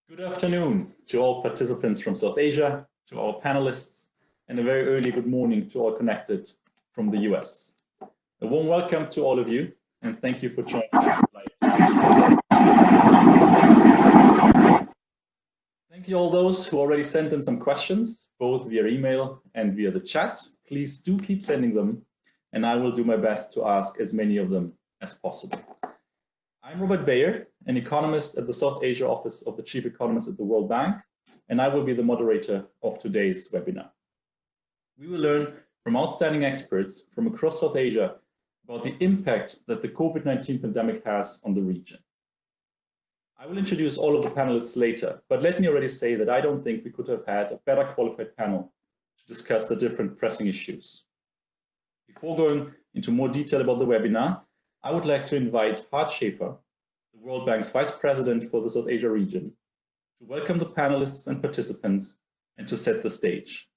Good afternoon to all participants from South Asia, to our panelists, and a very early good morning to all connected from the US. A warm welcome to all of you, and thank you for joining us live. Thank you all those who already sent in some questions, both via email and via the chat. Please do keep sending them, and I will do my best to ask as many of them as possible. I'm Robert Bayer, an economist at the South Asia office of the Chief Economist at the World Bank, and I will be the moderator of today's webinar. We will learn from outstanding experts from across South Asia about the impact that the COVID-19 pandemic has on the region. I will introduce all of the panelists later, but let me already say that I don't think we could have had a better qualified panel to discuss the different pressing issues. Before going into more detail about the webinar, I would like to invite Hart Schaefer, the World Bank's Vice President for the South Asia region, to welcome the panelists and participants and to set the stage.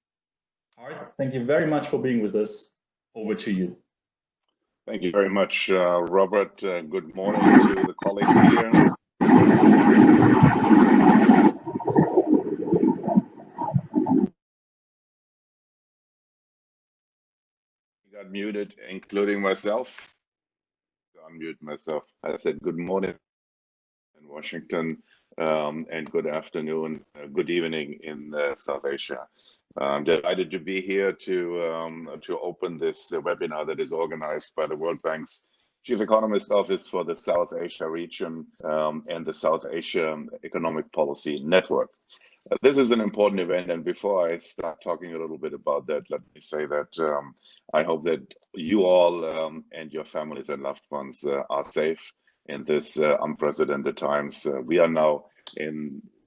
Hart, thank you very much for being with us. Over to you. Thank you very much, Robert. Good morning to the colleagues here. Got muted, including myself. Unmute myself. I said good morning in Washington and good afternoon, good evening in South Asia. I'm delighted to be here to open this webinar that is organized by the World Bank's Chief Economist Office for the South Asia region and the South Asia Economic Policy Network. This is an important event, and before I start talking a little bit about that, let me say that I hope that you all and your families and loved ones are safe in this unprecedented times. We are now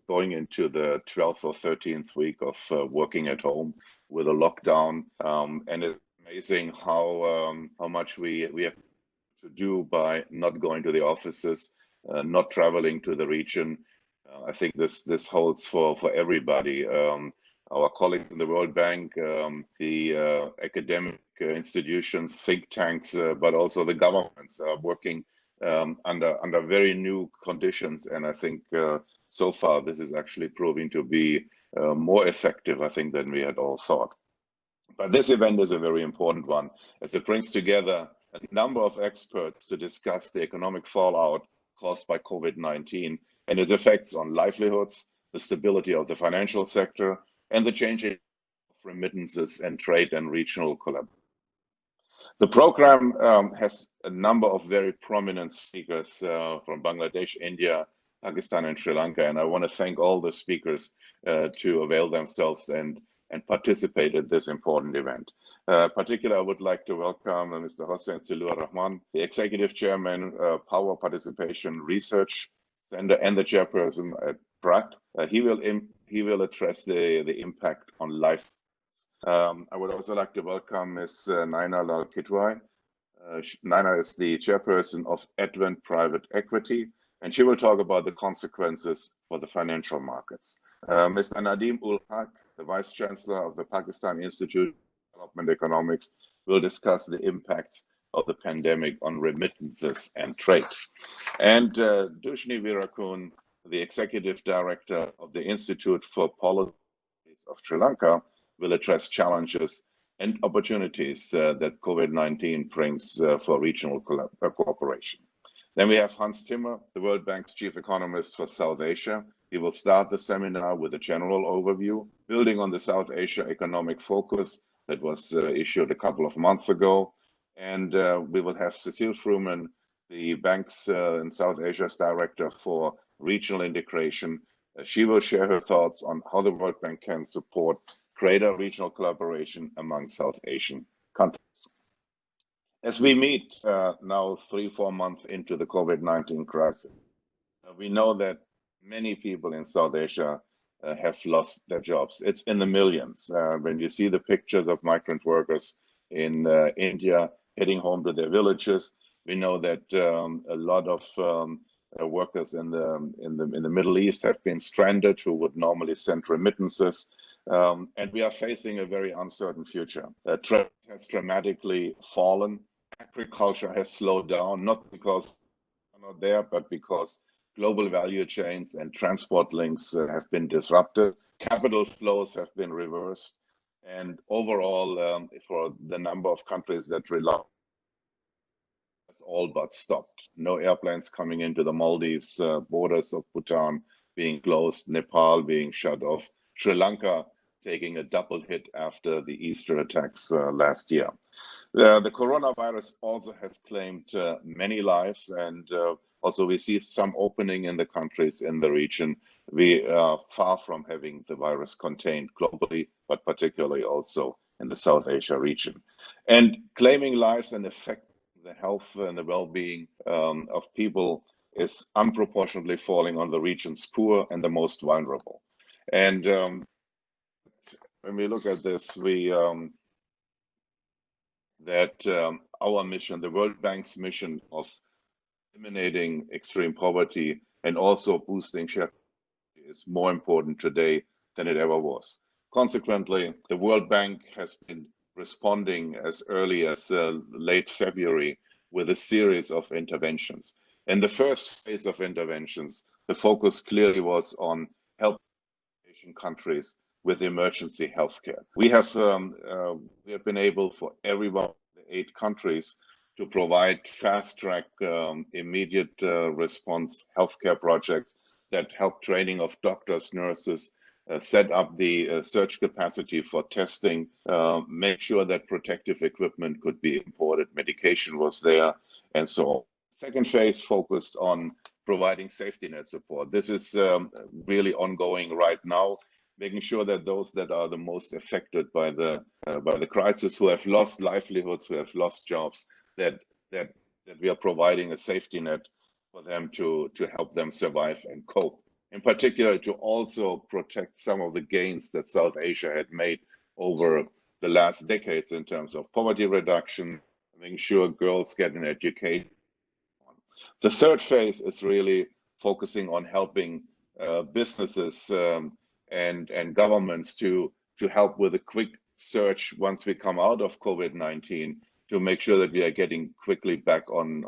going into the 12th or 13th week of working at home with a lockdown, and it's amazing how much we have to do by not going to the offices, not traveling to the region. I think this holds for everybody. Our colleagues in the World Bank, the academic institutions, think tanks, but also the governments are working under very new conditions. And I think so far this is actually proving to be more effective, I think, than we had all thought. But this event is a very important one, as it brings together a number of experts to discuss the economic fallout caused by COVID-19 and its effects on livelihoods, the stability of the financial sector, and the changing of remittances and trade and regional collaboration. The program has a number of very prominent speakers from Bangladesh, India, Pakistan, and Sri Lanka, and I want to thank all the speakers to avail themselves and participate in this important event. Particularly, I would like to welcome Mr. Hossein Silur Rahman, the Executive Chairman, Power Participation Research Center and the Chairperson at Prague. He will address the impact on life. I would also like to welcome Ms. Naina Lal Kitwai. Naina is the Chairperson of Advent Private Equity, and she will talk about the consequences for the financial markets. Mr. Nadeem ul Haq, the Vice Chancellor of the Pakistan Institute of Development Economics, will discuss the impacts of the pandemic on remittances and trade. And Dushni Virakun, the Executive Director of the Institute for Policies of Sri Lanka, will address challenges and opportunities that COVID-19 brings for regional cooperation. Then we have Hans Timmer, the World Bank's Chief Economist for South Asia. He will start the seminar with a general overview, building on the South Asia Economic Focus that was issued a couple of months ago. And we will have Cecile Fruman, the bank's in South Asia's Director for Regional Integration. She will share her thoughts on how the World Bank can support greater regional collaboration among South Asian countries. As we meet now 3-4 months into the COVID-19 crisis, we know that many people in South Asia have lost their jobs. It's in the millions. When you see the pictures of migrant workers in India heading home to their villages, we know that a lot of workers in the Middle East have been stranded who would normally send remittances. And we are facing a very uncertain future. Trade has dramatically fallen. Agriculture has slowed down, not because we're not there, but because Global value chains and transport links have been disrupted. Capital flows have been reversed. And overall, for the number of countries that rely, has all but stopped. No airplanes coming into the Maldives, borders of Bhutan being closed, Nepal being shut off, Sri Lanka taking a double hit after the Easter attacks last year. The coronavirus also has claimed many lives, and also we see some opening in the countries in the region. We are far from having the virus contained globally, but particularly also in the South Asia region. And claiming lives and affecting the health and the well-being of people is unproportionately falling on the region's poor and the most vulnerable. And when we look at this, our mission, the World Bank's mission of eliminating extreme poverty and also boosting share is more important today than it ever was. Consequently, the World Bank has been responding as early as late February with a series of interventions. In the first phase of interventions, the focus clearly was on helping Asian countries with emergency healthcare. We have been able for everyone in the 8 countries to provide fast-track, immediate response healthcare projects that help training of doctors, nurses, set up the surge capacity for testing, make sure that protective equipment could be imported, medication was there, and so on. Second phase focused on providing safety net support. This is really ongoing right now, making sure that those that are the most affected by the crisis, who have lost livelihoods, who have lost jobs, that we are providing a safety net for them to help them survive and cope. In particular, to also protect some of the gains that South Asia had made over the last decades in terms of poverty reduction, making sure girls get an education. The third phase is really focusing on helping businesses and governments to help with a quick surge once we come out of COVID-19, to make sure that we are getting quickly back on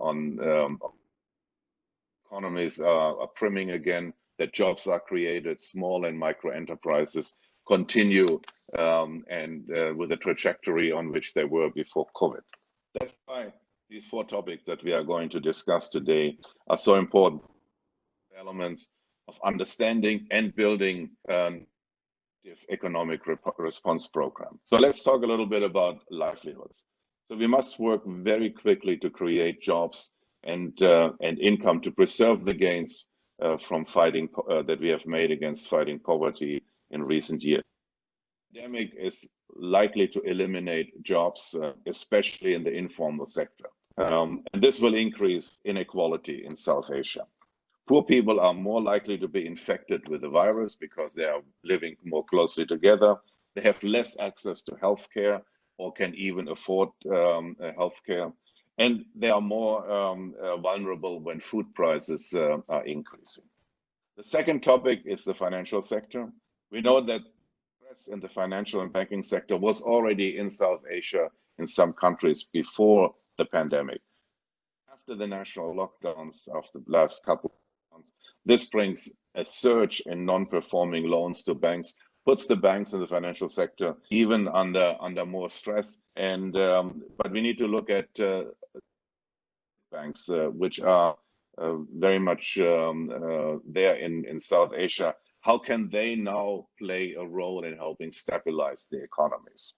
economies are primming again, that jobs are created, small and micro enterprises continue and with the trajectory on which they were before COVID. That's why these 4 topics that we are going to discuss today are so important elements of understanding and building economic response program. So let's talk a little bit about livelihoods. So we must work very quickly to create jobs and income to preserve the gains from fighting that we have made against fighting poverty in recent years. The pandemic is likely to eliminate jobs, especially in the informal sector. And this will increase inequality in South Asia. Poor people are more likely to be infected with the virus because they are living more closely together. They have less access to healthcare or can even afford healthcare. And they are more vulnerable when food prices are increasing. The second topic is the financial sector. We know that stress in the financial and banking sector was already in South Asia in some countries before the pandemic. After the national lockdowns, after the last couple of months, this brings a surge in non-performing loans to banks, puts the banks in the financial sector even under more stress. And but we need to look at banks which are very much there in South Asia. How can they now play a role in helping stabilize the economies?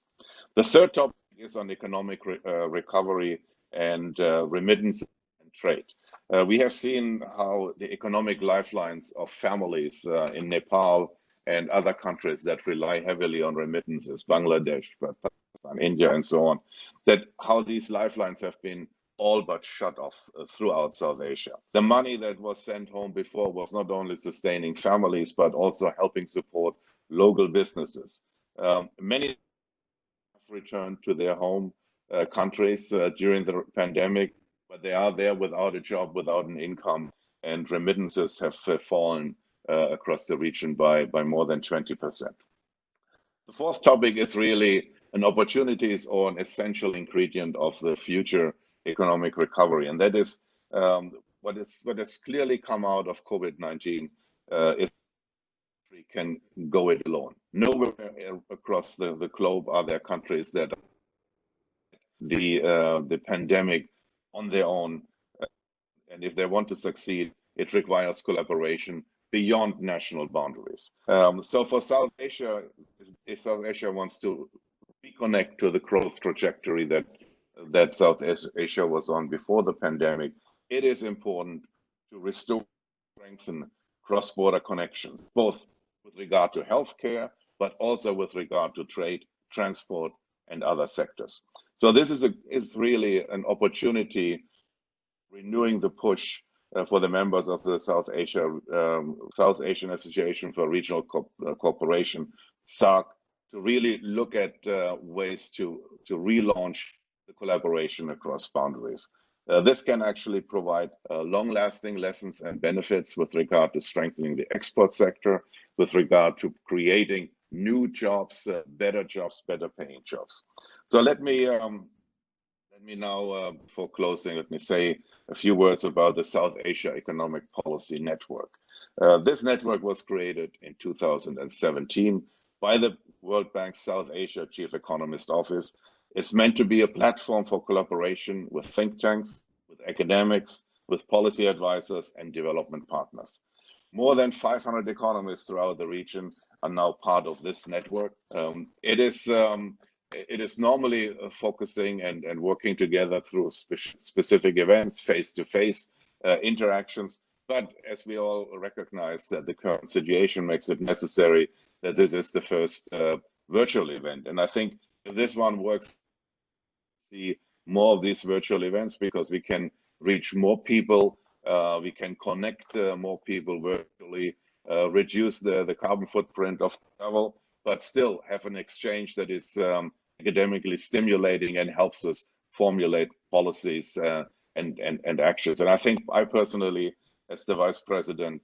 The third topic is on economic recovery and remittance and trade. We have seen how the economic lifelines of families in Nepal and other countries that rely heavily on remittances, Bangladesh, Pakistan, India, and so on, that how these lifelines have been all but shut off throughout South Asia. The money that was sent home before was not only sustaining families, but also helping support local businesses. Many have returned to their home countries during the pandemic, but they are there without a job, without an income, and remittances have fallen across the region by more than 20%. The fourth topic is really an opportunities or an essential ingredient of the future economic recovery, and that is what what has clearly come out of COVID-19 is we can go it alone. Nowhere across the globe are there countries that the pandemic on their own, and if they want to succeed, it requires collaboration beyond national boundaries. So for South Asia, if South Asia wants to reconnect to the growth trajectory that South Asia was on before the pandemic, it is important to restore, strengthen cross-border connections, both with regard to healthcare, but also with regard to trade, transport, and other sectors. So this is really an opportunity, renewing the push for the members of the South Asian Association for Regional Cooperation, SAARC, to really look at ways to relaunch the collaboration across boundaries. This can actually provide long-lasting lessons and benefits with regard to strengthening the export sector, with regard to creating new jobs, better paying jobs. So let me now, before closing, let me say a few words about the South Asia Economic Policy Network. This network was created in 2017 by the World Bank's South Asia Chief Economist Office. It's meant to be a platform for collaboration with think tanks, with academics, with policy advisors and development partners. More than 500 economists throughout the region are now part of this network. It is normally focusing and working together through specific events, face-to-face interactions. But as we all recognize that the current situation makes it necessary that this is the first virtual event. And I think if this one works, see more of these virtual events because we can reach more people, we can connect more people virtually, reduce the carbon footprint of travel, but still have an exchange that is academically stimulating and helps us formulate policies and actions. And I think I personally, as the Vice President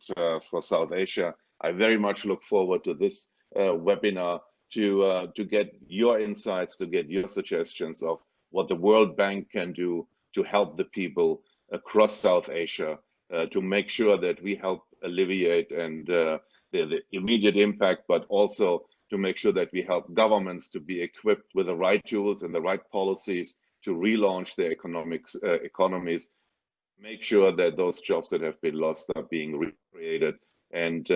for South Asia, I very much look forward to this webinar to get your insights, to get your suggestions of what the World Bank can do to help the people across South Asia, to make sure that we help alleviate and the immediate impact, but also to make sure that we help governments to be equipped with the right tools and the right policies to relaunch their economies, make sure that those jobs that have been lost are being recreated, and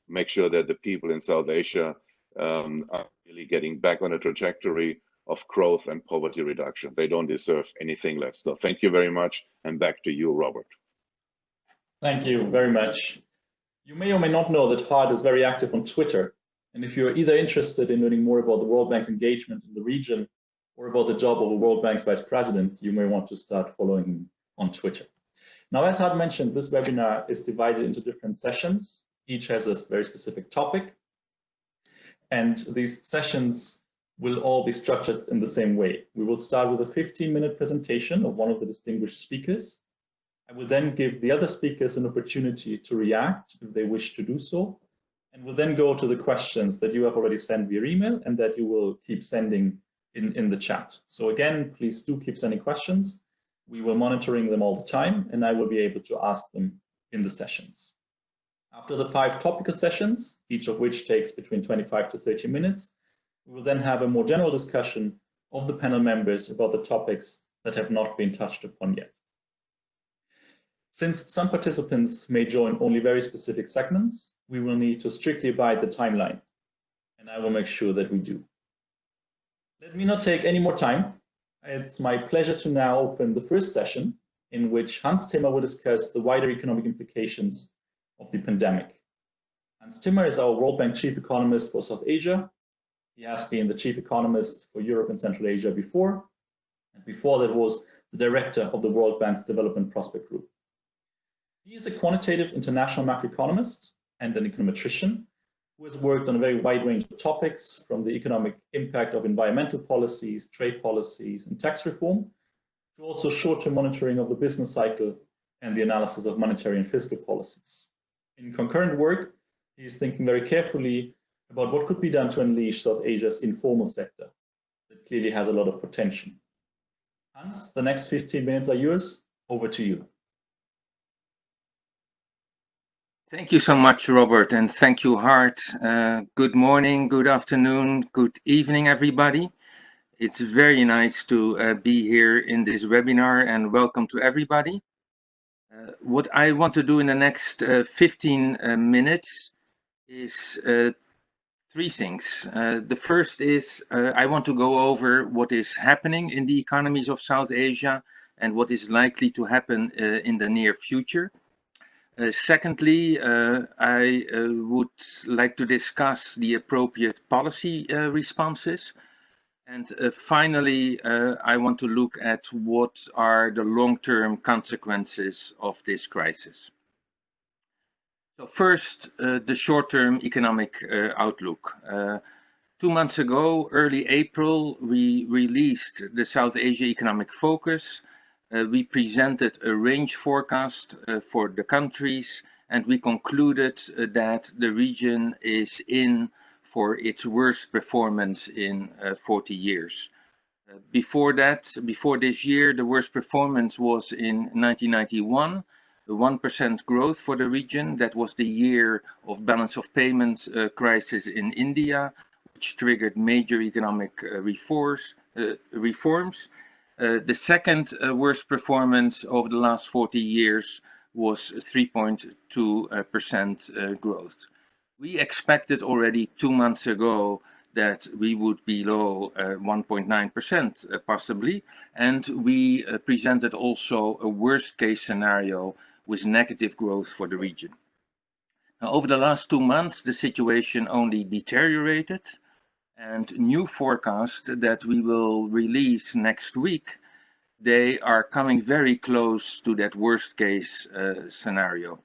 make sure that the people in South Asia are really getting back on a trajectory of growth and poverty reduction. They don't deserve anything less. So thank you very much, and back to you, Robert. Thank you very much. You may or may not know that HARD is very active on Twitter. And if you're either interested in learning more about the World Bank's engagement in the region or about the job of a World Bank's Vice President, you may want to start following him on Twitter. Now, as HARD mentioned, this webinar is divided into different sessions. Each has a very specific topic. And these sessions will all be structured in the same way. We will start with a 15-minute presentation of one of the distinguished speakers. I will then give the other speakers an opportunity to react if they wish to do so. And we'll then go to the questions that you have already sent via email and that you will keep sending in the chat. So again, please do keep sending questions. We will monitoring them all the time, and I will be able to ask them in the sessions. After the 5 topical sessions, each of which takes between 25 to 30 minutes, we will then have a more general discussion of the panel members about the topics that have not been touched upon yet. Since some participants may join only very specific segments, we will need to strictly abide the timeline, and I will make sure that we do. Let me not take any more time. It's my pleasure to now open the first session, in which Hans Timmer will discuss the wider economic implications of the pandemic. Hans Timmer is our World Bank Chief Economist for South Asia. He has been the Chief Economist for Europe and Central Asia before, and before that was the Director of the World Bank's Development Prospect Group. He is a quantitative international macroeconomist and an econometrician who has worked on a very wide range of topics, from the economic impact of environmental policies, trade policies, and tax reform, to also short-term monitoring of the business cycle and the analysis of monetary and fiscal policies. In concurrent work, he is thinking very carefully about what could be done to unleash South Asia's informal sector that clearly has a lot of potential. Hans, the next 15 minutes are yours. Over to you. Thank you so much, Robert, and thank you, Hart. Good morning, good afternoon, good evening, everybody. It's very nice to be here in this webinar, and welcome to everybody. What I want to do in the next 15 minutes is three things. The first is I want to go over what is happening in the economies of South Asia and what is likely to happen in the near future. Secondly, I would like to discuss the appropriate policy responses. And finally, I want to look at what are the long-term consequences of this crisis. So first, the short-term economic outlook. 2 months ago, early April, we released the South Asia Economic Focus. We presented a range forecast for the countries, and we concluded that the region is in for its worst performance in 40 years. Before this year, the worst performance was in 1991, a 1% growth for the region. That was the year of balance of payments crisis in India, which triggered major economic reforms. The second worst performance over the last 40 years was 3.2% growth. We expected already 2 months ago that we would be below 1.9% possibly, and we presented also a worst case scenario with negative growth for the region. Now, over the last 2 months, the situation only deteriorated, and new forecasts that we will release next week, they are coming very close to that worst case scenario.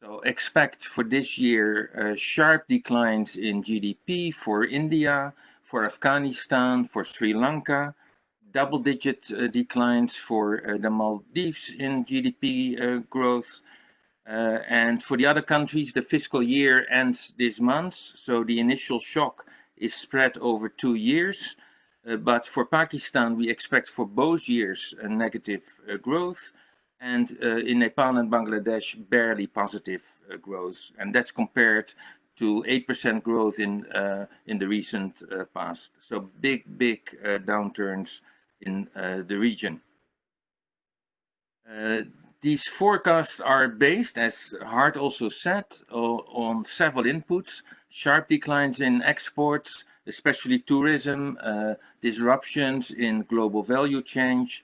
So expect for this year sharp declines in GDP for India, for Afghanistan, for Sri Lanka, double-digit declines for the Maldives in GDP growth. And for the other countries, the fiscal year ends this month, so the initial shock is spread over 2 years. But for Pakistan, we expect for both years a negative growth, and in Nepal and Bangladesh, barely positive growth. And that's compared to 8% growth in the recent past. So big downturns in the region. These forecasts are based, as Hart also said, on several inputs: sharp declines in exports, especially tourism, disruptions in global value change,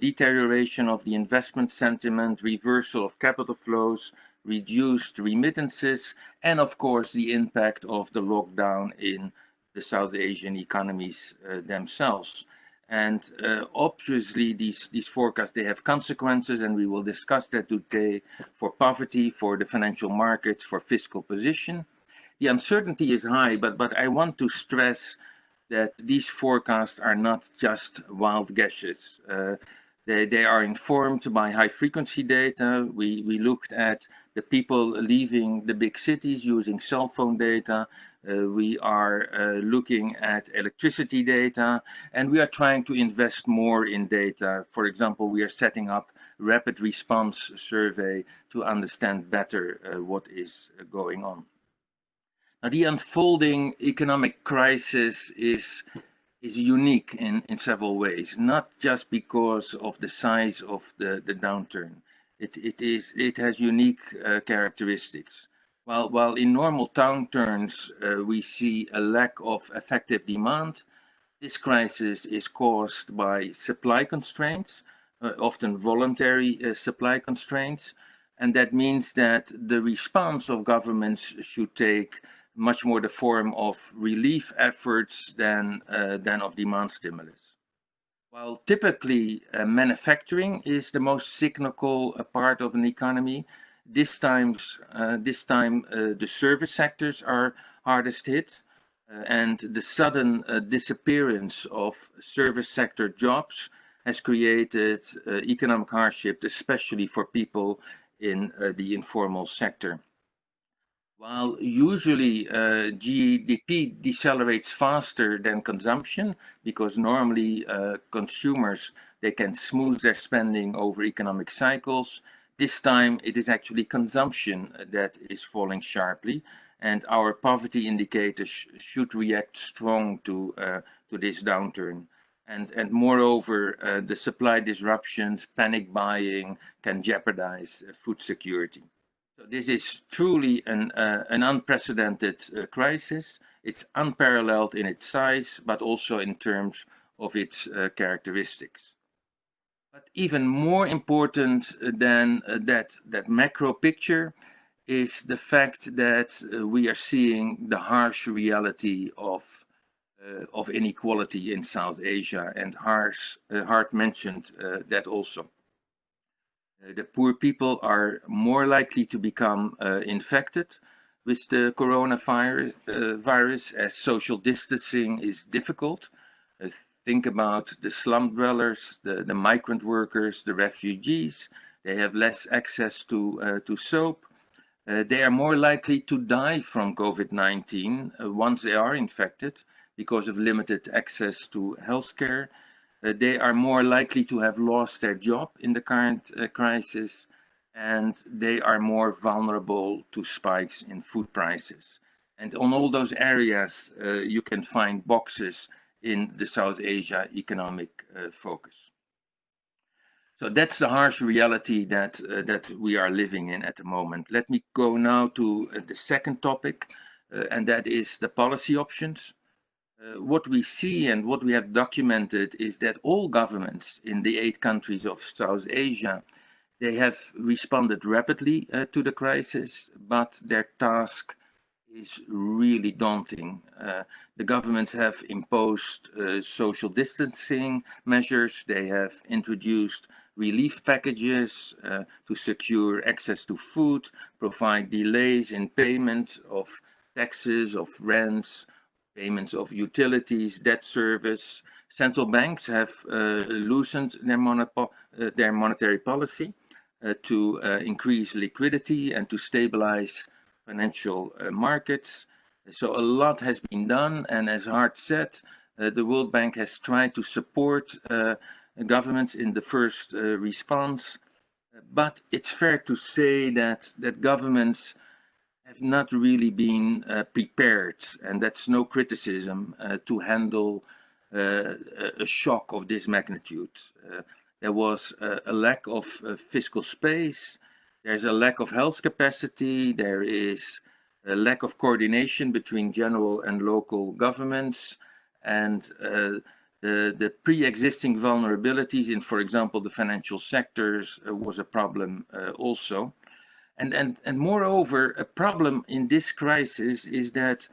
deterioration of the investment sentiment, reversal of capital flows, reduced remittances, and of course the impact of the lockdown in the South Asian economies themselves. And obviously, these forecasts, they have consequences, and we will discuss that today, for poverty, for the financial markets, for fiscal position. The uncertainty is high, but I want to stress that these forecasts are not just wild guesses. They are informed by high-frequency data. We looked at the people leaving the big cities using cell phone data. We are looking at electricity data, and we are trying to invest more in data. For example, we are setting up rapid response survey to understand better what is going on. Now, the unfolding economic crisis is unique in several ways, not just because of the size of the downturn. It has unique characteristics. While in normal downturns we see a lack of effective demand, this crisis is caused by supply constraints, often voluntary supply constraints, and that means that the response of governments should take much more the form of relief efforts than of demand stimulus. While typically manufacturing is the most cyclical part of an economy, this time the service sectors are hardest hit, and the sudden disappearance of service sector jobs has created economic hardship, especially for people in the informal sector. While usually GDP decelerates faster than consumption, because normally consumers, they can smooth their spending over economic cycles, this time it is actually consumption that is falling sharply, and our poverty indicators should react strong to this downturn. And moreover, the supply disruptions, panic buying can jeopardize food security. So this is truly an unprecedented crisis. It's unparalleled in its size, but also in terms of its characteristics. But even more important than that macro picture is the fact that we are seeing the harsh reality of inequality in South Asia, and Hart mentioned that also. The poor people are more likely to become infected with the coronavirus as social distancing is difficult. Think about the slum dwellers, the migrant workers, the refugees. They have less access to soap. They are more likely to die from COVID-19 once they are infected because of limited access to healthcare. They are more likely to have lost their job in the current crisis, and they are more vulnerable to spikes in food prices. And on all those areas, you can find boxes in the South Asia economic focus. So that's the harsh reality that we are living in at the moment. Let me go now to the second topic, and that is the policy options. What we see and what we have documented is that all governments in the 8 countries of South Asia, they have responded rapidly to the crisis, but their task is really daunting. The governments have imposed social distancing measures. They have introduced relief packages to secure access to food, provide delays in payment of taxes, of rents, payments of utilities, debt service. Central banks have loosened their monetary policy to increase liquidity and to stabilize financial markets. So a lot has been done, and as Hart said, the World Bank has tried to support governments in the first response, but it's fair to say that governments have not really been prepared, and that's no criticism, to handle a shock of this magnitude. There was a lack of fiscal space, there's a lack of health capacity, there is a lack of coordination between general and local governments, and the pre-existing vulnerabilities in, for example, the financial sectors was a problem also. And moreover, a problem in this crisis is that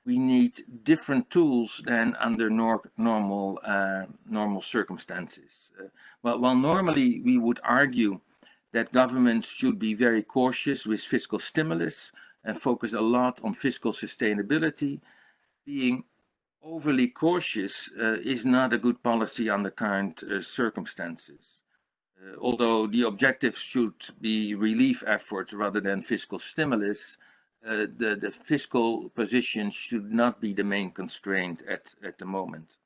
we need different tools than under normal circumstances. While normally we would argue that governments should be very cautious with fiscal stimulus and focus a lot on fiscal sustainability, being overly cautious is not a good policy under current circumstances. Although the objective should be relief efforts rather than fiscal stimulus, the fiscal position should not be the main constraint at the moment.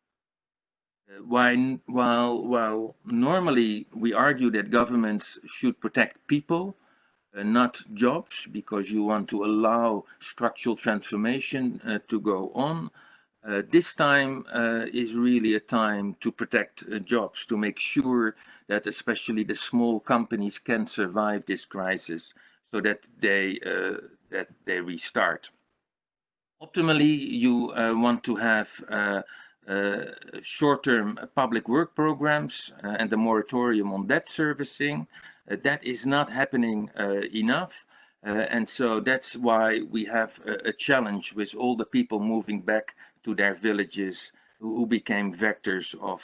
While normally we argue that governments should protect people, not jobs, because you want to allow structural transformation to go on, this time is really a time to protect jobs, to make sure that especially the small companies can survive this crisis so that they restart. Optimally, you want to have short-term public work programs and the moratorium on debt servicing. That is not happening enough. And so that's why we have a challenge with all the people moving back to their villages who became vectors of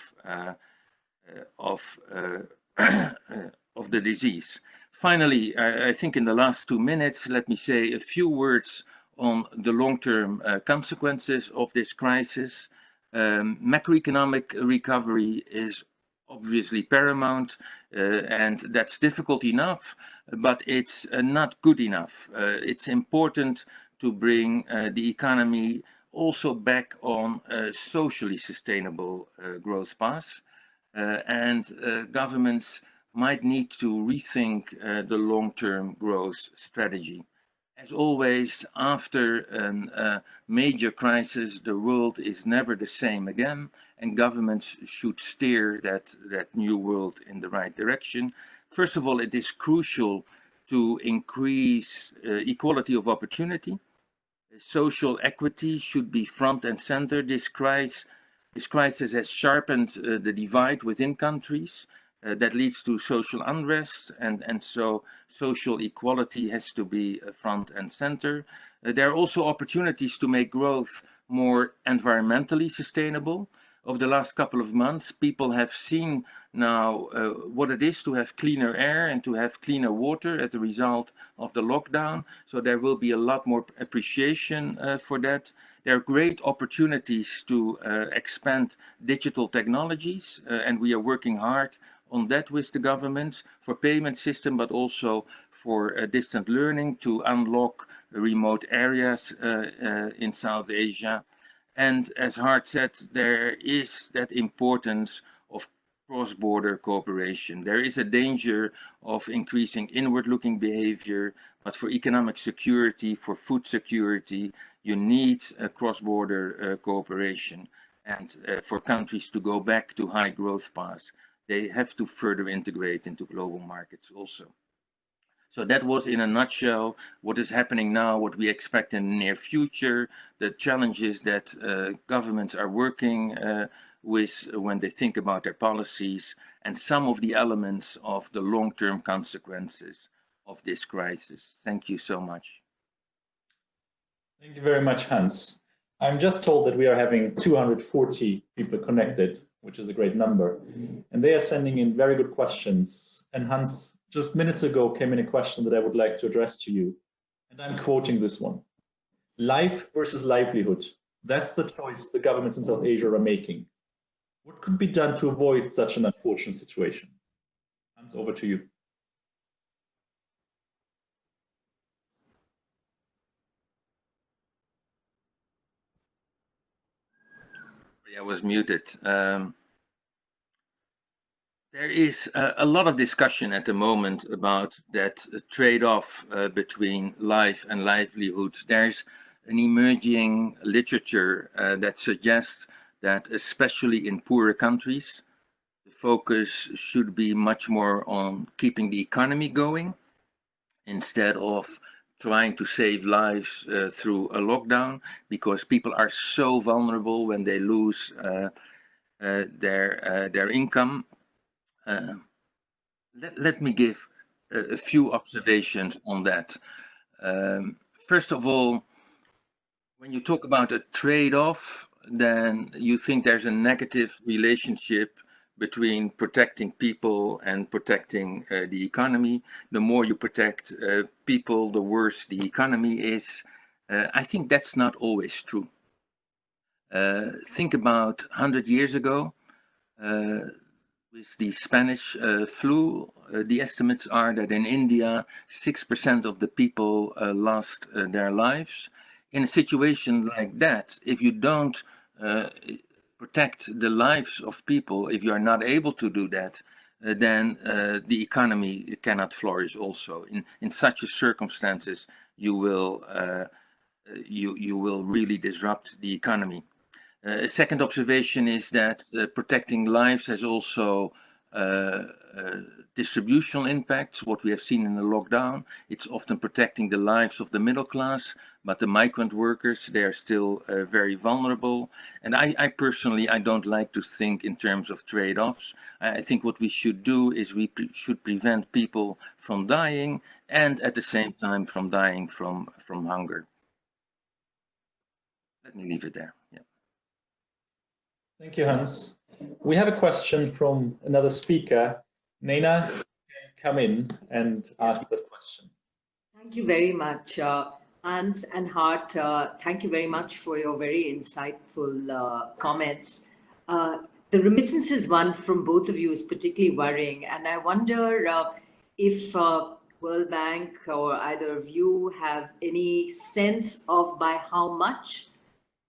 the disease. Finally, I think in the last 2 minutes, let me say a few words on the long-term consequences of this crisis. Macroeconomic recovery is obviously paramount, and that's difficult enough, but it's not good enough. It's important to bring the economy also back on a socially sustainable growth path, and governments might need to rethink the long-term growth strategy. As always, after a major crisis, the world is never the same again, and governments should steer that new world in the right direction. First of all, it is crucial to increase equality of opportunity. Social equity should be front and center. This crisis has sharpened the divide within countries. That leads to social unrest, and so social equality has to be front and center. There are also opportunities to make growth more environmentally sustainable. Over the last couple of months, people have seen now what it is to have cleaner air and to have cleaner water as a result of the lockdown. So there will be a lot more appreciation for that. There are great opportunities to expand digital technologies, and we are working hard on that with the government for payment system, but also for distant learning to unlock remote areas in South Asia. And as Hart said, there is that importance of cross-border cooperation. There is a danger of increasing inward-looking behavior, but for economic security, for food security, you need cross-border cooperation. And for countries to go back to high growth paths, they have to further integrate into global markets also. So that was in a nutshell what is happening now, what we expect in the near future, the challenges that governments are working with when they think about their policies, and some of the elements of the long-term consequences of this crisis. Thank you so much. Thank you very much, Hans. I'm just told that we are having 240 people connected, which is a great number, and they are sending in very good questions. And Hans, just minutes ago came in a question that I would like to address to you, and I'm quoting this one. Life versus livelihood. That's the choice the governments in South Asia are making. What could be done to avoid such an unfortunate situation? Hans, over to you. I was muted. There is a lot of discussion at the moment about that trade-off between life and livelihood. There's an emerging literature that suggests that especially in poorer countries, the focus should be much more on keeping the economy going instead of trying to save lives through a lockdown, because people are so vulnerable when they lose their income. Let me give a few observations on that. First of all, when you talk about a trade-off, then you think there's a negative relationship between protecting people and protecting the economy. The more you protect people, the worse the economy is. I think that's not always true. Think about 100 years ago, with the Spanish flu, the estimates are that in India, 6% of the people lost their lives. In a situation like that, if you don't protect the lives of people, if you are not able to do that, then the economy cannot flourish also. In such circumstances, you will really disrupt the economy. A second observation is that protecting lives has also distributional impacts. What we have seen in the lockdown, it's often protecting the lives of the middle class, but the migrant workers, they are still very vulnerable. And I personally, I don't like to think in terms of trade-offs. I think what we should do is we should prevent people from dying, and at the same time from dying from hunger. Let me leave it there. Yeah. Thank you, Hans. We have a question from another speaker. Nena, can come in and ask that question. Thank you very much, Hans and Hart. Thank you very much for your very insightful comments. The remittances one from both of you is particularly worrying, and I wonder if World Bank or either of you have any sense of by how much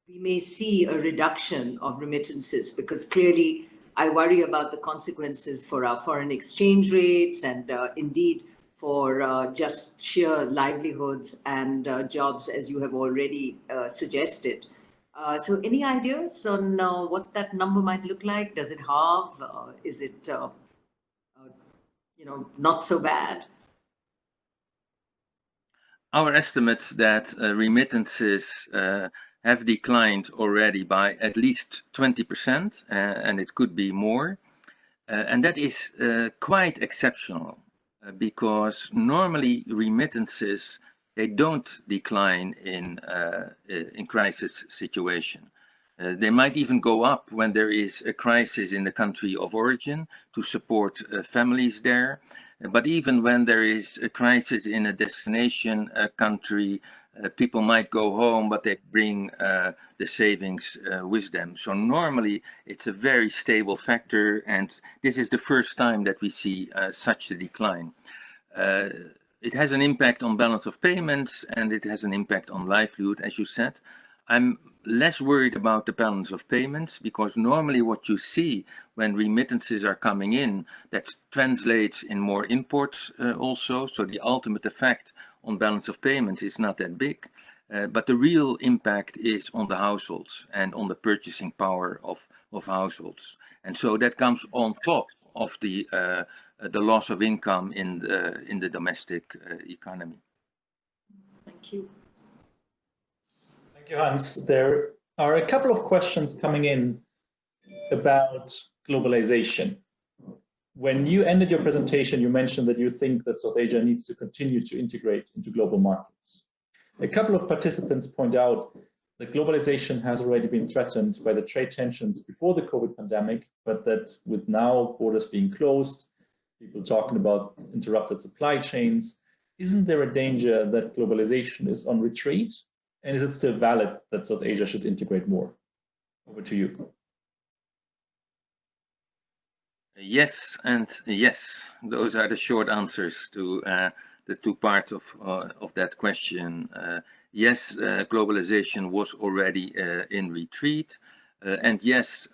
we may see a reduction of remittances, because clearly I worry about the consequences for our foreign exchange rates and indeed for just sheer livelihoods and jobs, as you have already suggested. So any ideas on what that number might look like? Does it halve? Is it, not so bad? Our estimates that remittances have declined already by at least 20%, and it could be more. And that is quite exceptional because normally remittances, they don't decline in crisis situation. They might even go up when there is a crisis in the country of origin to support families there. But even when there is a crisis in a destination country, people might go home, but they bring the savings with them. So normally it's a very stable factor, and this is the first time that we see such a decline. It has an impact on balance of payments, and it has an impact on livelihood, as you said. I'm less worried about the balance of payments because normally what you see when remittances are coming in, that translates in more imports also. So the ultimate effect on balance of payments is not that big. But the real impact is on the households and on the purchasing power of households. And so that comes on top of the loss of income in the domestic economy. Thank you. Thank you, Hans. There are a couple of questions coming in about globalization. When you ended your presentation, you mentioned that you think that South Asia needs to continue to integrate into global markets. A couple of participants point out that globalization has already been threatened by the trade tensions before the COVID pandemic, but that with now borders being closed, people talking about interrupted supply chains, isn't there a danger that globalization is on retreat? And is it still valid that South Asia should integrate more? Over to you. Yes and yes. Those are the short answers to the two parts of that question. Yes, globalization was already in retreat. And yes,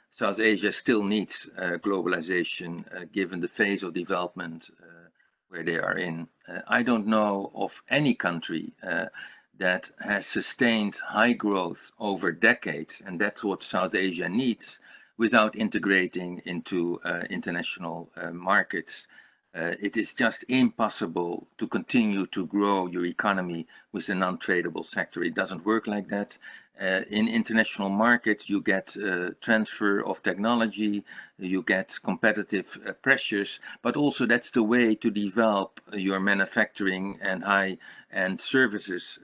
South Asia still needs globalization given the phase of development where they are in. I don't know of any country that has sustained high growth over decades, and that's what South Asia needs, without integrating into international markets. It is just impossible to continue to grow your economy with a non-tradable sector. It doesn't work like that. In international markets, you get transfer of technology, you get competitive pressures, but also that's the way to develop your manufacturing and high-end services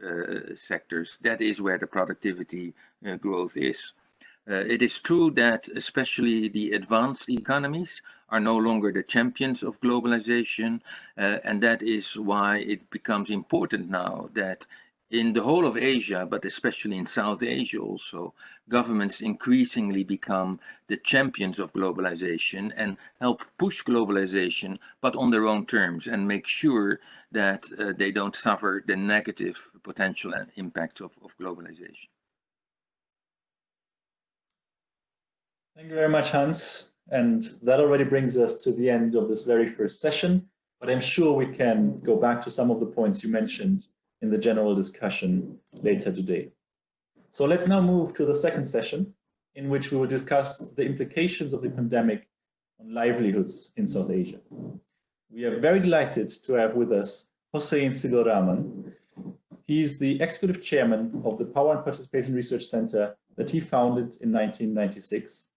sectors. That is where the productivity growth is. It is true that especially the advanced economies are no longer the champions of globalization, and that is why it becomes important now that in the whole of Asia, but especially in South Asia also, governments increasingly become the champions of globalization and help push globalization, but on their own terms, and make sure that they don't suffer the negative potential and impacts of globalization. Thank you very much, Hans. And that already brings us to the end of this very first session, but I'm sure we can go back to some of the points you mentioned in the general discussion later today. So let's now move to the second session, in which we will discuss the implications of the pandemic on livelihoods in South Asia. We are very delighted to have with us Hossein Siddleraman. He is the executive chairman of the Power and Participation Research Center that he founded in 1996.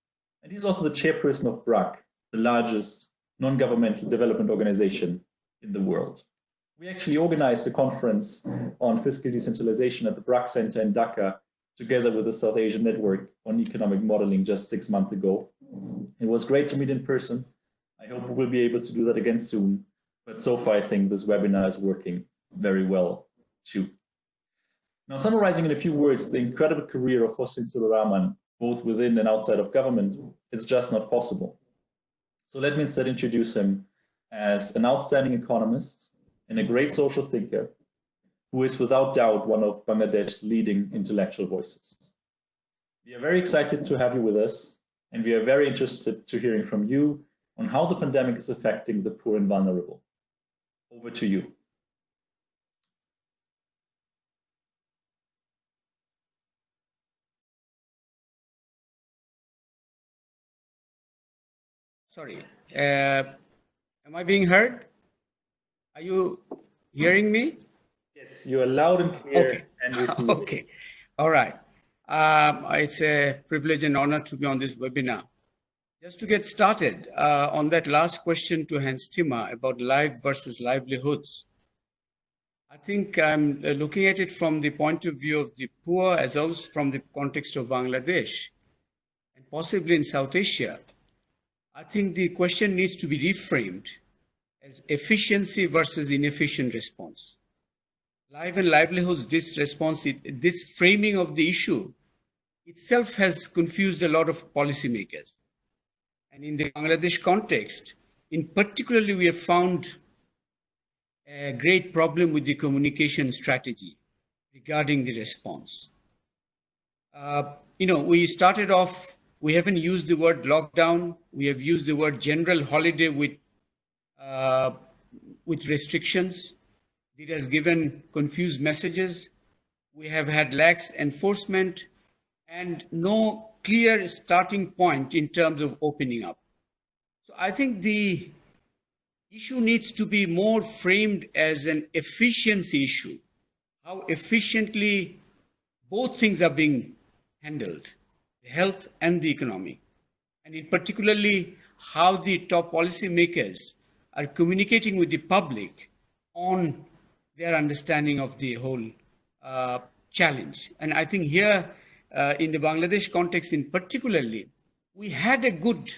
And he's also the chairperson of BRAC, the largest non-governmental development organization in the world. We actually organized a conference on fiscal decentralization at the BRAC Center in Dhaka, together with the South Asian Network on Economic Modeling just 6 months ago. It was great to meet in person. I hope we'll be able to do that again soon. But so far, I think this webinar is working very well too. Now, summarizing in a few words the incredible career of Hossein Siddleraman, both within and outside of government, it's just not possible. So let me instead introduce him as an outstanding economist and a great social thinker, who is without doubt one of Bangladesh's leading intellectual voices. We are very excited to have you with us, and we are very interested to hearing from you on how the pandemic is affecting the poor and vulnerable. Over to you. Sorry, am I being heard? Are you hearing me? Yes, you are loud and clear. Okay. And we see you. Okay. All right. It's a privilege and honor to be on this webinar. Just to get started on that last question to Hans Timmer about life versus livelihoods, I think I'm looking at it from the point of view of the poor as well as from the context of Bangladesh and possibly in South Asia. I think the question needs to be reframed as efficiency versus inefficient response. Life and livelihoods, this response, this framing of the issue itself has confused a lot of policymakers. And in the Bangladesh context, in particularly, we have found a great problem with the communication strategy regarding the response. We started off, we haven't used the word lockdown. We have used the word general holiday with restrictions. It has given confused messages. We have had lax enforcement and no clear starting point in terms of opening up. So I think the issue needs to be more framed as an efficiency issue, how efficiently both things are being handled, the health and the economy, and in particularly how the top policymakers are communicating with the public on their understanding of the whole challenge. And I think here in the Bangladesh context in particularly, we had a good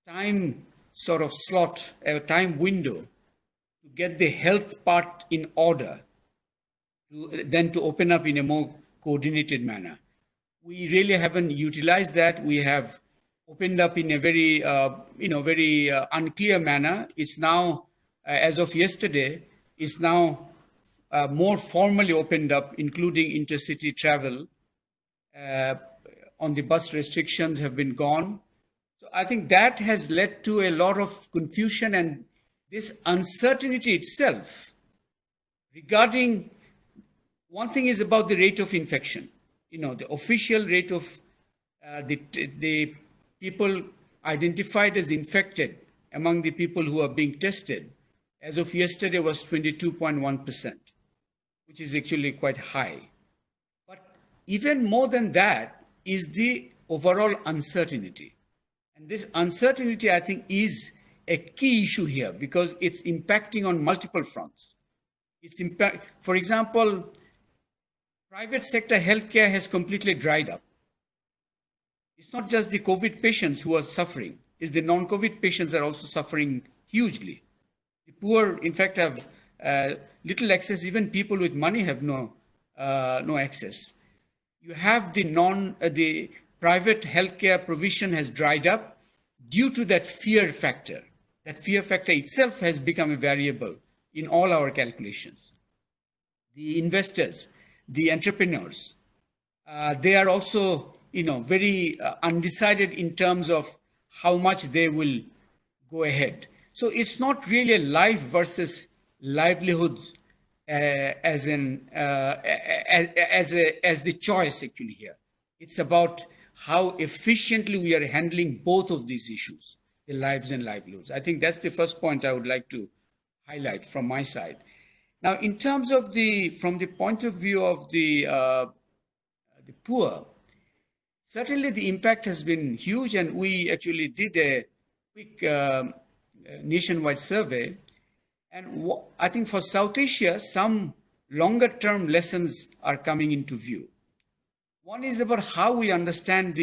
time sort of slot, a time window to get the health part in order, then to open up in a more coordinated manner. We really haven't utilized that. We have opened up in a very, very unclear manner. It's now, as of yesterday, it's now more formally opened up, including intercity travel. On the bus restrictions have been gone. So I think that has led to a lot of confusion and this uncertainty itself regarding, one thing is about the rate of infection. The official rate of the people identified as infected among the people who are being tested as of yesterday was 22.1%, which is actually quite high. But even more than that is the overall uncertainty. And this uncertainty, I think, is a key issue here because it's impacting on multiple fronts. For example, private sector healthcare has completely dried up. It's not just the COVID patients who are suffering, it's the non-COVID patients are also suffering hugely. The poor, in fact, have little access. Even people with money have no access. You have the private healthcare provision has dried up due to that fear factor. That fear factor itself has become a variable in all our calculations. The investors, the entrepreneurs, they are also, very undecided in terms of how much they will go ahead. So it's not really a life versus livelihoods as the choice actually here. It's about how efficiently we are handling both of these issues, the lives and livelihoods. I think that's the first point I would like to highlight from my side. Now, in terms of from the point of view of the poor, certainly the impact has been huge, and we actually did a quick nationwide survey. And I think for South Asia, some longer-term lessons are coming into view. One is about how we understand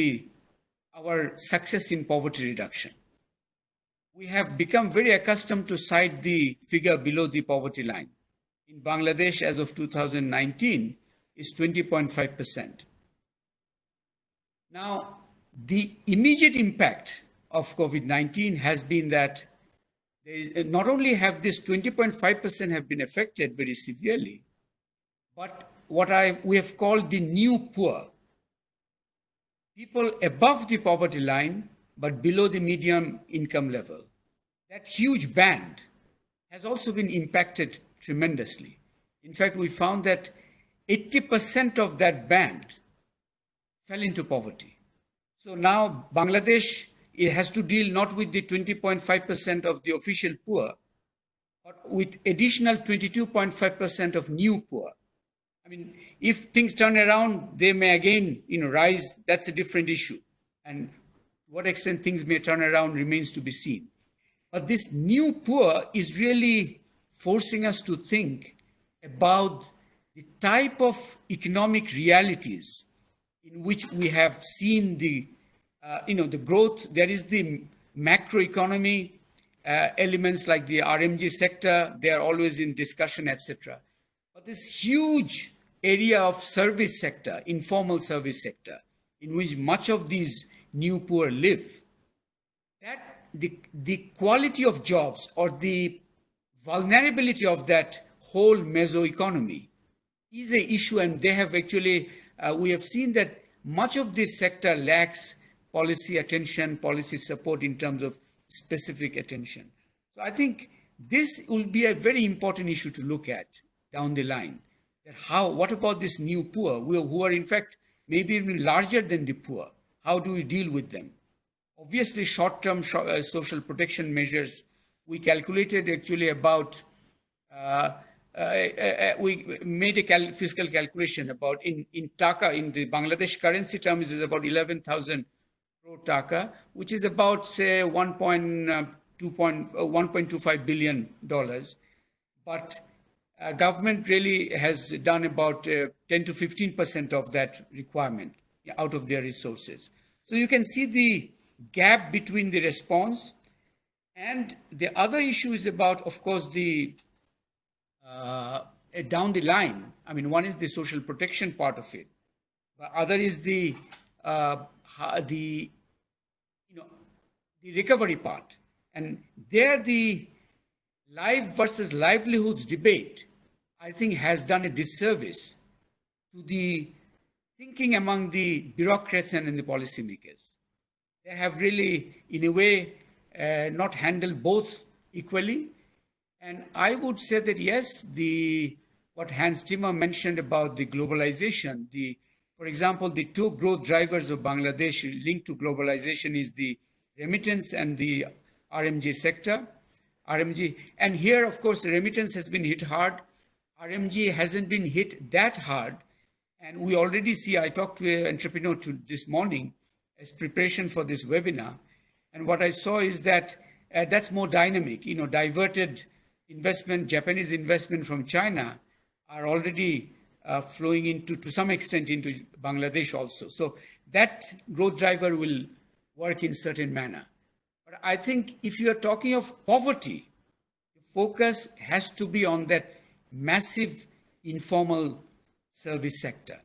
our success in poverty reduction. We have become very accustomed to cite the figure below the poverty line. In Bangladesh, as of 2019, is 20.5%. Now, the immediate impact of COVID-19 has been that not only have this 20.5% have been affected very severely, but what we have called the new poor. people above the poverty line but below the median income level. That huge band has also been impacted tremendously. In fact, we found that 80% of that band fell into poverty. So now Bangladesh, it has to deal not with the 20.5% of the official poor, but with additional 22.5% of new poor. I mean, if things turn around, they may again, rise. That's a different issue. And to what extent things may turn around remains to be seen. But this new poor is really forcing us to think about the type of economic realities in which we have seen the growth. There is the macroeconomy elements like the RMG sector. They are always in discussion, etc. But this huge area of service sector, informal service sector, in which much of these new poor live, that the quality of jobs or the vulnerability of that whole mesoeconomy is an issue, and they have actually, we have seen that much of this sector lacks policy attention, policy support in terms of specific attention. So I think this will be a very important issue to look at down the line. That what about this new poor, who are in fact maybe even larger than the poor? How do we deal with them? Obviously, short-term social protection measures, we calculated actually about, we made a fiscal calculation about in Taka, in the Bangladesh currency terms, is about 11,000 crore Taka, which is about, say, $1.25 billion. But government really has done about 10 to 15% of that requirement out of their resources. So you can see the gap between the response, and the other issue is about, of course, the down the line. I mean, one is the social protection part of it, but other is the recovery part, and there the life versus livelihoods debate, I think, has done a disservice to the thinking among the bureaucrats and the policymakers. They have really, in a way, not handled both equally. And I would say that, yes, what Hans Timmer mentioned about the globalization, for example, the two growth drivers of Bangladesh linked to globalization is the remittance and the RMG sector. RMG, and here, of course, the remittance has been hit hard. RMG hasn't been hit that hard. And we already see, I talked to an entrepreneur this morning as preparation for this webinar. And what I saw is that that's more dynamic, diverted investment, Japanese investment from China are already flowing to some extent into Bangladesh also. So that growth driver will work in certain manner. But I think if you are talking of poverty, the focus has to be on that massive informal service sector.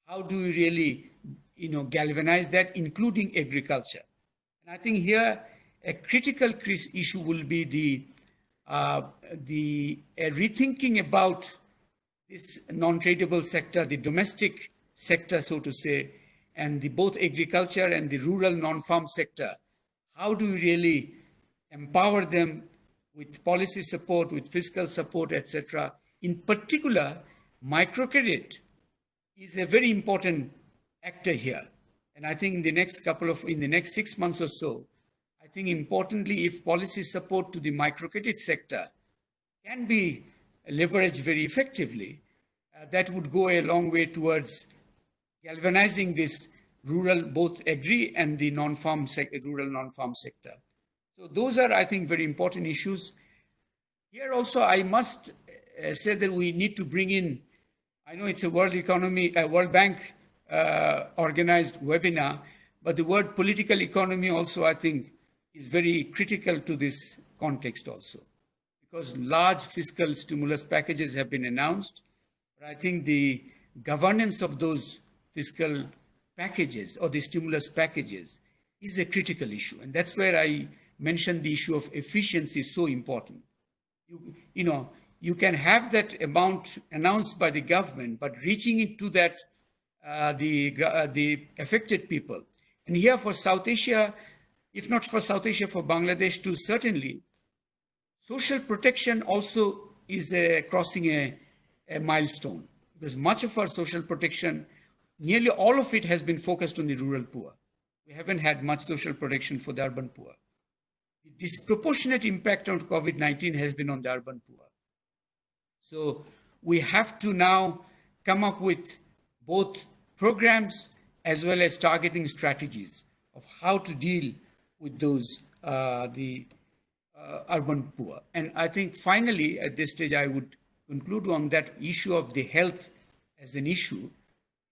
How do we really, galvanize that, including agriculture? And I think here a critical issue will be the rethinking about this non-tradable sector, the domestic sector, so to say, and both agriculture and the rural non-farm sector. How do we really empower them with policy support, with fiscal support, etc.? In particular, microcredit is a very important actor here. And I think in the next 6 months or so, I think importantly, if policy support to the microcredit sector can be leveraged very effectively, that would go a long way towards galvanizing this rural, both agri and the non-farm rural non-farm sector. So those are, I think, very important issues. Here also, I must say that we need to bring in, I know it's a World Bank organized webinar, but the word political economy also, I think, is very critical to this context also, because large fiscal stimulus packages have been announced. But I think the governance of those fiscal packages or the stimulus packages is a critical issue. And that's where I mentioned the issue of efficiency is so important. You can have that amount announced by the government, but reaching it to that the affected people, And here for South Asia, if not for South Asia, for Bangladesh too, certainly, social protection also is crossing a milestone, because much of our social protection, nearly all of it has been focused on the rural poor. We haven't had much social protection for the urban poor. The disproportionate impact of COVID-19 has been on the urban poor. So we have to now come up with both programs as well as targeting strategies of how to deal with those, urban poor. And I think finally, at this stage, I would conclude on that issue of the health as an issue.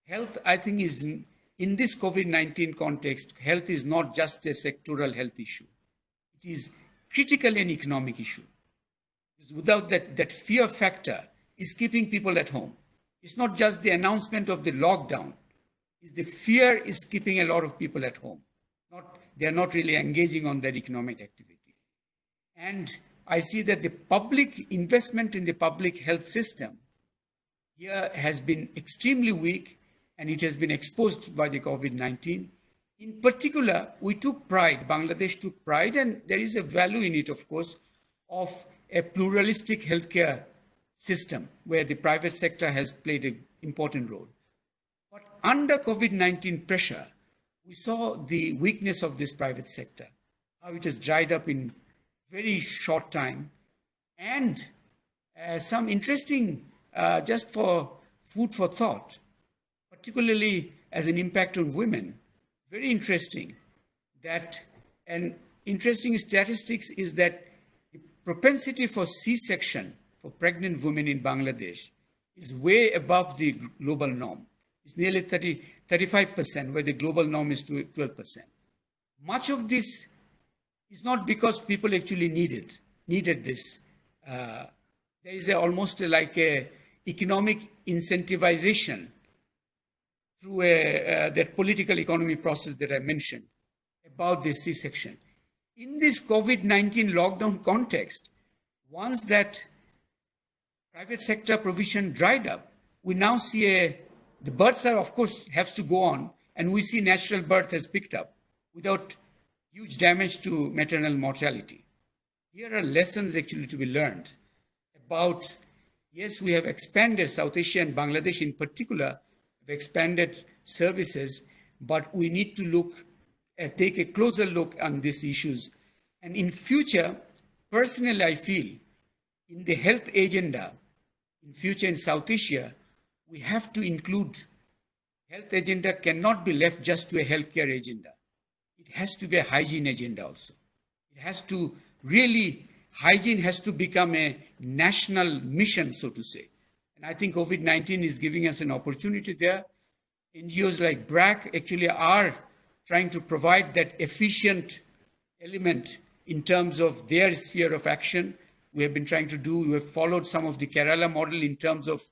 Health, I think, is in this COVID-19 context, health is not just a sectoral health issue. It is critically an economic issue. Because without that fear factor is keeping people at home. It's not just the announcement of the lockdown. It's the fear is keeping a lot of people at home. They are not really engaging on their economic activity. And I see that the public investment in the public health system here has been extremely weak, and it has been exposed by the COVID-19. In particular, we took pride, Bangladesh took pride, and there is a value in it, of course, of a pluralistic healthcare system where the private sector has played an important role. But under COVID-19 pressure, we saw the weakness of this private sector, how it has dried up in very short time, and some interesting, just for food for thought, particularly as an impact on women. Very interesting that an interesting statistics is that the propensity for C-section for pregnant women in Bangladesh is way above the global norm. It's nearly 35%, where the global norm is 12%. Much of this is not because people actually needed this. There is almost like a economic incentivization through that political economy process that I mentioned about this C-section. In this COVID-19 lockdown context, once that private sector provision dried up, we now see the births are, of course, have to go on, and we see natural birth has picked up without huge damage to maternal mortality. Here are lessons actually to be learned about, yes, we have expanded, South Asia and Bangladesh in particular, have expanded services, but we need to take a closer look on these issues. And in future, personally, I feel in the health agenda, in future in South Asia, we have to include health agenda cannot be left just to a healthcare agenda. It has to be a hygiene agenda also. It has to really, hygiene has to become a national mission, so to say. And I think COVID-19 is giving us an opportunity there. NGOs like BRAC actually are trying to provide that efficient element in terms of their sphere of action. We have been trying to we have followed some of the Kerala model in terms of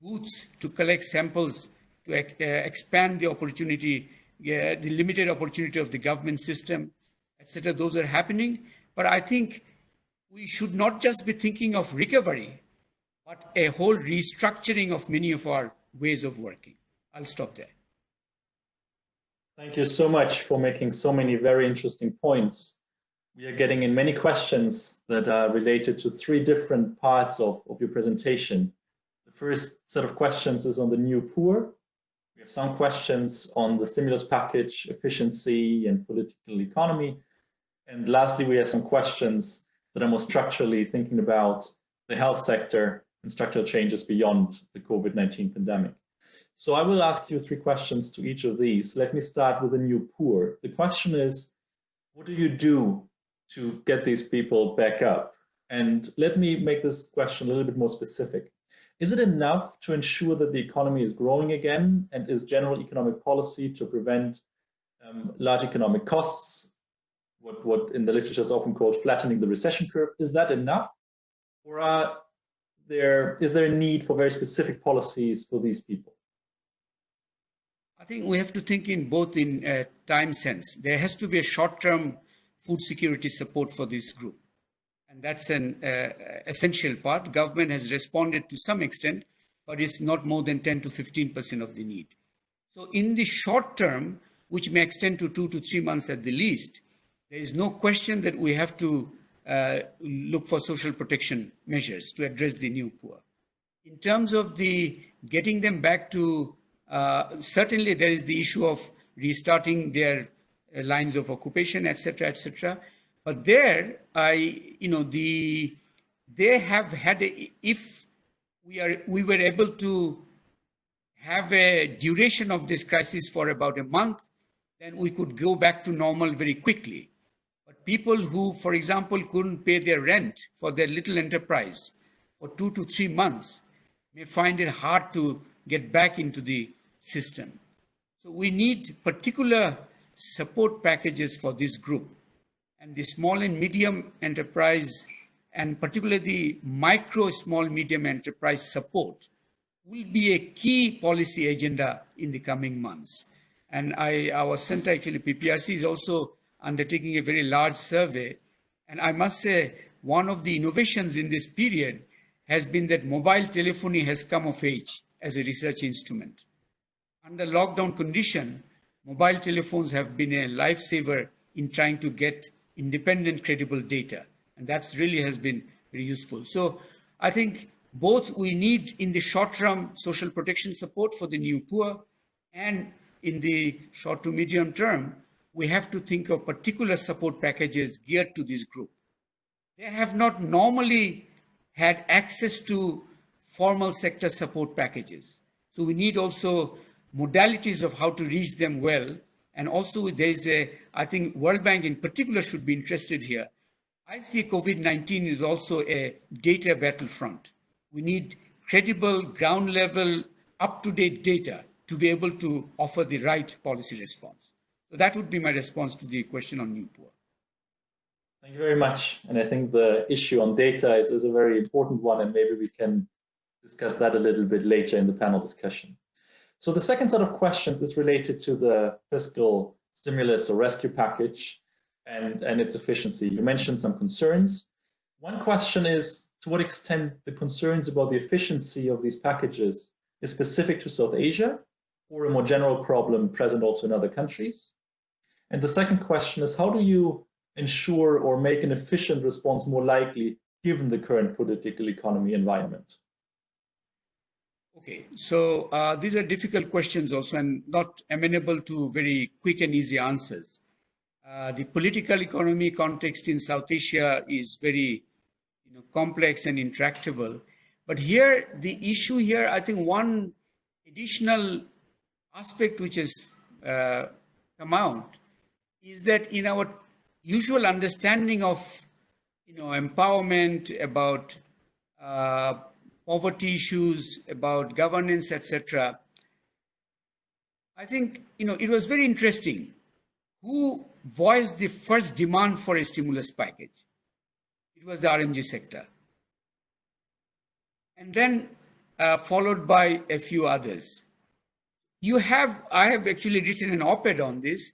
booths to collect samples, to expand the opportunity, the limited opportunity of the government system, etc. Those are happening. But I think we should not just be thinking of recovery, but a whole restructuring of many of our ways of working. I'll stop there. Thank you so much for making so many very interesting points. We are getting in many questions that are related to three different parts of your presentation. The first set of questions is on the new poor. We have some questions on the stimulus package, efficiency, and political economy. And lastly, we have some questions that are more structurally thinking about the health sector and structural changes beyond the COVID-19 pandemic. So I will ask you three questions to each of these. Let me start with the new poor. The question is, what do you do to get these people back up? And let me make this question a little bit more specific. Is it enough to ensure that the economy is growing again, and is general economic policy to prevent large economic costs, what in the literature is often called flattening the recession curve? Is that enough? Or is there a need for very specific policies for these people? I think we have to think in both in time sense. There has to be a short-term food security support for this group. And that's an essential part. Government has responded to some extent, but it's not more than 10 to 15% of the need. So in the short term, which may extend to 2 to 3 months at the least, there is no question that we have to look for social protection measures to address the new poor. In terms of the getting them back to, certainly there is the issue of restarting their lines of occupation, etc., etc. But there, they have had, if we were able to have a duration of this crisis for about a month, then we could go back to normal very quickly. But people who, for example, couldn't pay their rent for their little enterprise for 2 to 3 months may find it hard to get back into the system. So we need particular support packages for this group. And the small and medium enterprise, and particularly the micro, small, medium enterprise support, will be a key policy agenda in the coming months. And our center, actually PPRC, is also undertaking a very large survey. And I must say, one of the innovations in this period has been that mobile telephony has come of age as a research instrument. Under lockdown condition, mobile telephones have been a lifesaver in trying to get independent, credible data. And that really has been very useful. So I think both we need in the short term social protection support for the new poor, and in the short to medium term, we have to think of particular support packages geared to this group. They have not normally had access to formal sector support packages. So we need also modalities of how to reach them well. And also there's I think World Bank in particular should be interested here. I see COVID-19 is also a data battlefront. We need credible, ground level, up-to-date data to be able to offer the right policy response. So that would be my response to the question on new poor. Thank you very much. And I think the issue on data is a very important one, and maybe we can discuss that a little bit later in the panel discussion. So the second set of questions is related to the fiscal stimulus or rescue package and its efficiency. You mentioned some concerns. One question is, to what extent the concerns about the efficiency of these packages is specific to South Asia, or a more general problem present also in other countries? And the second question is, how do you ensure or make an efficient response more likely given the current political economy environment? Okay, so these are difficult questions also, and not amenable to very quick and easy answers. The political economy context in South Asia is very complex and intractable. But here, the issue here, I think one additional aspect which has come out is that in our usual understanding of empowerment, about poverty issues, about governance, etc., I think it was very interesting who voiced the first demand for a stimulus package. It was the RMG sector, and then followed by a few others. I have actually written an op-ed on this.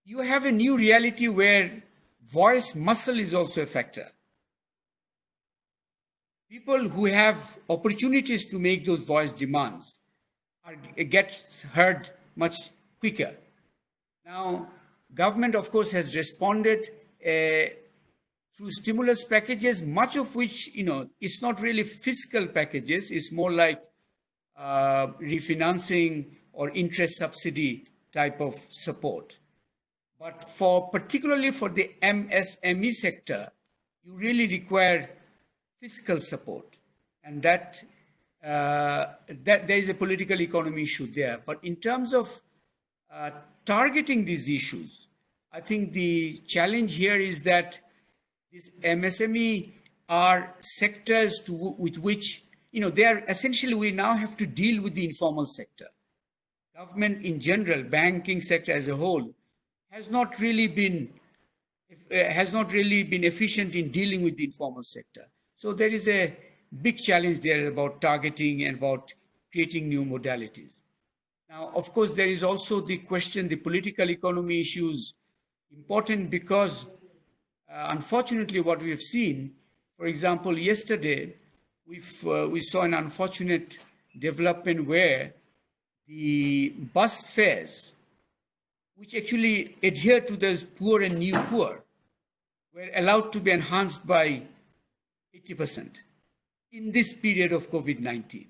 You have a new reality where voice muscle is also a factor. People who have opportunities to make those voice demands get heard much quicker. Now, government, of course, has responded through stimulus packages, much of which, it's not really fiscal packages. It's more like refinancing or interest subsidy type of support. But particularly for the MSME sector, you really require fiscal support, and that there is a political economy issue there. But in terms of targeting these issues, I think the challenge here is that these MSME are sectors with which, they are essentially, we now have to deal with the informal sector. Government in general, banking sector as a whole, has not really been efficient in dealing with the informal sector. So there is a big challenge there about targeting and about creating new modalities. Now, of course, there is also the question, the political economy issues, important because unfortunately what we have seen, for example, yesterday, we saw an unfortunate development where the bus fares which actually adhere to those poor and new poor, were allowed to be enhanced by 80% in this period of COVID-19,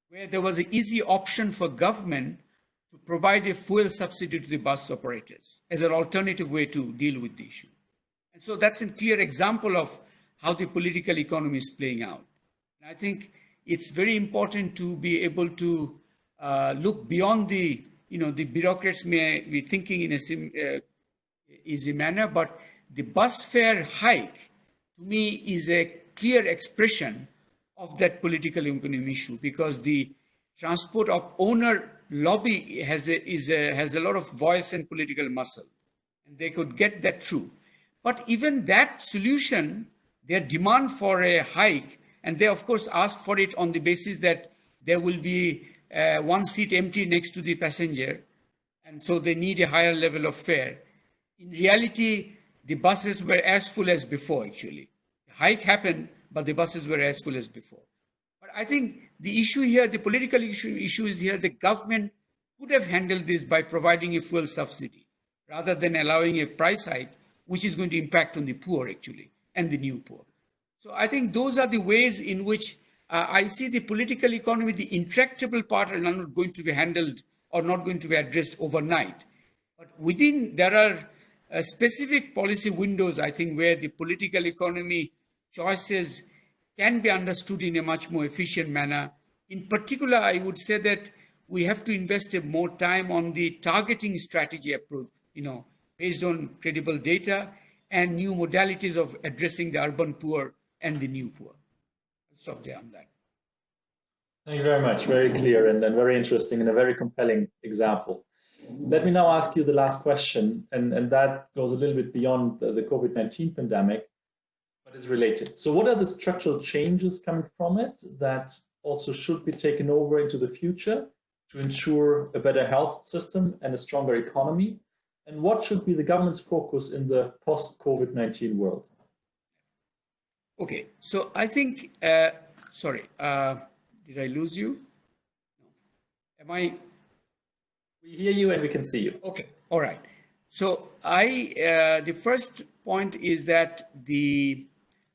where there was an easy option for government to provide a fuel subsidy to the bus operators as an alternative way to deal with the issue. And so that's a clear example of how the political economy is playing out. And I think it's very important to be able to look beyond the bureaucrats may be thinking in a easy manner, but the bus fare hike, to me, is a clear expression of that political economy issue, because the transport of owner lobby has a lot of voice and political muscle, and they could get that through. But even that solution, their demand for a hike, and they of course ask for it on the basis that there will be one seat empty next to the passenger, and so they need a higher level of fare. In reality, the buses were as full as before, actually. The hike happened, but the buses were as full as before. But I think the issue here, the political issue is here, the government could have handled this by providing a fuel subsidy rather than allowing a price hike, which is going to impact on the poor, actually, and the new poor. So I think those are the ways in which I see the political economy, the intractable part, are not going to be handled or not going to be addressed overnight. But within, there are specific policy windows, I think, where the political economy choices can be understood in a much more efficient manner. In particular, I would say that we have to invest more time on the targeting strategy approach, based on credible data and new modalities of addressing the urban poor and the new poor. I'll stop there on that. Thank you very much. Very clear and very interesting and a very compelling example. Let me now ask you the last question, and that goes a little bit beyond the COVID-19 pandemic, but is related. So what are the structural changes coming from it that also should be taken over into the future to ensure a better health system and a stronger economy? And what should be the government's focus in the post-COVID-19 world? Okay, so I think, sorry, did I lose you? No. Am I? We hear you and we can see you. Okay, all right. So the first point is that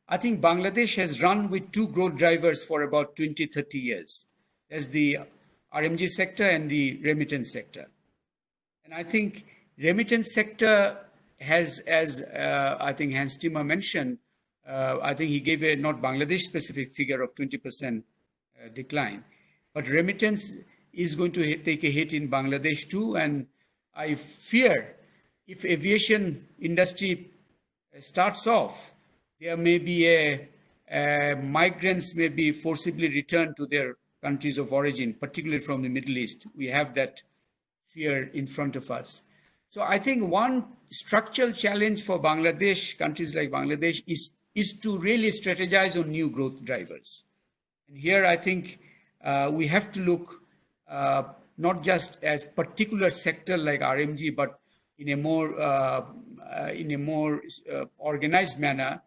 I think Bangladesh has run with two growth drivers for about 20, 30 years. There's the RMG sector and the remittance sector. And I think remittance sector has, as I think Hans Timmer mentioned, I think he gave a not Bangladesh specific figure of 20% decline, but remittance is going to take a hit in Bangladesh too. And I fear if aviation industry starts off, there may be migrants may be forcibly returned to their countries of origin, particularly from the Middle East. We have that fear in front of us. So I think one structural challenge for Bangladesh, countries like Bangladesh, is to really strategize on new growth drivers. And here I think we have to look not just as particular sector like RMG, but in a more organized manner.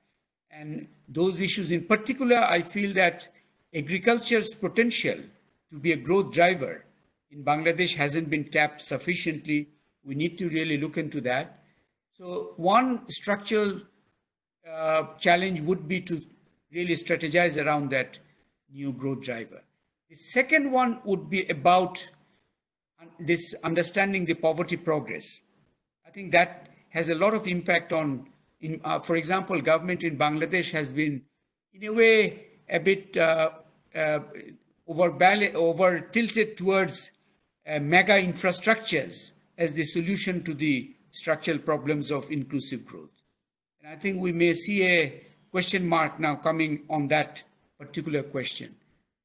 And those issues in particular, I feel that agriculture's potential to be a growth driver in Bangladesh hasn't been tapped sufficiently. We need to really look into that. So one structural challenge would be to really strategize around that new growth driver. The second one would be about this understanding the poverty progress. I think that has a lot of impact on, for example, government in Bangladesh has been, in a way, a bit over tilted towards mega infrastructures as the solution to the structural problems of inclusive growth. And I think we may see a question mark now coming on that particular question.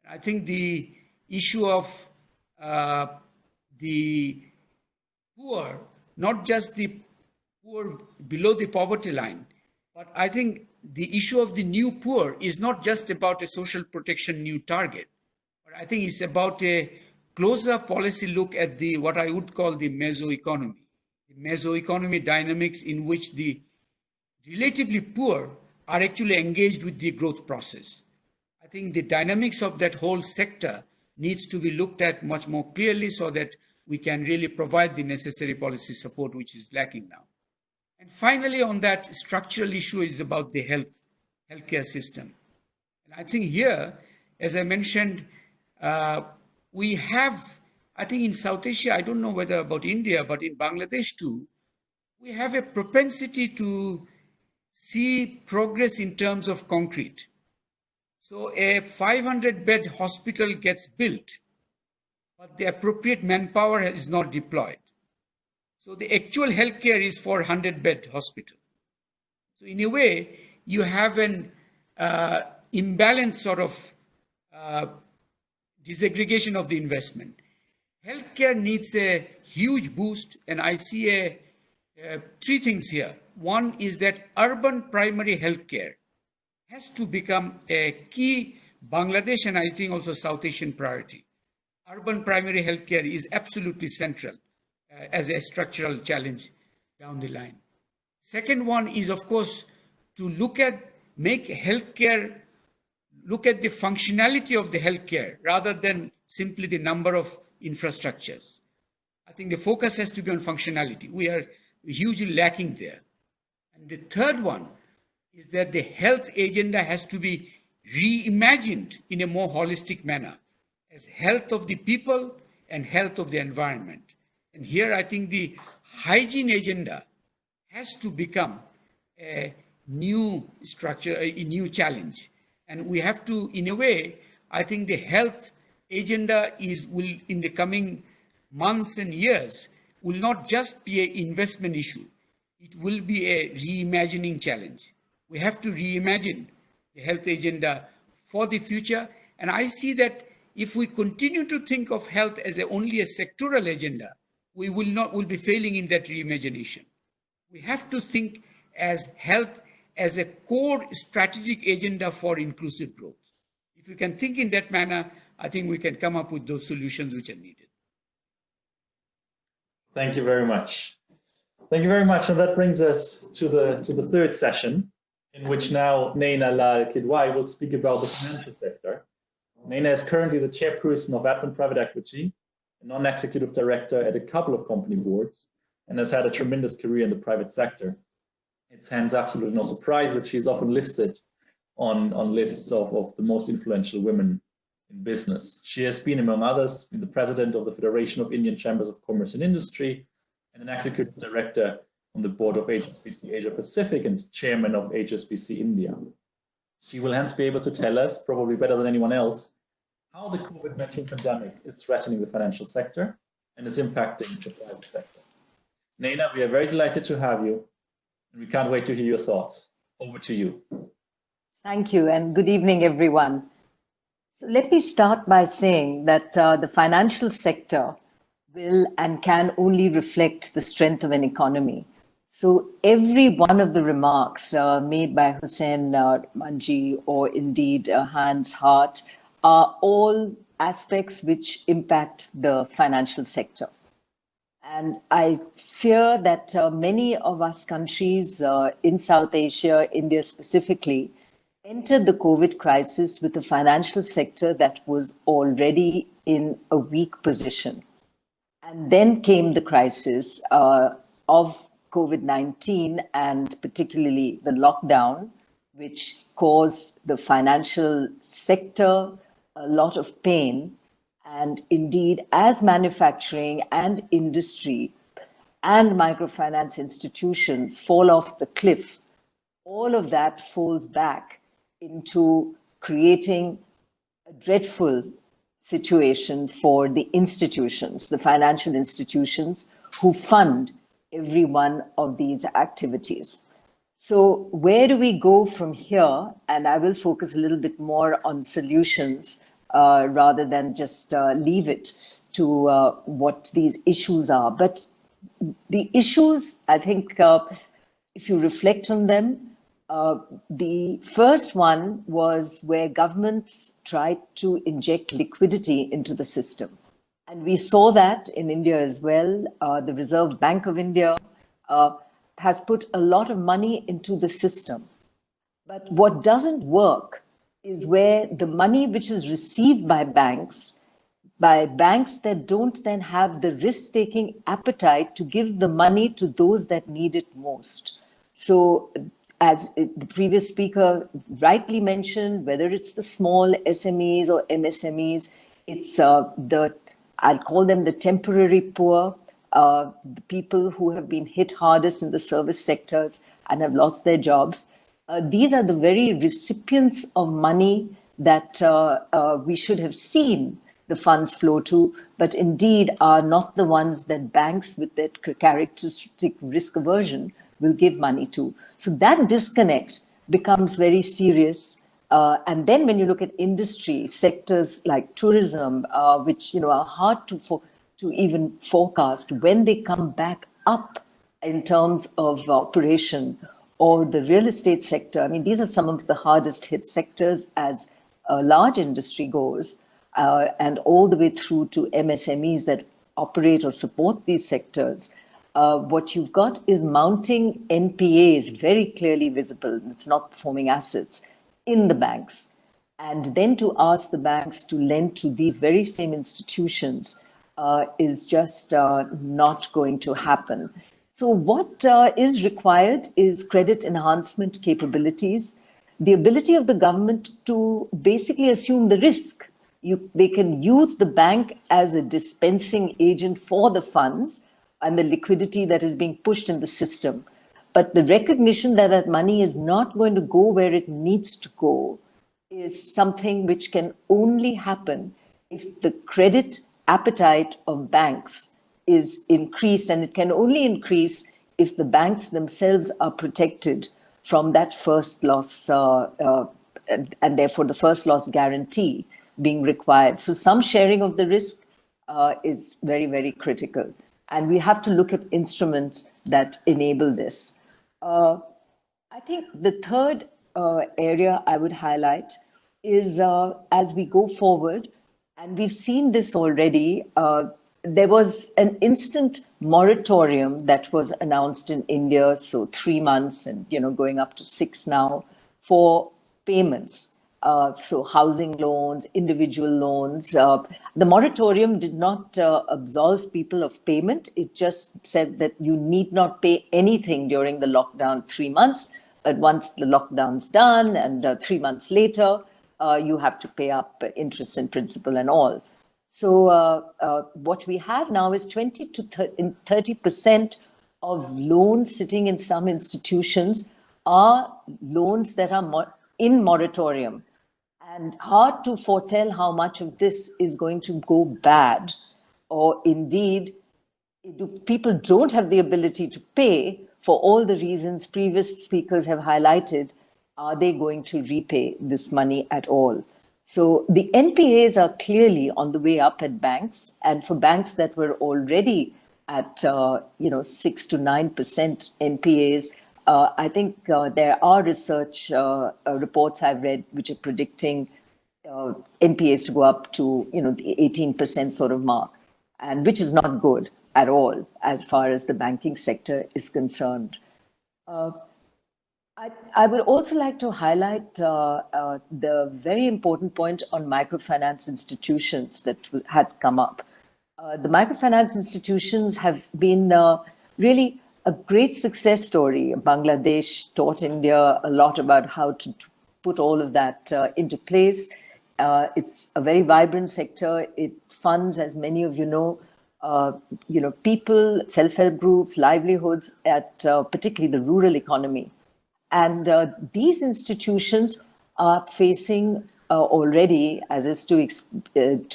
I think the issue of the poor, not just the poor below the poverty line, but I think the issue of the new poor is not just about a social protection new target, but I think it's about a closer policy look at the what I would call the mesoeconomy. The mesoeconomy dynamics in which the relatively poor are actually engaged with the growth process. I think the dynamics of that whole sector needs to be looked at much more clearly so that we can really provide the necessary policy support which is lacking now. And finally, on that structural issue is about the healthcare system. And I think here, as I mentioned, we have, I think in South Asia, I don't know whether about India, but in Bangladesh too, we have a propensity to see progress in terms of concrete. So a 500-bed hospital gets built, but the appropriate manpower is not deployed. So the actual healthcare is for 100-bed hospital. So in a way, you have an imbalanced sort of disaggregation of the investment. Healthcare needs a huge boost, and I see three things here. One is that urban primary healthcare has to become a key Bangladesh and I think also South Asian priority. Urban primary healthcare is absolutely central as a structural challenge down the line. Second one is, of course, to make healthcare, look at the functionality of the healthcare rather than simply the number of infrastructures. I think the focus has to be on functionality. We are hugely lacking there. And the third one is that the health agenda has to be reimagined in a more holistic manner as health of the people and health of the environment. And here I think the hygiene agenda has to become a new structure, a new challenge. And we have to, in a way, I think the health agenda will, in the coming months and years, will not just be an investment issue. It will be a reimagining challenge. We have to reimagine the health agenda for the future. And I see that if we continue to think of health as only a sectoral agenda, we will be failing in that reimagination. We have to think as health as a core strategic agenda for inclusive growth. If we can think in that manner, I think we can come up with those solutions which are needed. Thank you very much. Thank you very much. And that brings us to the third session, in which now Naina Lal Kidwai will speak about the financial sector. Naina is currently the chairperson of Advent Private Equity, a non-executive director at a couple of company boards, and has had a tremendous career in the private sector. It's hence absolutely no surprise that she's often listed on lists of the most influential women in business. She has been, among others, the president of the Federation of Indian Chambers of Commerce and Industry, and an executive director on the board of HSBC Asia Pacific and chairman of HSBC India. She will hence be able to tell us, probably better than anyone else, how the COVID-19 pandemic is threatening the financial sector and is impacting the private sector. Naina, we are very delighted to have you, and we can't wait to hear your thoughts. Over to you. Thank you, and good evening, everyone. So let me start by saying that the financial sector will and can only reflect the strength of an economy. So every one of the remarks made by Hussain Manji or indeed Hans Hart are all aspects which impact the financial sector. And I fear that many of us countries in South Asia, India specifically, entered the COVID crisis with a financial sector that was already in a weak position. And then came the crisis of COVID-19 and particularly the lockdown, which caused the financial sector a lot of pain. And indeed, as manufacturing and industry and microfinance institutions fall off the cliff, all of that falls back into creating a dreadful situation for the institutions, the financial institutions who fund every one of these activities. So where do we go from here? And I will focus a little bit more on solutions rather than just leave it to what these issues are. But the issues, I think, if you reflect on them, the first one was where governments tried to inject liquidity into the system. And we saw that in India as well. The Reserve Bank of India has put a lot of money into the system. But what doesn't work is where the money which is received by banks by banks that don't then have the risk-taking appetite to give the money to those that need it most. So as the previous speaker rightly mentioned, whether it's the small SMEs or MSMEs, it's I'll call them the temporary poor, the people who have been hit hardest in the service sectors and have lost their jobs. These are the very recipients of money that we should have seen the funds flow to, but indeed are not the ones that banks with their characteristic risk aversion will give money to. So that disconnect becomes very serious. And then when you look at industry sectors like tourism, which are hard to even forecast when they come back up in terms of operation, or the real estate sector. I mean, these are some of the hardest hit sectors as large industry goes, and all the way through to MSMEs that operate or support these sectors. What you've got is mounting NPAs, very clearly visible. It's not performing assets in the banks. And then to ask the banks to lend to these very same institutions is just not going to happen. So what is required is credit enhancement capabilities, the ability of the government to basically assume the risk. They can use the bank as a dispensing agent for the funds and the liquidity that is being pushed in the system. But the recognition that that money is not going to go where it needs to go is something which can only happen if the credit appetite of banks is increased, and it can only increase if the banks themselves are protected from that first loss, and therefore the first loss guarantee being required. So some sharing of the risk is very, very critical. And we have to look at instruments that enable this. I think the third area I would highlight is as we go forward, and we've seen this already, there was an instant moratorium that was announced in India, so 3 months and going up to 6 now, for payments. So housing loans, individual loans. The moratorium did not absolve people of payment. It just said that you need not pay anything during the lockdown 3 months. But once the lockdown's done and 3 months later, you have to pay up interest and principal and all. So what we have now is 20 to 30% of loans sitting in some institutions are loans that are in moratorium. And hard to foretell how much of this is going to go bad, or indeed, people don't have the ability to pay for all the reasons previous speakers have highlighted. Are they going to repay this money at all? So the NPAs are clearly on the way up at banks, and for banks that were already at 6 to 9% NPAs, I think there are research reports I've read which are predicting NPAs to go up to the 18% sort of mark, and which is not good at all as far as the banking sector is concerned. I would also like to highlight the very important point on microfinance institutions that had come up. The microfinance institutions have been really a great success story. Bangladesh taught India a lot about how to put all of that into place. It's a very vibrant sector. It funds, as many of you know, people, self-help groups, livelihoods at particularly the rural economy. And these institutions are facing already, as is to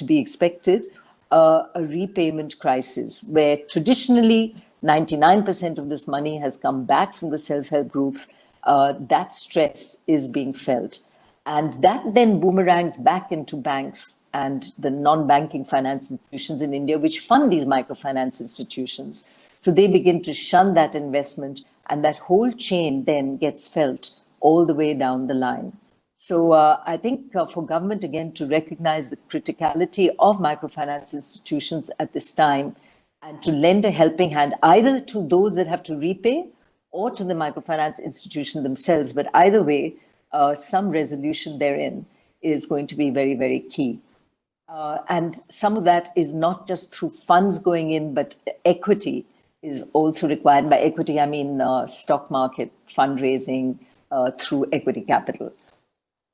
be expected, a repayment crisis, where traditionally 99% of this money has come back from the self-help groups. That stress is being felt. And that then boomerangs back into banks and the non-banking finance institutions in India, which fund these microfinance institutions. So they begin to shun that investment, and that whole chain then gets felt all the way down the line. So I think for government, again, to recognize the criticality of microfinance institutions at this time, and to lend a helping hand either to those that have to repay or to the microfinance institution themselves. But either way, some resolution therein is going to be very, very key. And some of that is not just through funds going in, but equity is also required. By equity, I mean stock market fundraising through equity capital.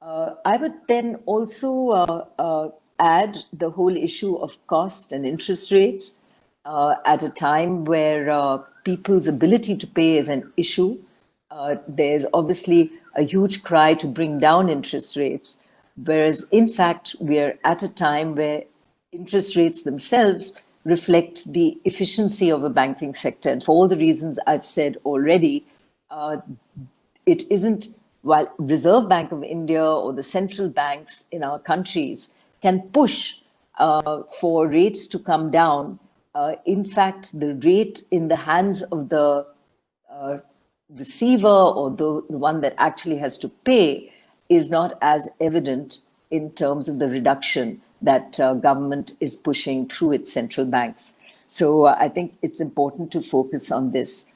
I would then also add the whole issue of cost and interest rates at a time where people's ability to pay is an issue. There's obviously a huge cry to bring down interest rates, whereas in fact, we're at a time where interest rates themselves reflect the efficiency of a banking sector. And for all the reasons I've said already, it isn't, while Reserve Bank of India or the central banks in our countries can push for rates to come down, in fact, the rate in the hands of the receiver or the one that actually has to pay is not as evident in terms of the reduction that government is pushing through its central banks. So I think it's important to focus on this.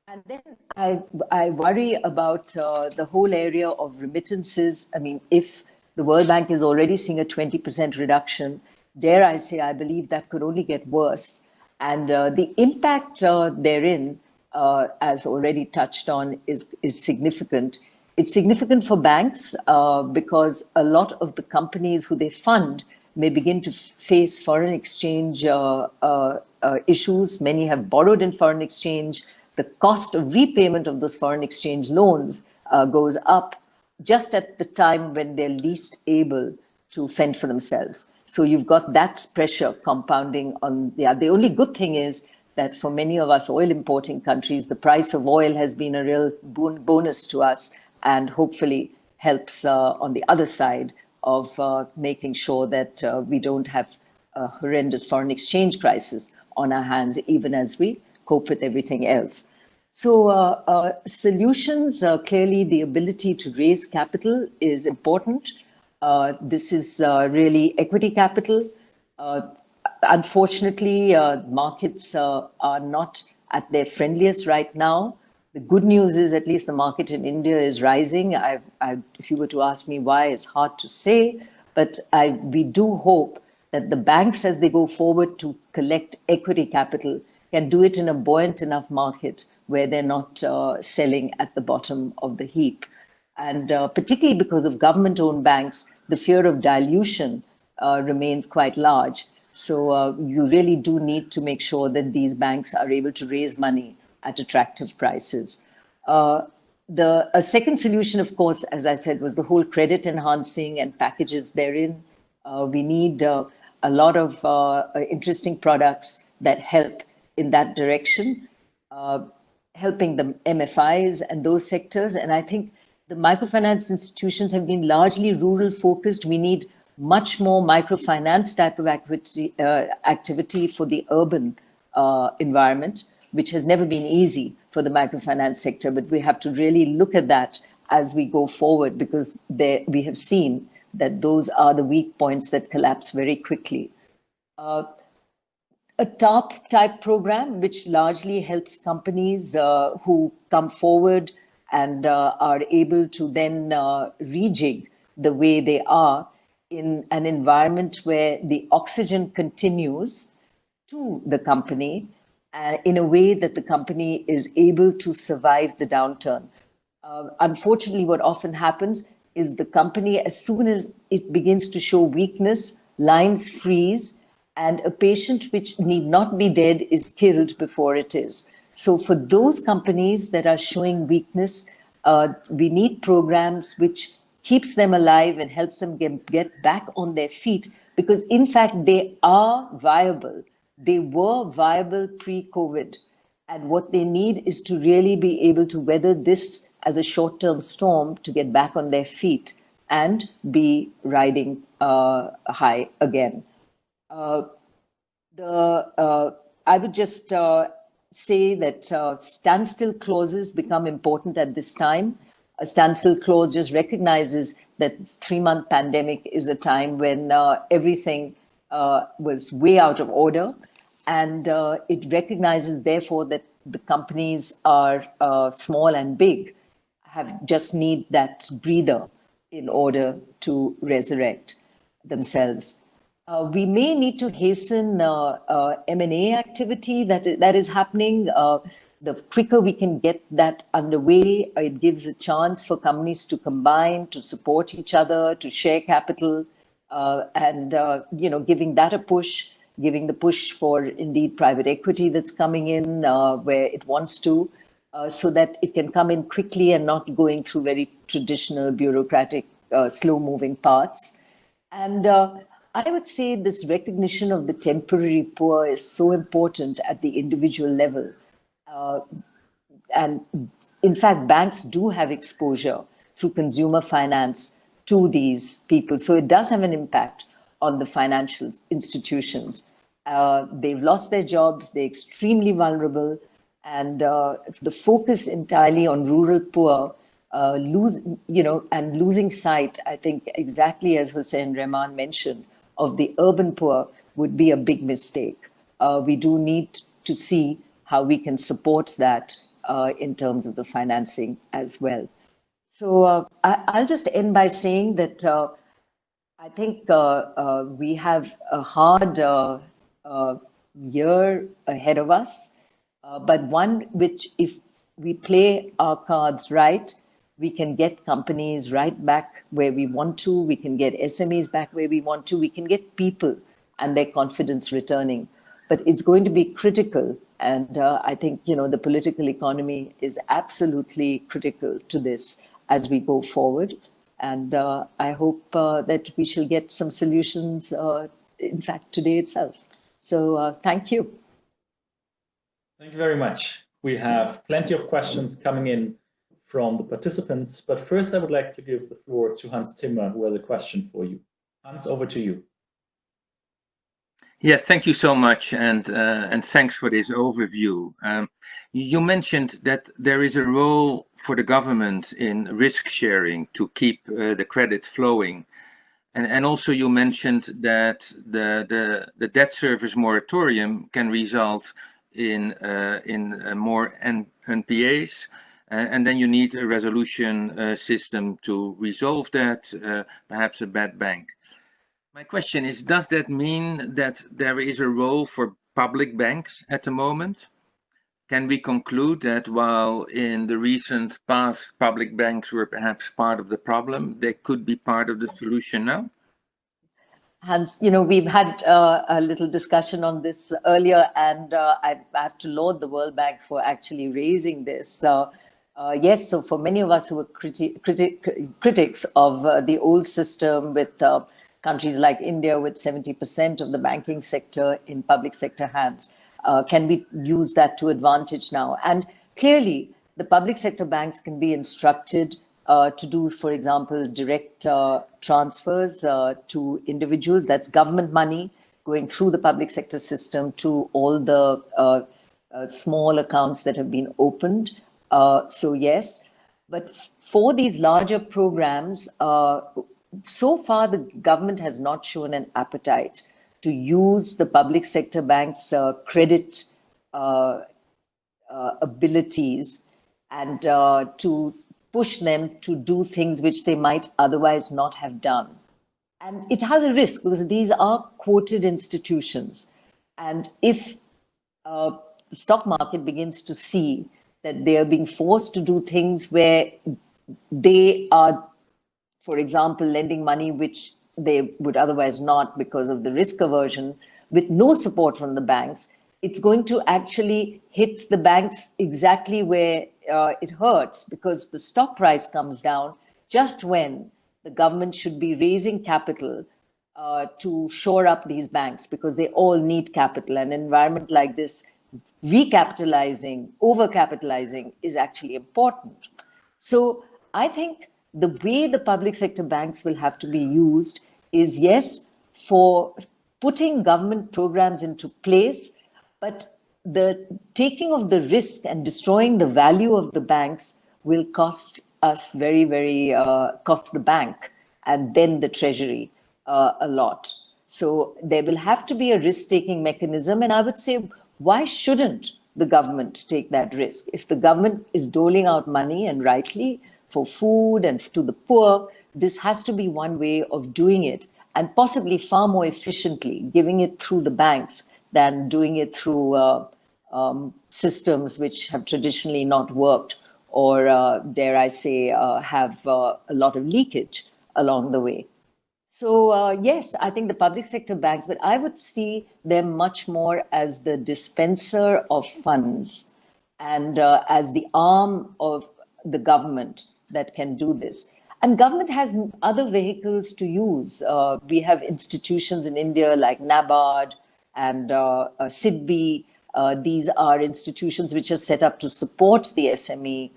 And then I worry about the whole area of remittances. I mean, if the World Bank is already seeing a 20% reduction, dare I say, I believe that could only get worse. And the impact therein, as already touched on, is significant. It's significant for banks because a lot of the companies who they fund may begin to face foreign exchange issues. Many have borrowed in foreign exchange. The cost of repayment of those foreign exchange loans goes up just at the time when they're least able to fend for themselves. So you've got that pressure compounding on the only good thing is that for many of us oil importing countries, the price of oil has been a real bonus to us and hopefully helps on the other side of making sure that we don't have a horrendous foreign exchange crisis on our hands, even as we cope with everything else. So solutions, clearly the ability to raise capital is important. This is really equity capital. Unfortunately, markets are not at their friendliest right now. The good news is at least the market in India is rising. If you were to ask me why, it's hard to say, but we do hope that the banks, as they go forward to collect equity capital, can do it in a buoyant enough market where they're not selling at the bottom of the heap. And particularly because of government-owned banks, the fear of dilution remains quite large. So you really do need to make sure that these banks are able to raise money at attractive prices. A second solution, of course, as I said, was the whole credit enhancing and packages therein. We need a lot of interesting products that help in that direction, helping the MFIs and those sectors. And I think the microfinance institutions have been largely rural focused. We need much more microfinance type of activity for the urban environment, which has never been easy for the microfinance sector. But we have to really look at that as we go forward, because we have seen that those are the weak points that collapse very quickly. A TARP type program, which largely helps companies who come forward and are able to then rejig the way they are in an environment where the oxygen continues to the company in a way that the company is able to survive the downturn. Unfortunately, what often happens is the company, as soon as it begins to show weakness, lines freeze, and a patient which need not be dead is killed before it is. So for those companies that are showing weakness, we need programs which keeps them alive and helps them get back on their feet, because in fact, they are viable. They were viable pre-COVID. And what they need is to really be able to weather this as a short-term storm to get back on their feet and be riding high again. I would just say that standstill clauses become important at this time. A standstill clause just recognizes that 3-month pandemic is a time when everything was way out of order. And it recognizes, therefore, that the companies are small and big, just need that breather in order to resurrect themselves. We may need to hasten M&A activity that is happening. The quicker we can get that underway, it gives a chance for companies to combine, to support each other, to share capital, and giving that a push, giving the push for indeed private equity that's coming in where it wants to, so that it can come in quickly and not going through very traditional bureaucratic, slow-moving paths. And I would say this recognition of the temporary poor is so important at the individual level. And in fact, banks do have exposure through consumer finance to these people. So it does have an impact on the financial institutions. They've lost their jobs, they're extremely vulnerable, and the focus entirely on rural poor, losing sight, I think, exactly as Hussain Rehman mentioned, of the urban poor would be a big mistake. We do need to see how we can support that in terms of the financing as well. So I'll just end by saying that I think we have a hard year ahead of us, but one which, if we play our cards right, we can get companies right back where we want to, we can get SMEs back where we want to, we can get people and their confidence returning. But it's going to be critical. And I think, the political economy is absolutely critical to this as we go forward. And I hope that we shall get some solutions, in fact, today itself. So thank you. Thank you very much. We have plenty of questions coming in from the participants, but first I would like to give the floor to Hans Timmer, who has a question for you. Hans, over to you. Yeah, thank you so much, and thanks for this overview. You mentioned that there is a role for the government in risk sharing to keep the credit flowing, and also you mentioned that the debt service moratorium can result in more NPAs. And then you need a resolution system to resolve that, perhaps a bad bank. My question is, does that mean that there is a role for public banks at the moment? Can we conclude that while in the recent past public banks were perhaps part of the problem, they could be part of the solution now? Hans, we've had a little discussion on this earlier, and I have to laud the World Bank for actually raising this. Yes, so for many of us who were critics of the old system with countries like India with 70% of the banking sector in public sector hands, can we use that to advantage now? And clearly, the public sector banks can be instructed to do, for example, direct transfers to individuals. That's government money going through the public sector system to all the small accounts that have been opened. So yes, but for these larger programs, so far the government has not shown an appetite to use the public sector banks' credit abilities and to push them to do things which they might otherwise not have done. And it has a risk because these are quoted institutions. And if the stock market begins to see that they are being forced to do things where they are, for example, lending money which they would otherwise not because of the risk aversion, with no support from the banks, it's going to actually hit the banks exactly where it hurts, because the stock price comes down just when the government should be raising capital to shore up these banks, because they all need capital. And an environment like this, recapitalizing, overcapitalizing is actually important. So I think the way the public sector banks will have to be used is, yes, for putting government programs into place, but the taking of the risk and destroying the value of the banks will cost us very, very, cost the bank and then the treasury a lot. So there will have to be a risk-taking mechanism. And I would say, why shouldn't the government take that risk? If the government is doling out money, and rightly, for food and to the poor, this has to be one way of doing it. and possibly far more efficiently, giving it through the banks than doing it through systems which have traditionally not worked, or dare I say, have a lot of leakage along the way. So yes, I think the public sector banks, but I would see them much more as the dispenser of funds and as the arm of the government that can do this. And government has other vehicles to use. We have institutions in India like NABARD and SIDBI. These are institutions which are set up to support the SME,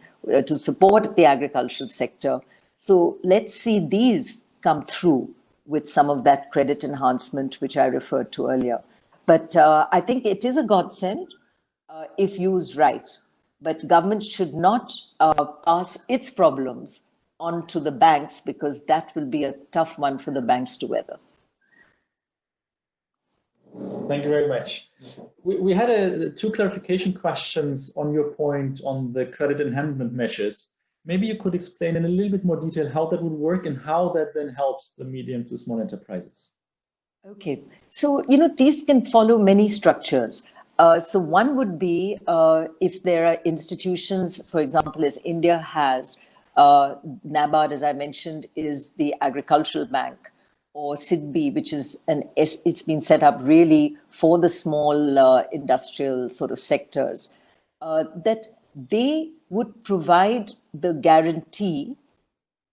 to support the agricultural sector. So let's see these come through with some of that credit enhancement, which I referred to earlier. But I think it is a godsend if used right. But government should not pass its problems on to the banks, because that will be a tough one for the banks to weather. Thank you very much. We had two clarification questions on your point on the credit enhancement measures. Maybe you could explain in a little bit more detail how that would work and how that then helps the medium to small enterprises. Okay, so these can follow many structures. So one would be if there are institutions, for example, as India has, NABARD, as I mentioned, is the agricultural bank, or SIDBI, which is it's been set up really for the small industrial sort of sectors, that they would provide the guarantee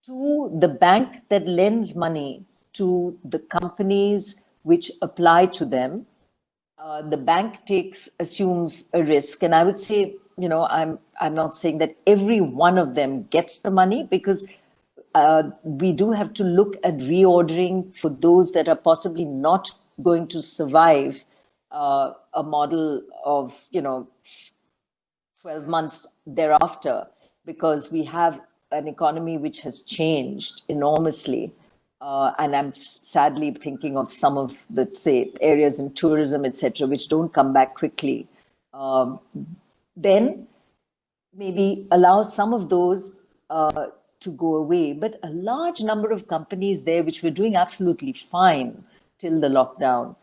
to the bank that lends money to the companies which apply to them. The bank assumes a risk, and I would say, I'm not saying that every one of them gets the money, because we do have to look at reordering for those that are possibly not going to survive a model of 12 months thereafter, because we have an economy which has changed enormously. And I'm sadly thinking of some of the, say, areas in tourism, etc., which don't come back quickly. Then maybe allow some of those to go away. But a large number of companies there, which were doing absolutely fine till the lockdown,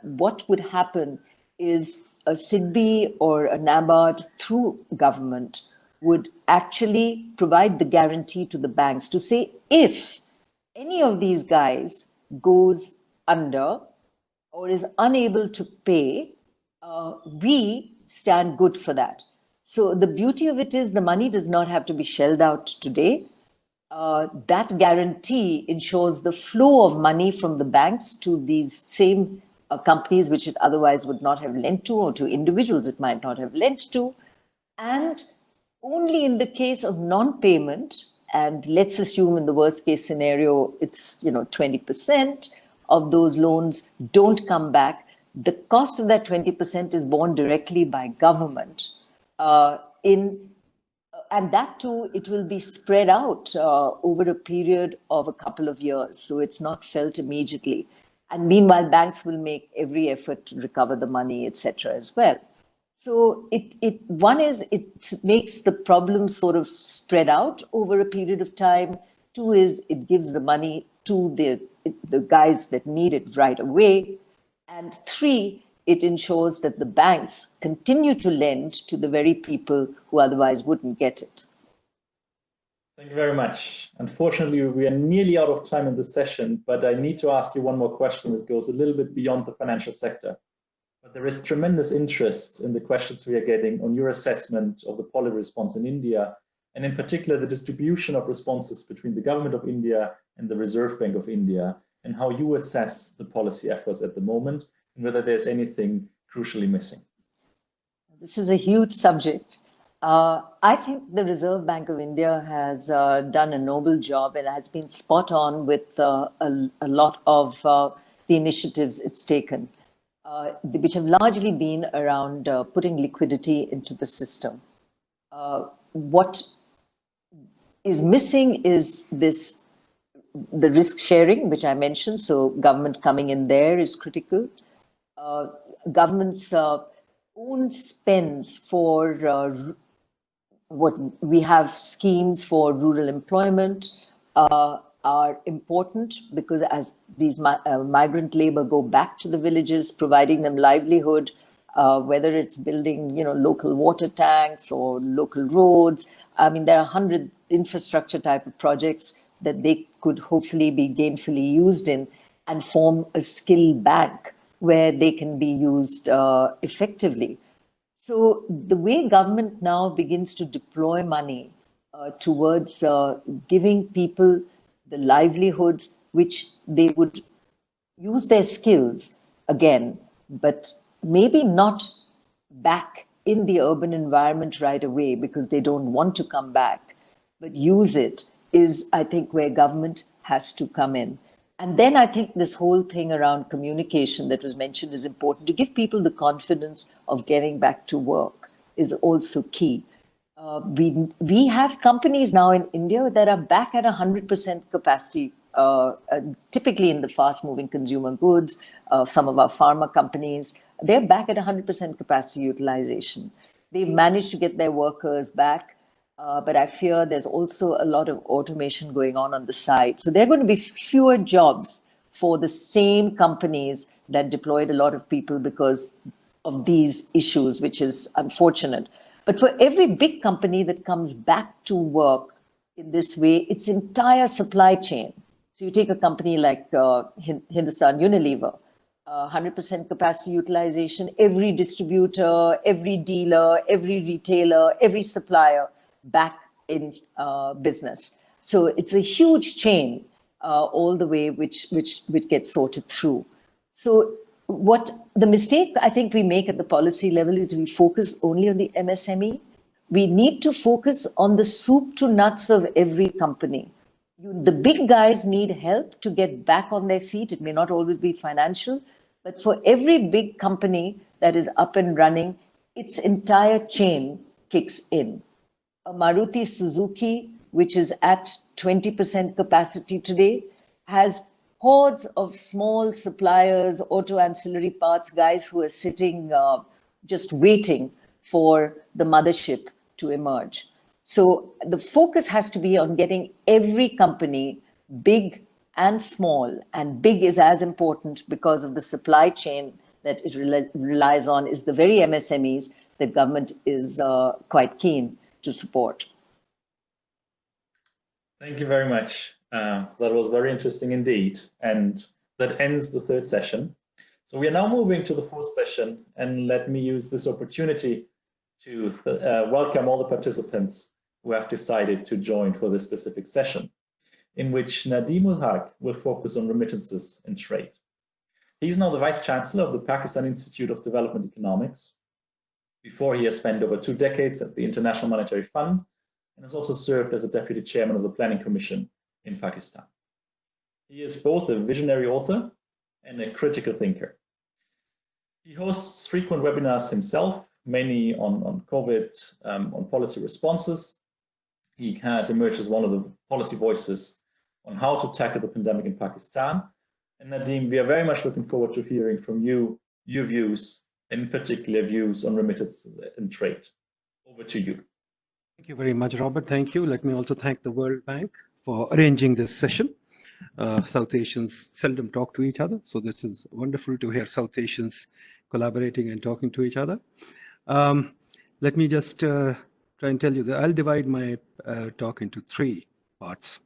what would happen is a SIDBI or a NABARD through government would actually provide the guarantee to the banks to say, if any of these guys goes under or is unable to pay, we stand good for that. So the beauty of it is the money does not have to be shelled out today. That guarantee ensures the flow of money from the banks to these same companies which it otherwise would not have lent to, or to individuals it might not have lent to. And only in the case of non-payment, and let's assume in the worst case scenario, it's 20% of those loans don't come back, the cost of that 20% is borne directly by government. And that too, it will be spread out over a period of a couple of years. So it's not felt immediately. And meanwhile, banks will make every effort to recover the money, etc. as well. So one is it makes the problem sort of spread out over a period of time. Two is it gives the money to the guys that need it right away. And three, it ensures that the banks continue to lend to the very people who otherwise wouldn't get it. Thank you very much. Unfortunately, we are nearly out of time in this session, but I need to ask you one more question that goes a little bit beyond the financial sector. But there is tremendous interest in the questions we are getting on your assessment of the policy response in India, and in particular, the distribution of responses between the government of India and the Reserve Bank of India, and how you assess the policy efforts at the moment, and whether there's anything crucially missing. This is a huge subject. I think the Reserve Bank of India has done a noble job and has been spot on with a lot of the initiatives it's taken, which have largely been around putting liquidity into the system. What is missing is the risk sharing, which I mentioned. So government coming in there is critical. Government's own spends for what we have schemes for rural employment are important, because as these migrant labor go back to the villages, providing them livelihood, whether it's building, local water tanks or local roads. I mean, there are 100 infrastructure type of projects that they could hopefully be gainfully used in and form a skill bank where they can be used effectively. So the way government now begins to deploy money towards giving people the livelihoods which they would use their skills again, but maybe not back in the urban environment right away because they don't want to come back, but use it is, I think, where government has to come in. And then I think this whole thing around communication that was mentioned is important. To give people the confidence of getting back to work is also key. We have companies now in India that are back at 100% capacity, typically in the fast-moving consumer goods, some of our pharma companies, they're back at 100% capacity utilization. They've managed to get their workers back. But I fear there's also a lot of automation going on the side. So there are going to be fewer jobs for the same companies that deployed a lot of people because of these issues, which is unfortunate. But for every big company that comes back to work in this way, its entire supply chain. So you take a company like Hindustan Unilever, 100% capacity utilization, every distributor, every dealer, every retailer, every supplier back in business. So it's a huge chain all the way which gets sorted through. So what the mistake I think we make at the policy level is we focus only on the MSME. We need to focus on the soup to nuts of every company. The big guys need help to get back on their feet. It may not always be financial, but for every big company that is up and running, its entire chain kicks in. A Maruti Suzuki, which is at 20% capacity today, has hordes of small suppliers, auto ancillary parts guys who are sitting just waiting for the mothership to emerge. So the focus has to be on getting every company, big and small, and big is as important because of the supply chain that it relies on is the very MSMEs that government is quite keen to support. Thank you very much. That was very interesting indeed. And that ends the third session. So we are now moving to the fourth session, and let me use this opportunity to welcome all the participants who have decided to join for this specific session, in which Nadeem Ul-Haq will focus on remittances and trade. He's now the Vice Chancellor of the Pakistan Institute of Development Economics. Before, he has spent over 2 decades at the International Monetary Fund and has also served as a Deputy Chairman of the Planning Commission in Pakistan. He is both a visionary author and a critical thinker. He hosts frequent webinars himself, mainly on COVID, on policy responses. He has emerged as one of the policy voices on how to tackle the pandemic in Pakistan. And Nadeem, we are very much looking forward to hearing from you, your views, in particular views on remittances and trade. Over to you. Thank you very much, Robert. Thank you. Let me also thank the World Bank for arranging this session. South Asians seldom talk to each other, so this is wonderful to hear South Asians collaborating and talking to each other. Let me just try and tell you that I'll divide my talk into 3 parts.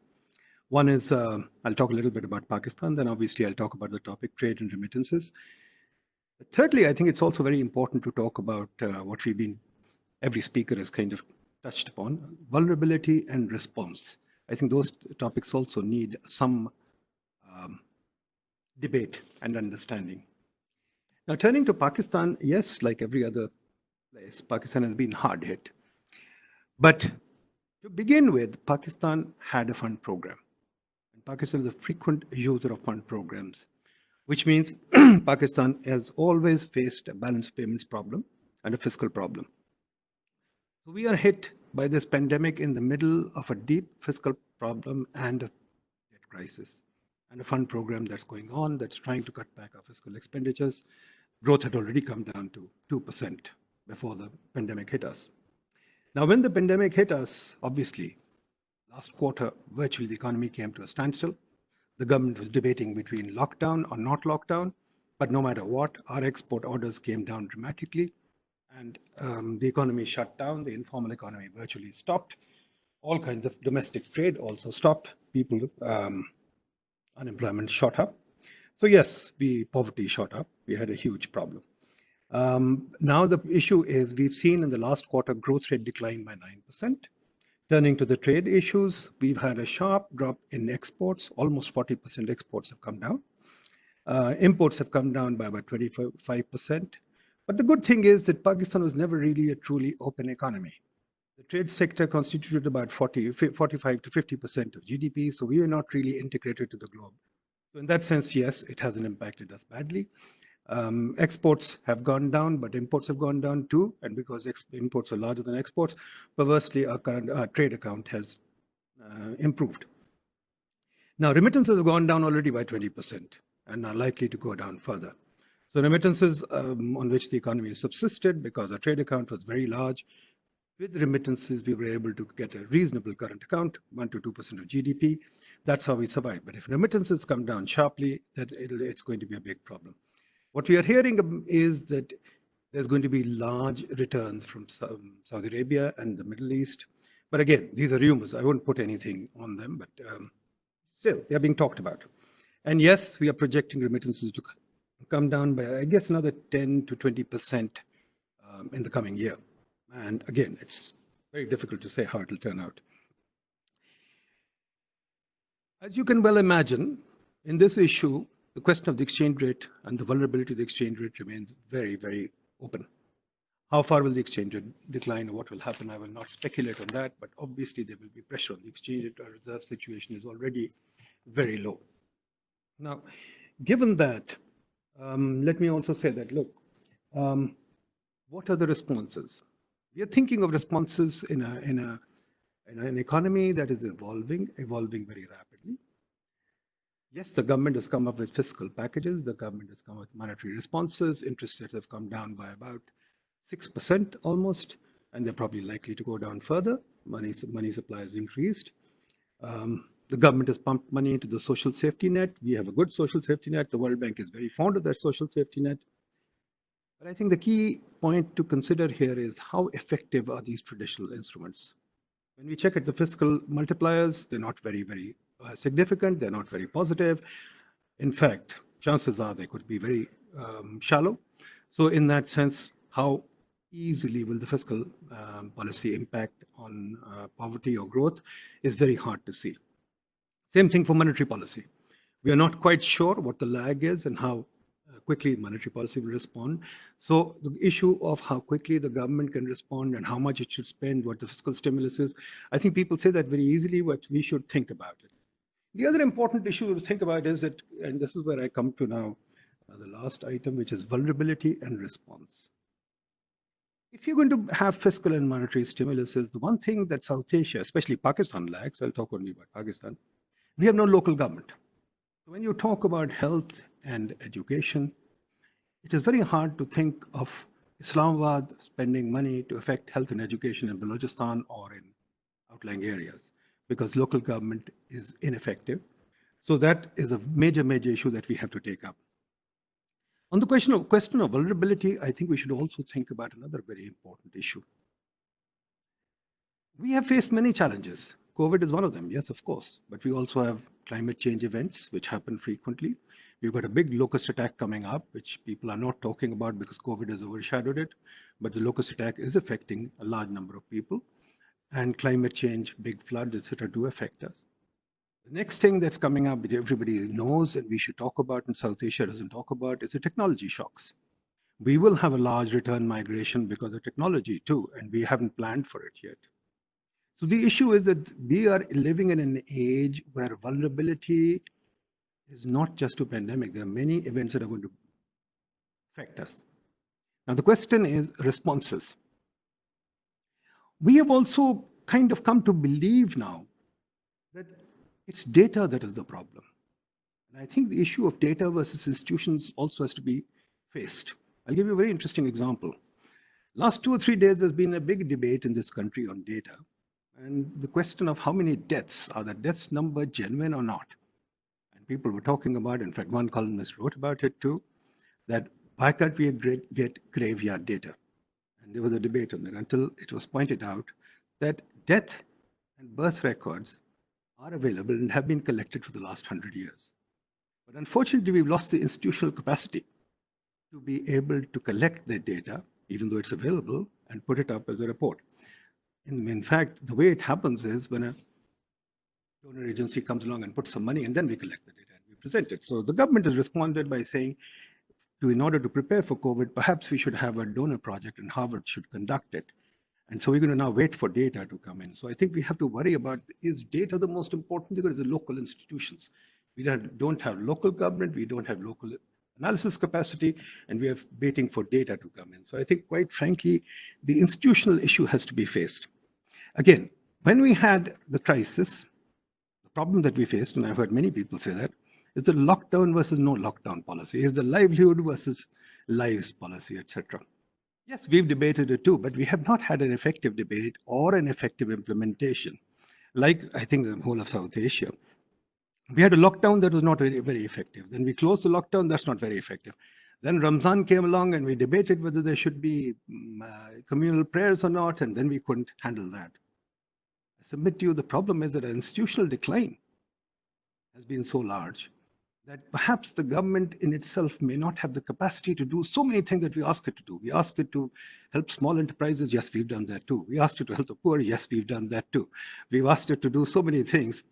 One is I'll talk a little bit about Pakistan, then obviously I'll talk about the topic trade and remittances. Thirdly, I think it's also very important to talk about what every speaker has kind of touched upon, vulnerability and response. I think those topics also need some debate and understanding. Now, turning to Pakistan, yes, like every other place, Pakistan has been hard hit. But to begin with, Pakistan had a fund program. And Pakistan is a frequent user of fund programs, which means Pakistan has always faced a balance of payments problem and a fiscal problem. So we are hit by this pandemic in the middle of a deep fiscal problem and a debt crisis, and a fund program that's going on that's trying to cut back our fiscal expenditures. Growth had already come down to 2% before the pandemic hit us. Now, when the pandemic hit us, obviously, last quarter, virtually the economy came to a standstill. The government was debating between lockdown or not lockdown, but no matter what, our export orders came down dramatically, and the economy shut down. The informal economy virtually stopped. All kinds of domestic trade also stopped. People, unemployment shot up. So yes, poverty shot up. We had a huge problem. Now the issue is we've seen in the last quarter growth rate decline by 9%. Turning to the trade issues, we've had a sharp drop in exports. Almost 40% exports have come down. Imports have come down by about 25%. But the good thing is that Pakistan was never really a truly open economy. The trade sector constituted about 45 to 50% of GDP, so we were not really integrated to the globe. So in that sense, yes, it hasn't impacted us badly. Exports have gone down, but imports have gone down too. And because imports are larger than exports, perversely, our trade account has improved. Now, remittances have gone down already by 20% and are likely to go down further. So remittances on which the economy subsisted because our trade account was very large. With remittances, we were able to get a reasonable current account, 1 to 2% of GDP. That's how we survived. But if remittances come down sharply, then it's going to be a big problem. What we are hearing is that there's going to be large returns from Saudi Arabia and the Middle East. But again, these are rumors. I won't put anything on them, but still, they're being talked about. And yes, we are projecting remittances to come down by, I guess, another 10 to 20% in the coming year. And again, it's very difficult to say how it will turn out. As you can well imagine, in this issue, the question of the exchange rate and the vulnerability of the exchange rate remains very, very open. How far will the exchange rate decline or what will happen? I will not speculate on that, but obviously there will be pressure on the exchange rate. Our reserve situation is already very low. Now, given that, let me also say that, look, what are the responses? We are thinking of responses in an economy that is evolving very rapidly. Yes, the government has come up with fiscal packages. The government has come up with monetary responses. Interest rates have come down by about 6% almost, and they're probably likely to go down further. Money supply has increased. The government has pumped money into the social safety net. We have a good social safety net. The World Bank is very fond of that social safety net. But I think the key point to consider here is how effective are these traditional instruments? When we check at the fiscal multipliers, they're not very, very significant. They're not very positive. In fact, chances are they could be very shallow. So in that sense, how easily will the fiscal policy impact on poverty or growth is very hard to see. Same thing for monetary policy. We are not quite sure what the lag is and how quickly monetary policy will respond. So the issue of how quickly the government can respond and how much it should spend, what the fiscal stimulus is, I think people say that very easily, but we should think about it. The other important issue to think about is that, and this is where I come to now, the last item, which is vulnerability and response. If you're going to have fiscal and monetary stimuluses, the one thing that South Asia, especially Pakistan, lacks, I'll talk only about Pakistan, we have no local government. When you talk about health and education, it is very hard to think of Islamabad spending money to affect health and education in Balochistan or in outlying areas because local government is ineffective. So that is a major, major issue that we have to take up. On the question of vulnerability, I think we should also think about another very important issue. We have faced many challenges. COVID is one of them, yes, of course. But we also have climate change events, which happen frequently. We've got a big locust attack coming up, which people are not talking about because COVID has overshadowed it. But the locust attack is affecting a large number of people. And climate change, big floods, etc., do affect us. The next thing that's coming up, which everybody knows and we should talk about and South Asia doesn't talk about, is the technology shocks. We will have a large return migration because of technology too, and we haven't planned for it yet. So the issue is that we are living in an age where vulnerability is not just a pandemic. There are many events that are going to affect us. Now the question is responses. We have also kind of come to believe now that it's data that is the problem. And I think the issue of data versus institutions also has to be faced. I'll give you a very interesting example. Last 2 or 3 days, there's been a big debate in this country on data. And the question of how many deaths, are the deaths number genuine or not? And people were talking about, in fact, one columnist wrote about it too, that why can't we get graveyard data? And there was a debate on that until it was pointed out that death and birth records are available and have been collected for the last 100 years. But unfortunately, we've lost the institutional capacity to be able to collect the data, even though it's available, and put it up as a report. In fact, the way it happens is when a donor agency comes along and puts some money, and then we collect the data and we present it. So the government has responded by saying, in order to prepare for COVID, perhaps we should have a donor project and Harvard should conduct it. And so we're going to now wait for data to come in. So I think we have to worry about, is data the most important thing, or is it local institutions? We don't have local government, we don't have local analysis capacity, and we are waiting for data to come in. So I think, quite frankly, the institutional issue has to be faced. Again, when we had the crisis, the problem that we faced, and I've heard many people say that, is the lockdown versus no lockdown policy, is the livelihood versus lives policy, etc. Yes, we've debated it too, but we have not had an effective debate or an effective implementation. Like, I think, the whole of South Asia. We had a lockdown that was not very effective. Then we closed the lockdown, that's not very effective. Then Ramzan came along and we debated whether there should be communal prayers or not, and then we couldn't handle that. I submit to you, the problem is that an institutional decline has been so large that perhaps the government in itself may not have the capacity to do so many things that we ask it to do. We ask it to help small enterprises. Yes, we've done that too. We asked it to help the poor. Yes, we've done that too. We've asked it to do so many things.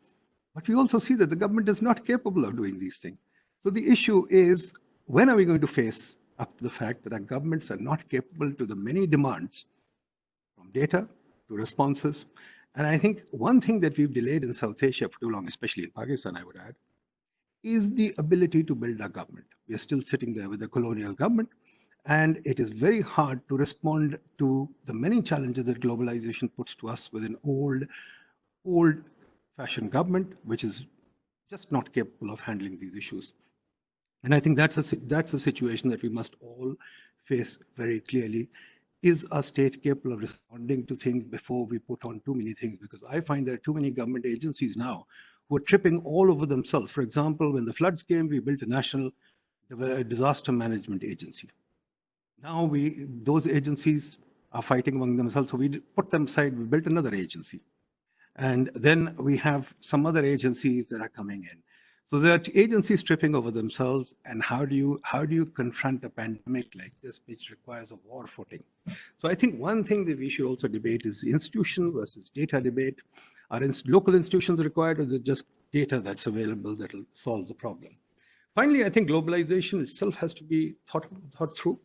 But we also see that the government is not capable of doing these things. So the issue is, when are we going to face up to the fact that our governments are not capable to the many demands, from data to responses? And I think one thing that we've delayed in South Asia for too long, especially in Pakistan, I would add, is the ability to build our government. We are still sitting there with a colonial government, and it is very hard to respond to the many challenges that globalization puts to us with an old-fashioned government, which is just not capable of handling these issues. And I think that's a situation that we must all face very clearly. Is our state capable of responding to things before we put on too many things? Because I find there are too many government agencies now who are tripping all over themselves. For example, when the floods came, we built a national disaster management agency. Now those agencies are fighting among themselves, so we put them aside, we built another agency. And then we have some other agencies that are coming in. So there are agencies tripping over themselves, and how do you confront a pandemic like this, which requires a war footing? So I think one thing that we should also debate is institution versus data debate. Are local institutions required, or is it just data that's available that will solve the problem? Finally, I think globalization itself has to be thought through.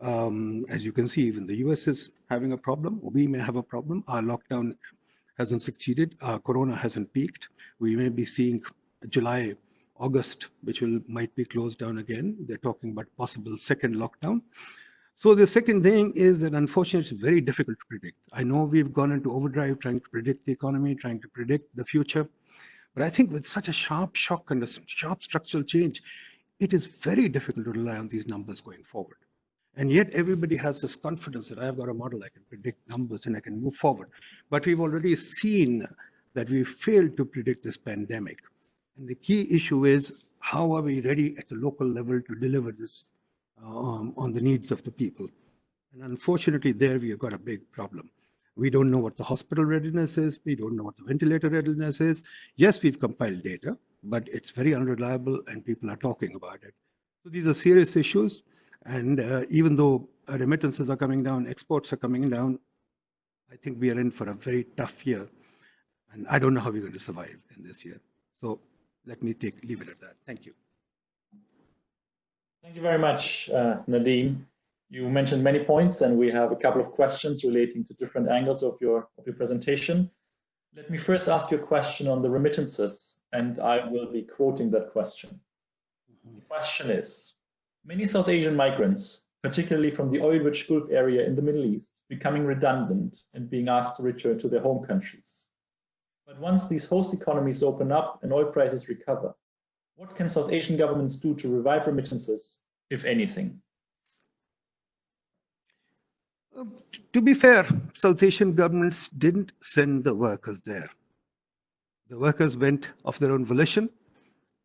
As you can see, even the US is having a problem. We may have a problem. Our lockdown hasn't succeeded. Our corona hasn't peaked. We may be seeing July, August, which might be closed down again. They're talking about possible second lockdown. So the second thing is that unfortunately it's very difficult to predict. I know we've gone into overdrive trying to predict the economy, trying to predict the future. But I think with such a sharp shock and a sharp structural change, it is very difficult to rely on these numbers going forward. And yet everybody has this confidence that I've got a model, I can predict numbers and I can move forward. But we've already seen that we failed to predict this pandemic. And the key issue is, how are we ready at the local level to deliver this on the needs of the people? And unfortunately, there we have got a big problem. We don't know what the hospital readiness is. We don't know what the ventilator readiness is. Yes, we've compiled data, but it's very unreliable and people are talking about it. So these are serious issues. And even though remittances are coming down, exports are coming down, I think we are in for a very tough year. And I don't know how we're going to survive in this year. So let me leave it at that. Thank you. Thank you very much, Nadeem. You mentioned many points, and we have a couple of questions relating to different angles of your presentation. Let me first ask you a question on the remittances, and I will be quoting that question. The question is, many South Asian migrants, particularly from the oil-rich Gulf area in the Middle East, becoming redundant and being asked to return to their home countries. But once these host economies open up and oil prices recover, what can South Asian governments do to revive remittances, if anything? To be fair, South Asian governments didn't send the workers there. The workers went of their own volition,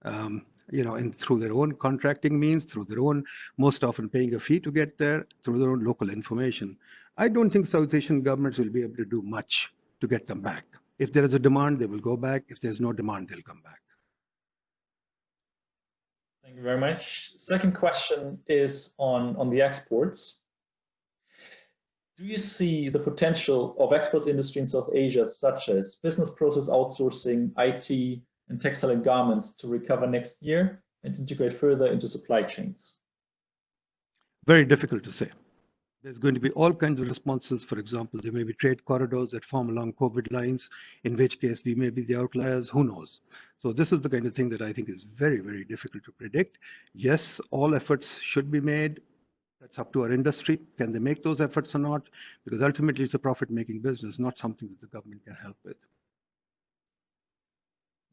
and through their own contracting means, through their own, most often paying a fee to get there, through their own local information. I don't think South Asian governments will be able to do much to get them back. If there is a demand, they will go back. If there's no demand, they'll come back. Thank you very much. Second question is on the exports. Do you see the potential of exports industry in South Asia, such as business process outsourcing, IT, and textile and garments, to recover next year and integrate further into supply chains? Very difficult to say. There's going to be all kinds of responses. For example, there may be trade corridors that form along COVID lines, in which case we may be the outliers, who knows? So this is the kind of thing that I think is very, very difficult to predict. Yes, all efforts should be made. That's up to our industry. Can they make those efforts or not? Because ultimately it's a profit-making business, not something that the government can help with.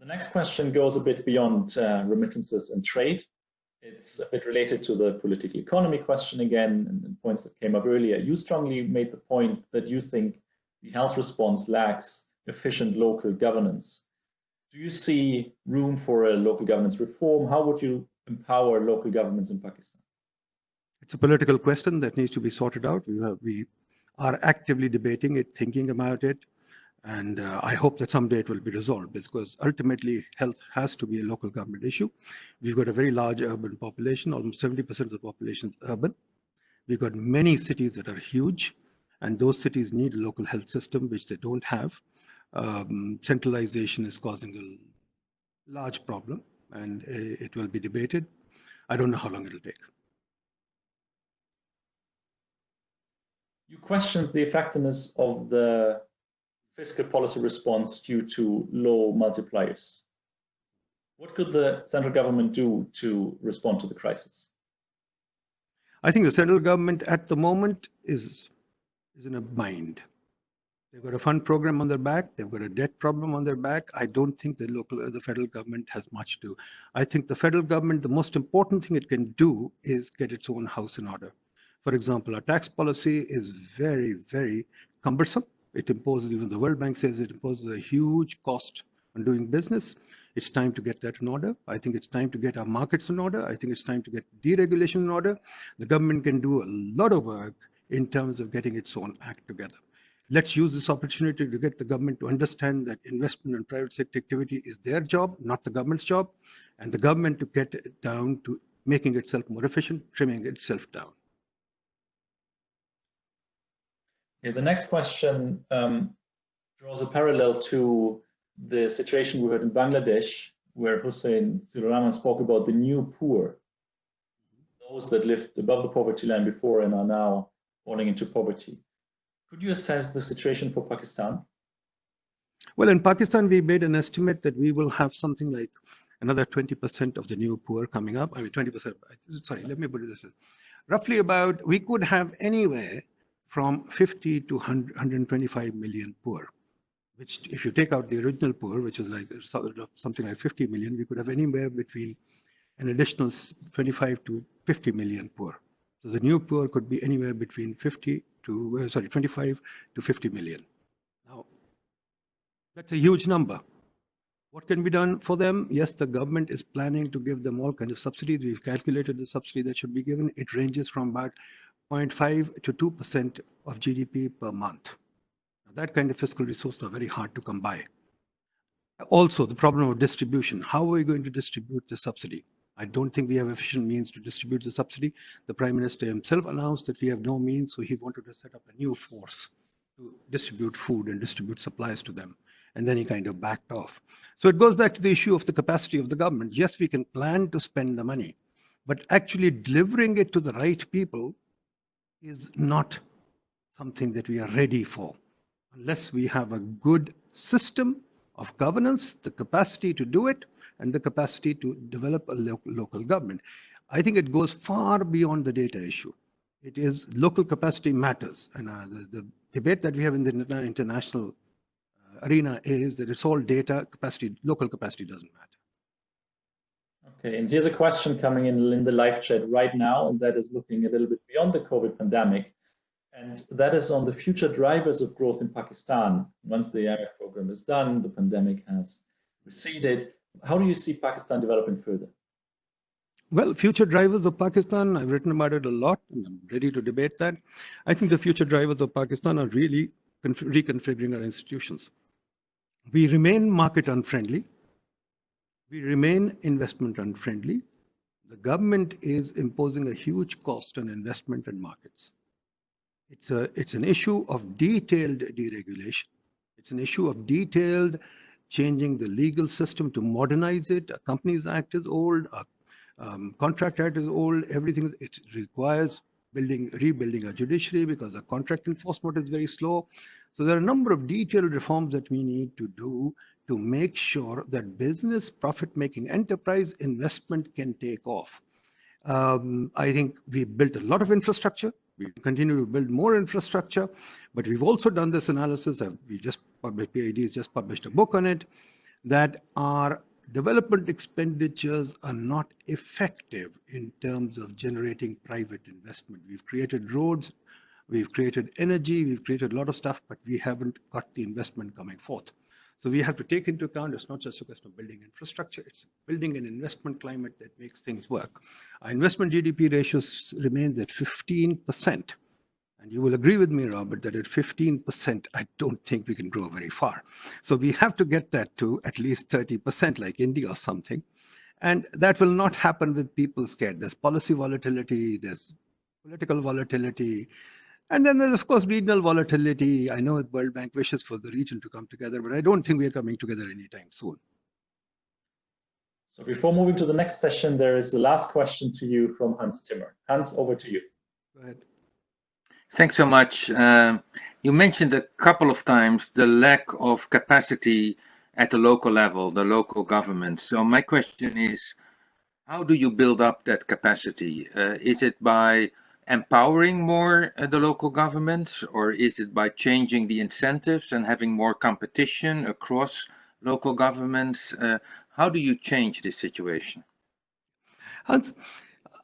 The next question goes a bit beyond remittances and trade. It's a bit related to the political economy question again, and points that came up earlier. You strongly made the point that you think the health response lacks efficient local governance. Do you see room for a local governance reform? How would you empower local governments in Pakistan? It's a political question that needs to be sorted out. We are actively debating it, thinking about it, and I hope that someday it will be resolved, because ultimately health has to be a local government issue. We've got a very large urban population, almost 70% of the population is urban. We've got many cities that are huge, and those cities need a local health system, which they don't have. Centralization is causing a large problem, and it will be debated. I don't know how long it'll take. You questioned the effectiveness of the fiscal policy response due to low multipliers. What could the central government do to respond to the crisis? I think the central government at the moment is in a bind. They've got a fund program on their back. They've got a debt problem on their back. I don't think the federal government has much to do. I think the federal government, the most important thing it can do is get its own house in order. For example, our tax policy is very, very cumbersome. It imposes, even the World Bank says, it imposes a huge cost on doing business. It's time to get that in order. I think it's time to get our markets in order. I think it's time to get deregulation in order. The government can do a lot of work in terms of getting its own act together. Let's use this opportunity to get the government to understand that investment in private sector activity is their job, not the government's job, and the government to get it down to making itself more efficient, trimming itself down. Okay, the next question draws a parallel to the situation we heard in Bangladesh, where Hussein Sirurahman spoke about the new poor, those that lived above the poverty line before and are now falling into poverty. Could you assess the situation for Pakistan? Well, in Pakistan, we made an estimate that we will have something like another 20% of the new poor coming up. I mean, 20%, sorry, let me put it this way. Roughly about, we could have anywhere from 50 to 125 million poor, which if you take out the original poor, which is like something like 50 million, we could have anywhere between an additional 25 to 50 million poor. So the new poor could be anywhere between 25 to 50 million. Now, that's a huge number. What can be done for them? Yes, the government is planning to give them all kinds of subsidies. We've calculated the subsidy that should be given. It ranges from about 0.5 to 2% of GDP per month. Now, that kind of fiscal resources are very hard to come by. Also, the problem of distribution. How are we going to distribute the subsidy? I don't think we have efficient means to distribute the subsidy. The Prime Minister himself announced that we have no means, so he wanted to set up a new force to distribute food and distribute supplies to them. And then he kind of backed off. So it goes back to the issue of the capacity of the government. Yes, we can plan to spend the money, but actually delivering it to the right people is not something that we are ready for unless we have a good system of governance, the capacity to do it, and the capacity to develop a local government. I think it goes far beyond the data issue. It is local capacity matters. And the debate that we have in the international arena is that it's all data, capacity, local capacity doesn't matter. Okay, and here's a question coming in the live chat right now, and that is looking a little bit beyond the COVID pandemic. And that is on the future drivers of growth in Pakistan. Once the IMF program is done, the pandemic has receded. How do you see Pakistan developing further? Well, future drivers of Pakistan, I've written about it a lot, and I'm ready to debate that. I think the future drivers of Pakistan are really reconfiguring our institutions. We remain market unfriendly. We remain investment unfriendly. The government is imposing a huge cost on investment and markets. It's an issue of detailed deregulation. It's an issue of detailed changing the legal system to modernize it. A Companies Act is old. Contract Act is old. Everything, it requires rebuilding our judiciary because the contract enforcement is very slow. So there are a number of detailed reforms that we need to do to make sure that business, profit-making enterprise investment can take off. I think we built a lot of infrastructure. We continue to build more infrastructure, but we've also done this analysis. PID has just published a book on it, that our development expenditures are not effective in terms of generating private investment. We've created roads, we've created energy, we've created a lot of stuff, but we haven't got the investment coming forth. So we have to take into account, it's not just a question of building infrastructure, it's building an investment climate that makes things work. Our investment GDP ratio remains at 15%. And you will agree with me, Robert, that at 15%, I don't think we can grow very far. So we have to get that to at least 30%, like India or something. And that will not happen with people scared. There's policy volatility, there's political volatility, and then there's, of course, regional volatility. I know the World Bank wishes for the region to come together, but I don't think we're coming together anytime soon. So before moving to the next session, there is the last question to you from Hans Timmer. Hans, over to you. Go ahead. Thanks so much. You mentioned a couple of times the lack of capacity at the local level, the local government. So my question is, how do you build up that capacity? Is it by empowering more the local governments, or is it by changing the incentives and having more competition across local governments? How do you change this situation? Hans,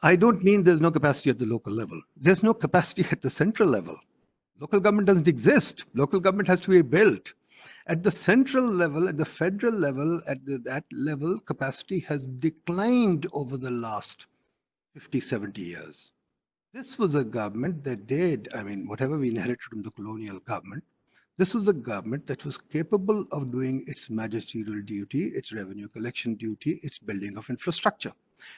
I don't mean there's no capacity at the local level. There's no capacity at the central level. Local government doesn't exist. Local government has to be built. At the central level, at the federal level, that level, capacity has declined over the last 50, 70 years. This was a government that did, whatever we inherited from the colonial government, this was a government that was capable of doing its magisterial duty, its revenue collection duty, its building of infrastructure.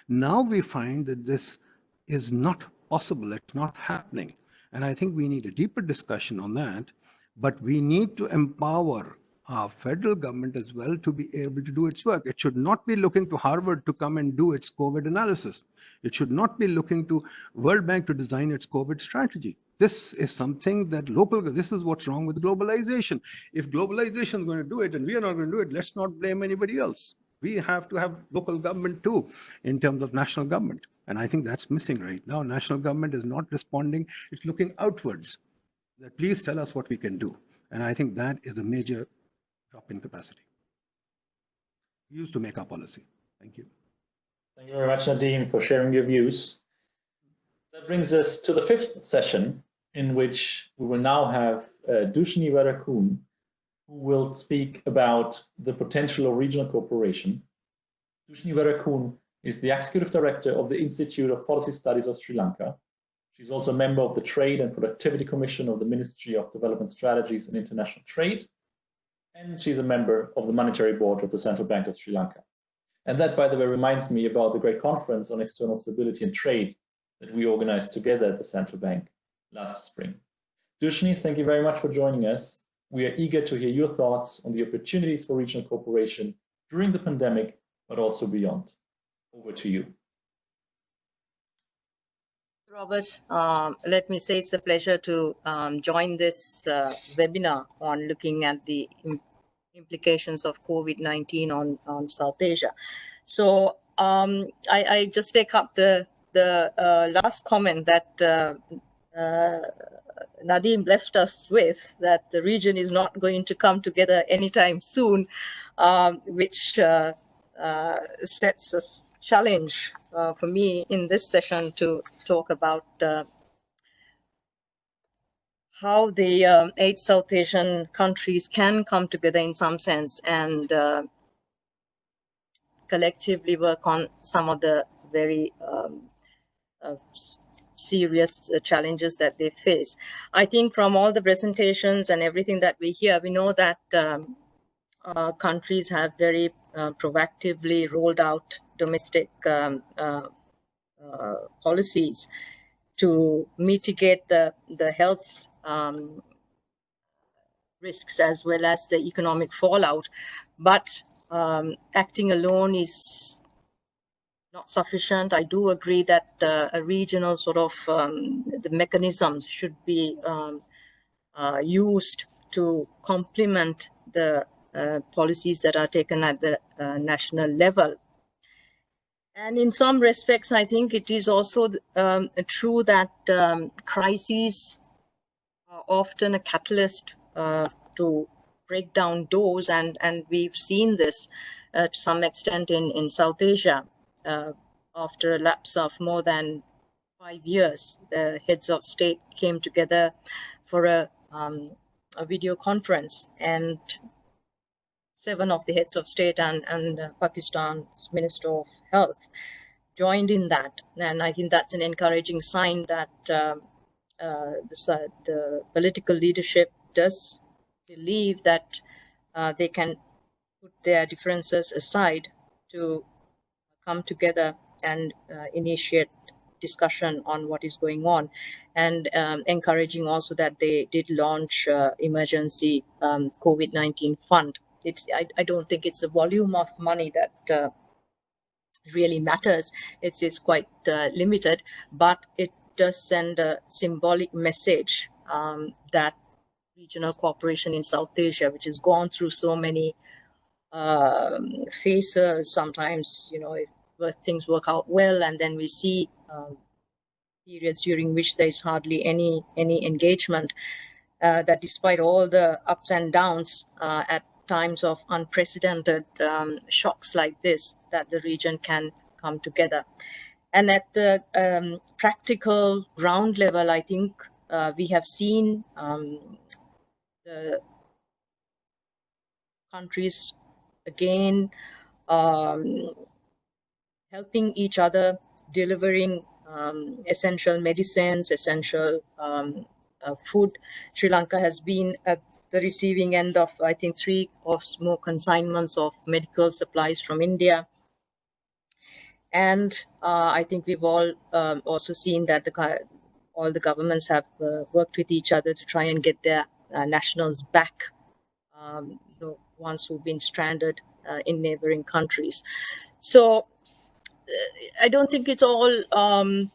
Now we find that this is not possible, it's not happening. And I think we need a deeper discussion on that, but we need to empower our federal government as well to be able to do its work. It should not be looking to Harvard to come and do its COVID analysis. It should not be looking to World Bank to design its COVID strategy. This is something that this is what's wrong with globalization. If globalization is going to do it and we are not going to do it, let's not blame anybody else. We have to have local government too, in terms of national government. And I think that's missing right now. National government is not responding. It's looking outwards. That please tell us what we can do. And I think that is a major drop in capacity. We used to make our policy. Thank you. Thank you very much, Nadeem, for sharing your views. That brings us to the fifth session, in which we will now have Dushni Verakun, who will speak about the potential of regional cooperation. Dushni Verakun is the Executive Director of the Institute of Policy Studies of Sri Lanka. She's also a member of the Trade and Productivity Commission of the Ministry of Development Strategies and International Trade. And she's a member of the Monetary Board of the Central Bank of Sri Lanka. And that, by the way, reminds me about the great conference on external stability and trade that we organized together at the Central Bank last spring. Dushni, thank you very much for joining us. We are eager to hear your thoughts on the opportunities for regional cooperation during the pandemic, but also beyond. Over to you. Robert, let me say it's a pleasure to join this webinar on looking at the implications of COVID-19 on South Asia. So I just take up the last comment that Nadeem left us with, that the region is not going to come together anytime soon, which sets a challenge for me in this session to talk about how the 8 South Asian countries can come together in some sense and collectively work on some of the very serious challenges that they face. I think from all the presentations and everything that we hear, we know that countries have very proactively rolled out domestic policies to mitigate the health risks as well as the economic fallout. But acting alone is not sufficient. I do agree that a regional sort of the mechanisms should be used to complement the policies that are taken at the national level. And in some respects, I think it is also true that crises are often a catalyst to break down doors, and we've seen this to some extent in South Asia. After a lapse of more than 5 years, the heads of state came together for a video conference, and 7 of the heads of state and Pakistan's Minister of Health joined in that. And I think that's an encouraging sign that the political leadership does believe that they can put their differences aside to come together and initiate discussion on what is going on, and encouraging also that they did launch emergency COVID-19 fund. I don't think it's a volume of money that really matters. It's quite limited, but it does send a symbolic message that regional cooperation in South Asia, which has gone through so many phases, sometimes, you know, things work out well, and then we see periods during which there is hardly any engagement, that despite all the ups and downs at times of unprecedented shocks like this, that the region can come together. And at the practical ground level, I think we have seen the countries again helping each other, delivering essential medicines, essential food. Sri Lanka has been at the receiving end of, I think, 3 or more consignments of medical supplies from India. And I think we've all also seen that all the governments have worked with each other to try and get their nationals back, the ones who've been stranded in neighboring countries. So I don't think it's all, I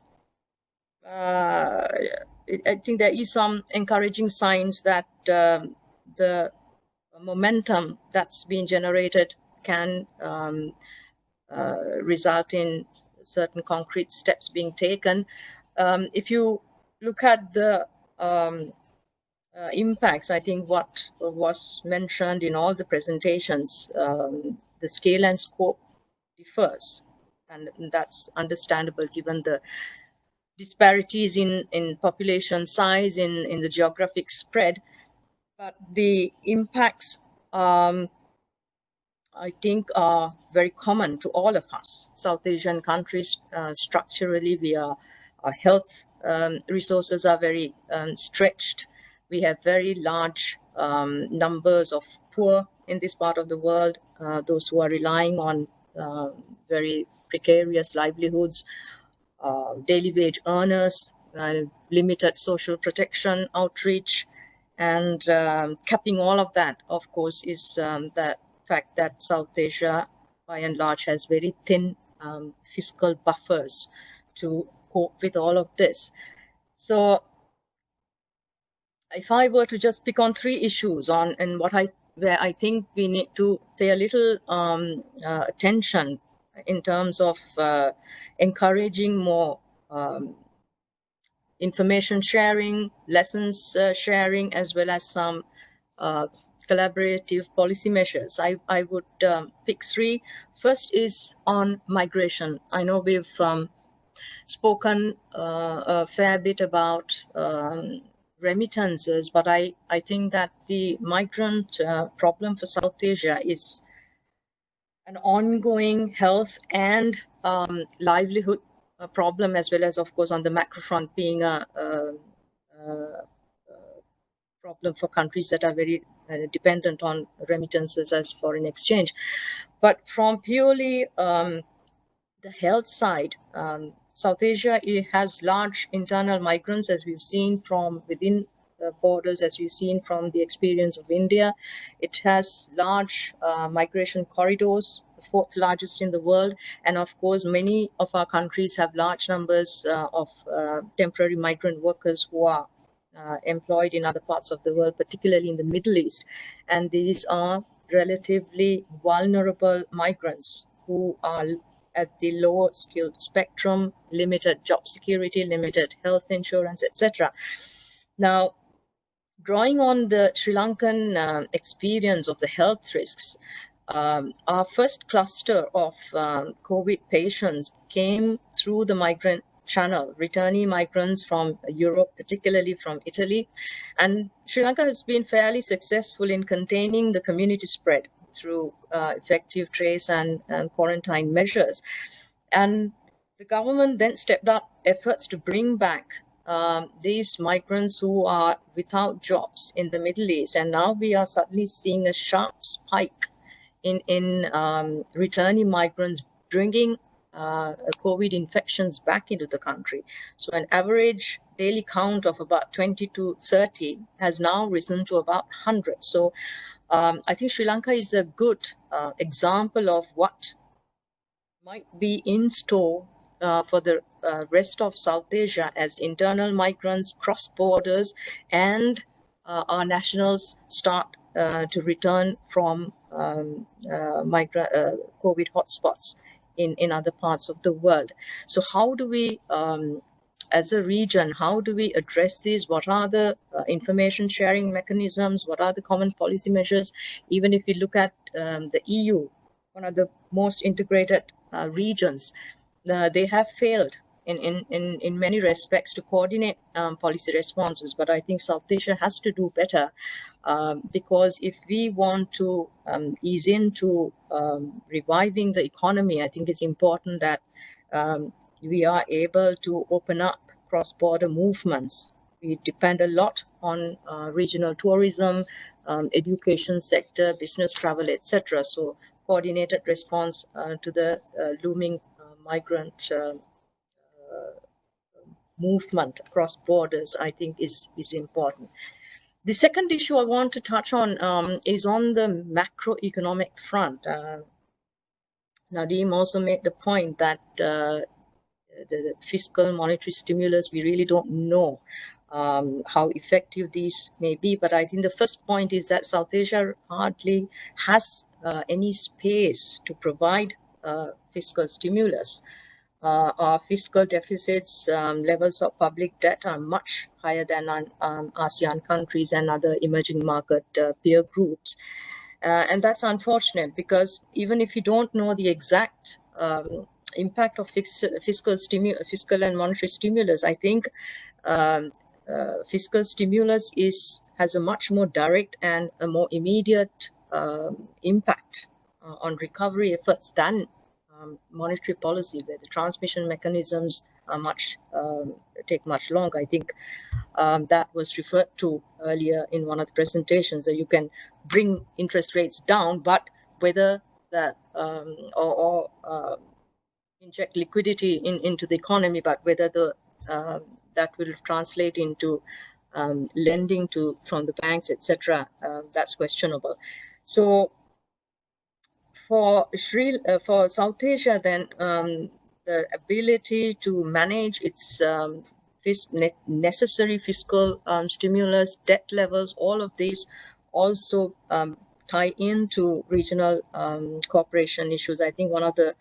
think there is some encouraging signs that the momentum that's been generated can result in certain concrete steps being taken. If you look at the impacts, I think what was mentioned in all the presentations, the scale and scope differs, and that's understandable given the disparities in population size, in the geographic spread. But the impacts, I think, are very common to all of us. South Asian countries, structurally, our health resources are very stretched. We have very large numbers of poor in this part of the world, those who are relying on very precarious livelihoods, daily wage earners, limited social protection outreach, and capping all of that, of course, is the fact that South Asia, by and large, has very thin fiscal buffers to cope with all of this. So if I were to just pick on 3 issues and where I think we need to pay a little attention in terms of encouraging more information sharing, lessons sharing, as well as some collaborative policy measures, I would pick 3. First is on migration. I know we've spoken a fair bit about remittances, but I think that the migrant problem for South Asia is an ongoing health and livelihood problem, as well as, of course, on the macro front, being a problem for countries that are very dependent on remittances as foreign exchange. But from purely the health side, South Asia, it has large internal migrants, as we've seen from within the borders, as we've seen from the experience of India. It has large migration corridors, the fourth largest in the world. And of course, many of our countries have large numbers of temporary migrant workers who are employed in other parts of the world, particularly in the Middle East. And these are relatively vulnerable migrants who are at the lower skilled spectrum, limited job security, limited health insurance, etc. Now, drawing on the Sri Lankan experience of the health risks, our first cluster of COVID patients came through the migrant channel, returnee migrants from Europe, particularly from Italy. And Sri Lanka has been fairly successful in containing the community spread through effective trace and quarantine measures. And the government then stepped up efforts to bring back these migrants who are without jobs in the Middle East. And now we are suddenly seeing a sharp spike in returnee migrants bringing COVID infections back into the country. So an average daily count of about 20 to 30 has now risen to about 100. So I think Sri Lanka is a good example of what might be in store for the rest of South Asia as internal migrants cross borders and our nationals start to return from COVID hotspots in other parts of the world. So how do we, as a region, how do we address this? What are the information sharing mechanisms? What are the common policy measures? Even if we look at the EU, one of the most integrated regions, they have failed in many respects to coordinate policy responses. But I think South Asia has to do better because if we want to ease into reviving the economy, I think it's important that we are able to open up cross-border movements. We depend a lot on regional tourism, education sector, business travel, etc. So coordinated response to the looming migrant movement across borders, I think is important. The second issue I want to touch on is on the macroeconomic front. Nadeem also made the point that the fiscal monetary stimulus, we really don't know how effective these may be. But I think the first point is that South Asia hardly has any space to provide fiscal stimulus. Our fiscal deficits, levels of public debt are much higher than ASEAN countries and other emerging market peer groups. And that's unfortunate because even if you don't know the exact impact of fiscal and monetary stimulus, I think fiscal stimulus has a much more direct and a more immediate impact on recovery efforts than monetary policy, where the transmission mechanisms are take much longer. I think that was referred to earlier in one of the presentations, that you can bring interest rates down, but whether that or inject liquidity into the economy, but whether that will translate into lending from the banks, etc., that's questionable. So for South Asia, then the ability to manage its necessary fiscal stimulus, debt levels, all of these also tie into regional cooperation issues. I think one of the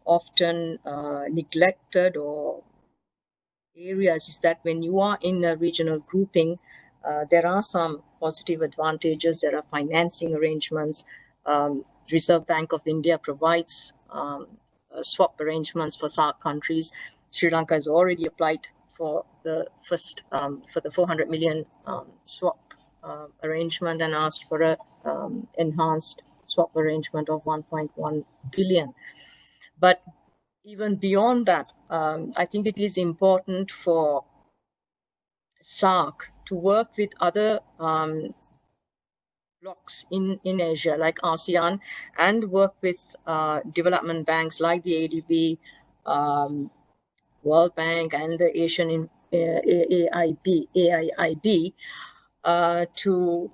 often neglected or areas is that when you are in a regional grouping, there are some positive advantages. There are financing arrangements. Reserve Bank of India provides swap arrangements for SAARC countries. Sri Lanka has already applied for the first for the 400 million swap arrangement and asked for a enhanced swap arrangement of 1.1 billion. But even beyond that, I think it is important for SAARC to work with other blocks in Asia, like ASEAN, and work with development banks like the ADB, World Bank, and the Asian AIIB to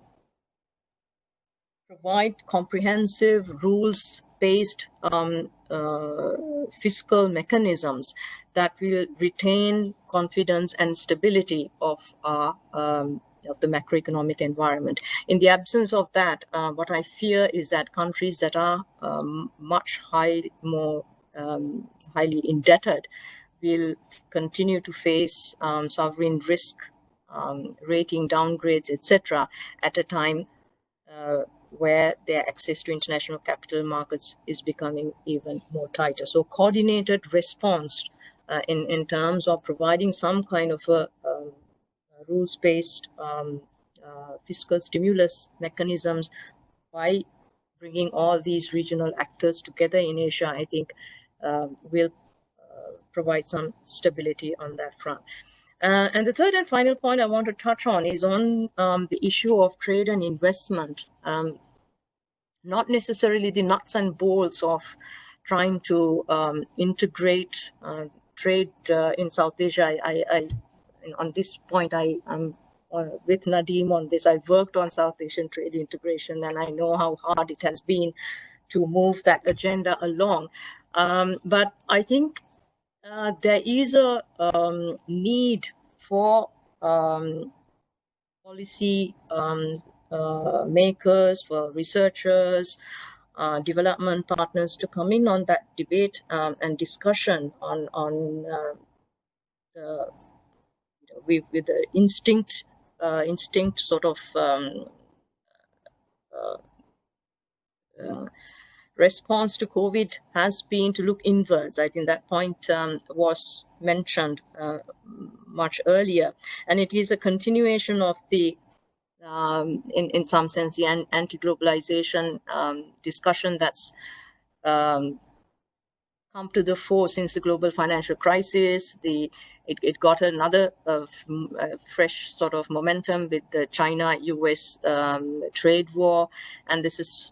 provide comprehensive rules-based fiscal mechanisms that will retain confidence and stability of the macroeconomic environment. In the absence of that, what I fear is that countries that are much more highly indebted will continue to face sovereign risk, rating downgrades, etc., at a time where their access to international capital markets is becoming even more tighter. So coordinated response in terms of providing some kind of a rules-based fiscal stimulus mechanisms by bringing all these regional actors together in Asia, I think will provide some stability on that front. And the third and final point I want to touch on is on the issue of trade and investment. Not necessarily the nuts and bolts of trying to integrate trade in South Asia. On this point, I'm with Nadeem on this. I've worked on South Asian trade integration, and I know how hard it has been to move that agenda along. But I think there is a need for policy makers, for researchers, development partners to come in on that debate and discussion on with the instinct sort of response to COVID has been to look inwards. I think that point was mentioned much earlier, and it is a continuation of the in some sense the anti-globalization discussion that's come to the fore since the global financial crisis. It got another fresh sort of momentum with the China-US trade war, and this is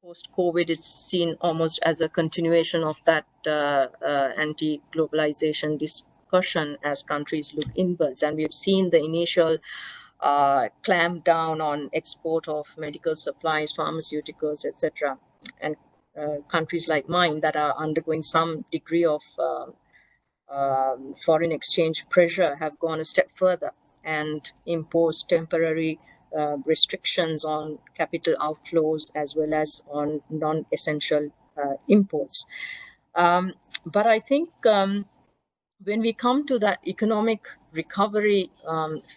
post-COVID. It's seen almost as a continuation of that anti-globalization discussion as countries look inwards, and we've seen the initial clamp down on export of medical supplies, pharmaceuticals, etc. And countries like mine that are undergoing some degree of foreign exchange pressure have gone a step further and imposed temporary restrictions on capital outflows as well as on non-essential imports. But I think when we come to that economic recovery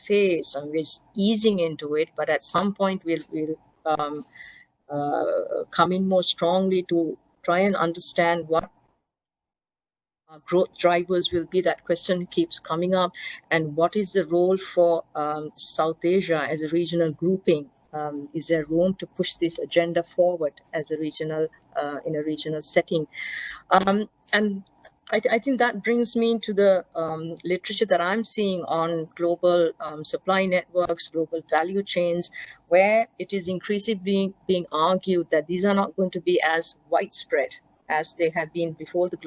phase, and we're easing into it, but at some point we'll come in more strongly to try and understand what growth drivers will be. That question keeps coming up, and what is the role for South Asia as a regional grouping? Is there room to push this agenda forward as a regional in a regional setting? And I think that brings me to the literature that I'm seeing on global supply networks, global value chains, where it is increasingly being argued that these are not going to be as widespread as they have been before the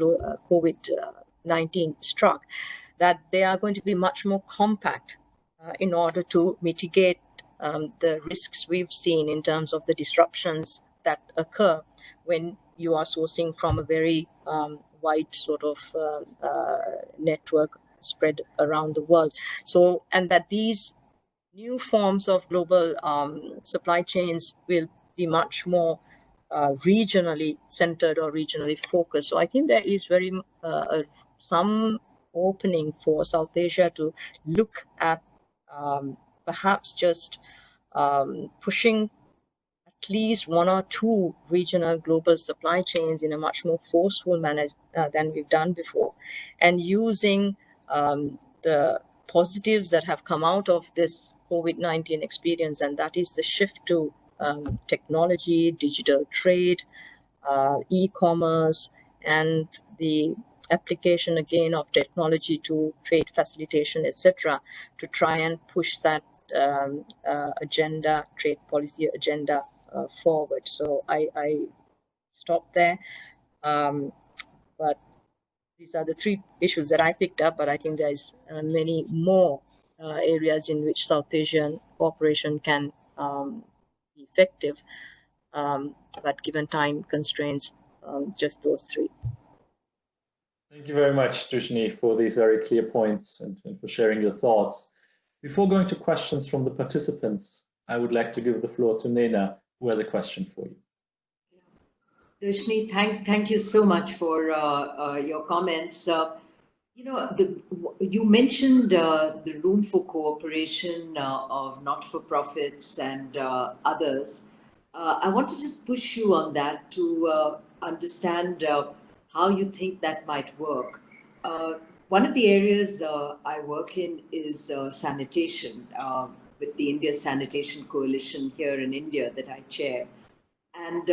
COVID-19 struck, that they are going to be much more compact in order to mitigate the risks we've seen in terms of the disruptions that occur when you are sourcing from a very wide sort of network spread around the world. So, and that these new forms of global supply chains will be much more regionally centered or regionally focused. So I think there is very some opening for South Asia to look at perhaps just pushing at least one or two regional global supply chains in a much more forceful manner than we've done before, and using the positives that have come out of this COVID-19 experience, and that is the shift to technology, digital trade, e-commerce, and the application again of technology to trade facilitation, etc., to try and push that agenda, trade policy agenda forward. So I stop there. But these are the three issues that I picked up, but I think there's many more areas in which South Asian cooperation can be effective. But given time constraints, just those three. Thank you very much, Dushni, for these very clear points and for sharing your thoughts. Before going to questions from the participants, I would like to give the floor to Nena, who has a question for you. Dushni, thank you so much for your comments. You know, you mentioned the room for cooperation of not-for-profits and others. I want to just push you on that to understand how you think that might work. One of the areas I work in is sanitation, with the India Sanitation Coalition here in India that I chair. And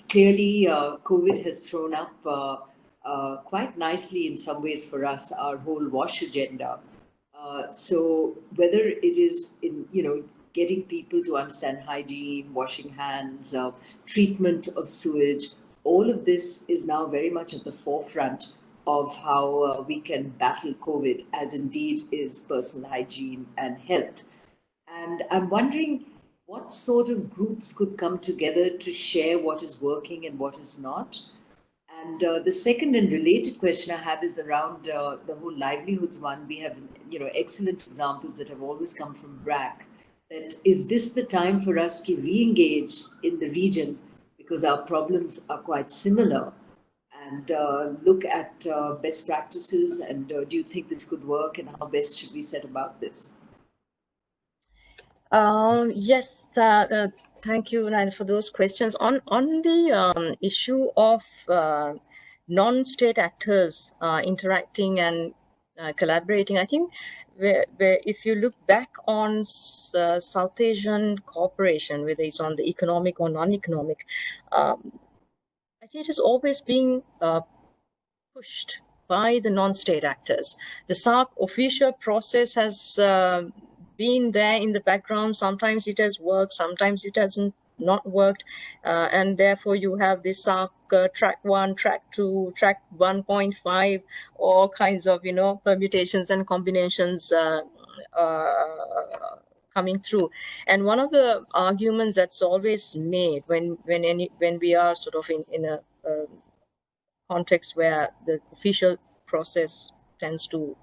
clearly, COVID has thrown up quite nicely in some ways for us, our whole WASH agenda. So whether it is in, getting people to understand hygiene, washing hands, treatment of sewage, all of this is now very much at the forefront of how we can battle COVID, as indeed is personal hygiene and health. And I'm wondering what sort of groups could come together to share what is working and what is not. And the second and related question I have is around the whole livelihoods one. We have, excellent examples that have always come from BRAC. That is this the time for us to re-engage in the region, because our problems are quite similar, and look at best practices, and do you think this could work, and how best should we set about this? Yes, thank you, Naina, for those questions. On the issue of non-state actors interacting and collaborating, I think if you look back on South Asian cooperation, whether it's on the economic or non-economic, I think it has always been pushed by the non-state actors. The SAARC official process has been there in the background. Sometimes it has worked, sometimes it hasn't not worked, and therefore you have this SAARC track 1, track 2, track 1.5, all kinds of permutations and combinations coming through. And one of the arguments that's always made when we are sort of in a context where the official process tends to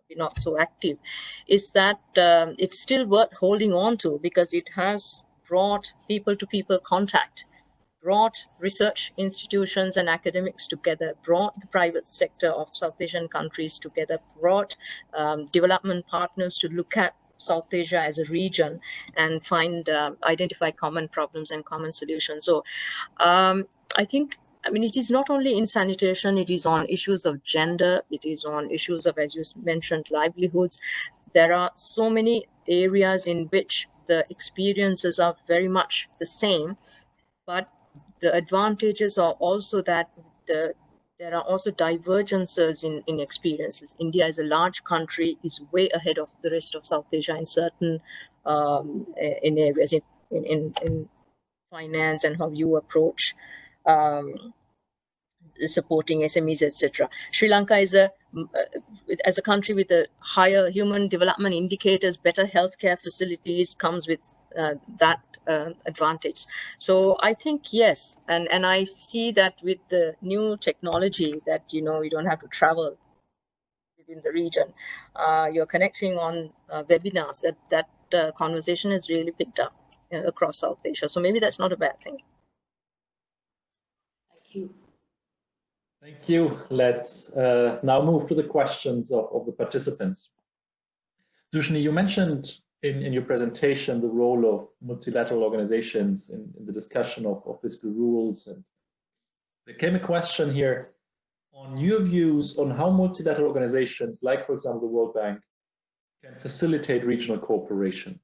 be not so active, is that it's still worth holding on to, because it has brought people-to-people contact, brought research institutions and academics together, brought the private sector of South Asian countries together, brought development partners to look at South Asia as a region and identify common problems and common solutions. So I think, it is not only in sanitation, it is on issues of gender, it is on issues of, as you mentioned, livelihoods. There are so many areas in which the experiences are very much the same, but the advantages are also that there are also divergences in experiences. India as a large country is way ahead of the rest of South Asia in certain in areas in finance and how you approach supporting SMEs, etc. Sri Lanka is as a country with a higher human development indicators, better healthcare facilities, comes with that advantage. So I think yes, and I see that with the new technology that you don't have to travel within the region. You're connecting on webinars. That conversation has really picked up across South Asia. So maybe that's not a bad thing. Thank you. Thank you. Let's now move to the questions of the participants. Dushni, you mentioned in your presentation the role of multilateral organizations in the discussion of fiscal rules. And there came a question here on your views on how multilateral organizations, like, for example, the World Bank, can facilitate regional cooperation.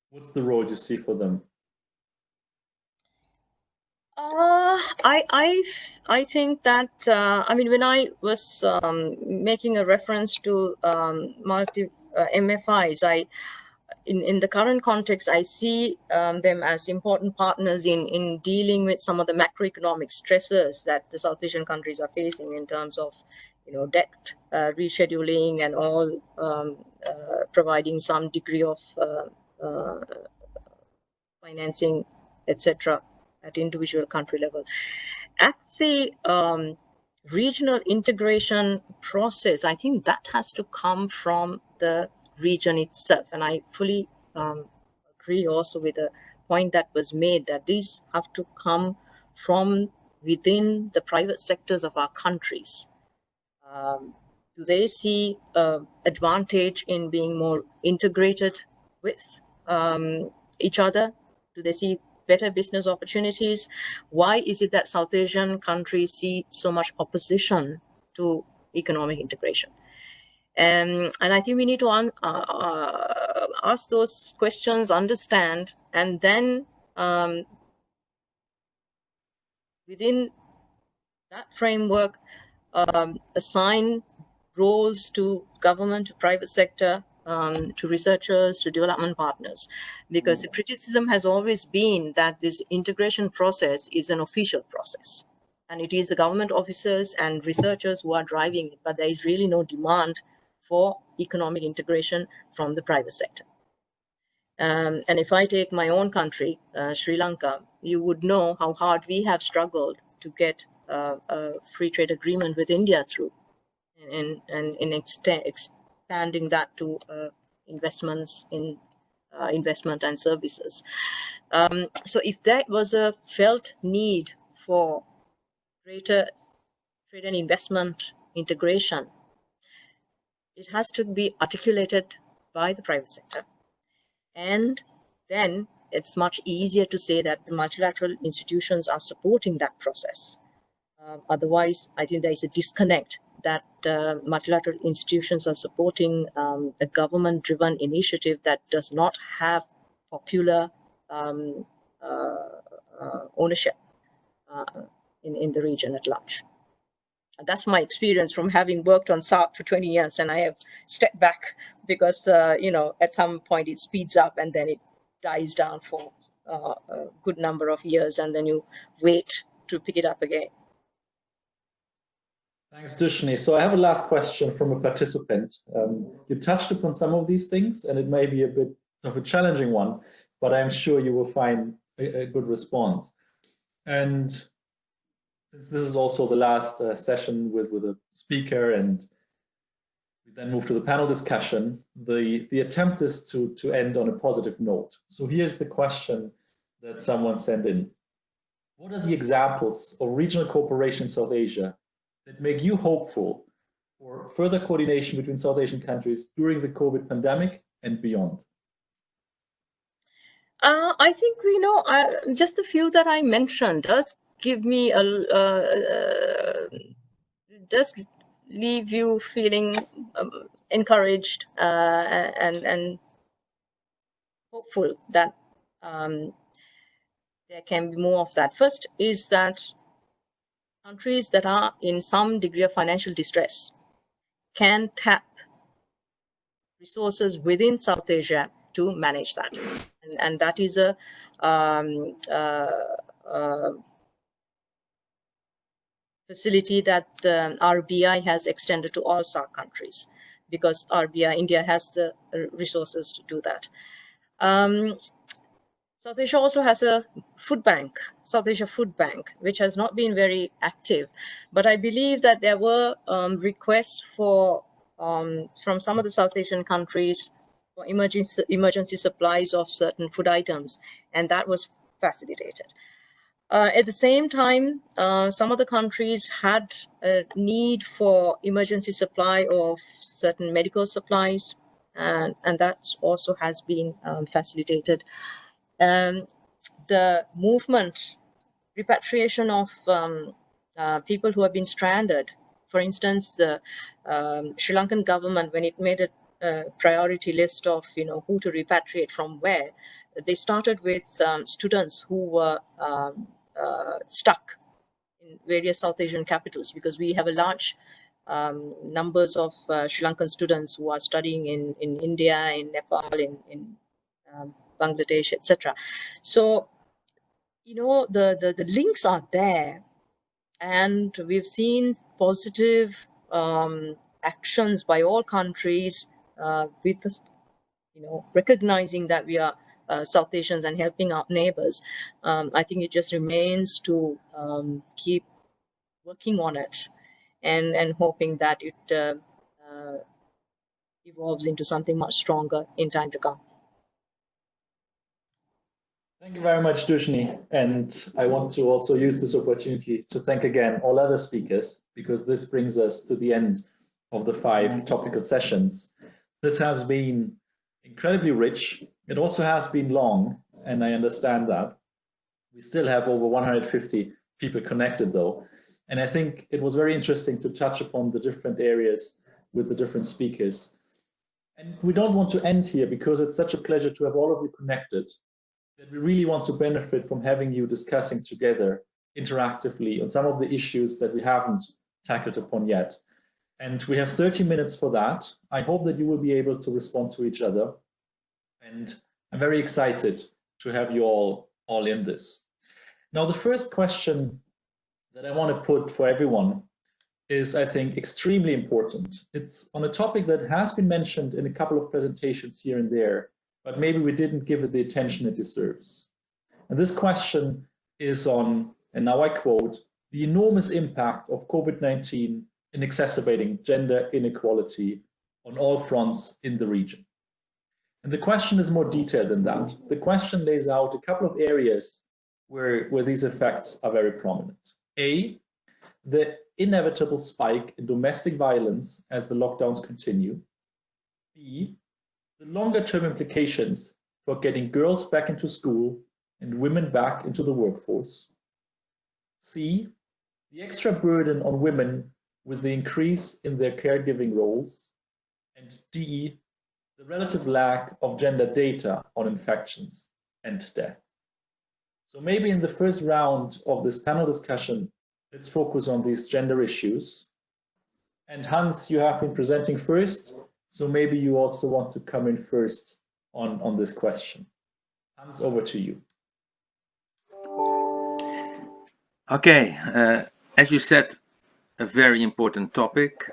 What's the role you see for them? I think that I mean, when I was making a reference to multi MFIs, in the current context, I see them as important partners in dealing with some of the macroeconomic stresses that the South Asian countries are facing in terms of, debt rescheduling and all, providing some degree of financing, etc., at individual country level. At the regional integration process, I think that has to come from the region itself. And I fully agree also with the point that was made that these have to come from within the private sectors of our countries. Do they see advantage in being more integrated with each other? Do they see better business opportunities? Why is it that South Asian countries see so much opposition to economic integration? And I think we need to ask those questions, understand, and then within that framework, assign roles to government, to private sector, to researchers, to development partners, because the criticism has always been that this integration process is an official process, and it is the government officers and researchers who are driving it, but there is really no demand for economic integration from the private sector. And if I take my own country, Sri Lanka, you would know how hard we have struggled to get a free trade agreement with India through, and in expanding that to investments in investment and services. So if there was a felt need for greater trade and investment integration, it has to be articulated by the private sector. And then it's much easier to say that the multilateral institutions are supporting that process. Otherwise, I think there is a disconnect that multilateral institutions are supporting a government-driven initiative that does not have popular ownership in the region at large. And that's my experience from having worked on SARC for 20 years, and I have stepped back because, at some point it speeds up and then it dies down for a good number of years, and then you wait to pick it up again. Thanks, Dushni. So I have a last question from a participant. You touched upon some of these things, and it may be a bit of a challenging one, but I'm sure you will find a good response. And since this is also the last session with a speaker, and we then move to the panel discussion, the attempt is to end on a positive note. So here's the question that someone sent in. What are the examples of regional cooperation in South Asia that make you hopeful for further coordination between South Asian countries during the COVID pandemic and beyond? I think just a few that I mentioned does give me does leave you feeling encouraged and hopeful that there can be more of that. First is that countries that are in some degree of financial distress can tap resources within South Asia to manage that. And that is a facility that the RBI has extended to all SAARC countries, because RBI, India has the resources to do that. South Asia also has a food bank, South Asia Food Bank, which has not been very active. But I believe that there were requests for from some of the South Asian countries for emergency supplies of certain food items, and that was facilitated. At the same time, some of the countries had a need for emergency supply of certain medical supplies, and that also has been facilitated. The movement, repatriation of people who have been stranded. For instance, the Sri Lankan government, when it made a priority list of who to repatriate from where, they started with students who were stuck in various South Asian capitals, because we have a large numbers of Sri Lankan students who are studying in India, in Nepal, in Bangladesh, etc. So, you know, the links are there, and we've seen positive actions by all countries with, you know, recognizing that we are South Asians and helping our neighbors. I think it just remains to keep working on it and hoping that it evolves into something much stronger in time to come. Thank you very much, Dushni. And I want to also use this opportunity to thank again all other speakers, because this brings us to the end of the 5 topical sessions. This has been incredibly rich. It also has been long, and I understand that. We still have over 150 people connected though. And I think it was very interesting to touch upon the different areas with the different speakers. And we don't want to end here, because it's such a pleasure to have all of you connected, that we really want to benefit from having you discussing together interactively on some of the issues that we haven't tackled upon yet. And we have 30 minutes for that. I hope that you will be able to respond to each other. And I'm very excited to have you all in this. Now, the first question that I want to put for everyone is, I think, extremely important. It's on a topic that has been mentioned in a couple of presentations here and there, but maybe we didn't give it the attention it deserves. And this question is on, and now I quote, the enormous impact of COVID-19 in exacerbating gender inequality on all fronts in the region. And the question is more detailed than that. The question lays out a couple of areas where these effects are very prominent. A, the inevitable spike in domestic violence as the lockdowns continue. B, the longer-term implications for getting girls back into school and women back into the workforce. C, the extra burden on women with the increase in their caregiving roles. And D, the relative lack of gender data on infections and death. So maybe in the first round of this panel discussion, let's focus on these gender issues. And Hans, you have been presenting first, so maybe you also want to come in first on this question. Hans, over to you. Okay, as you said, a very important topic.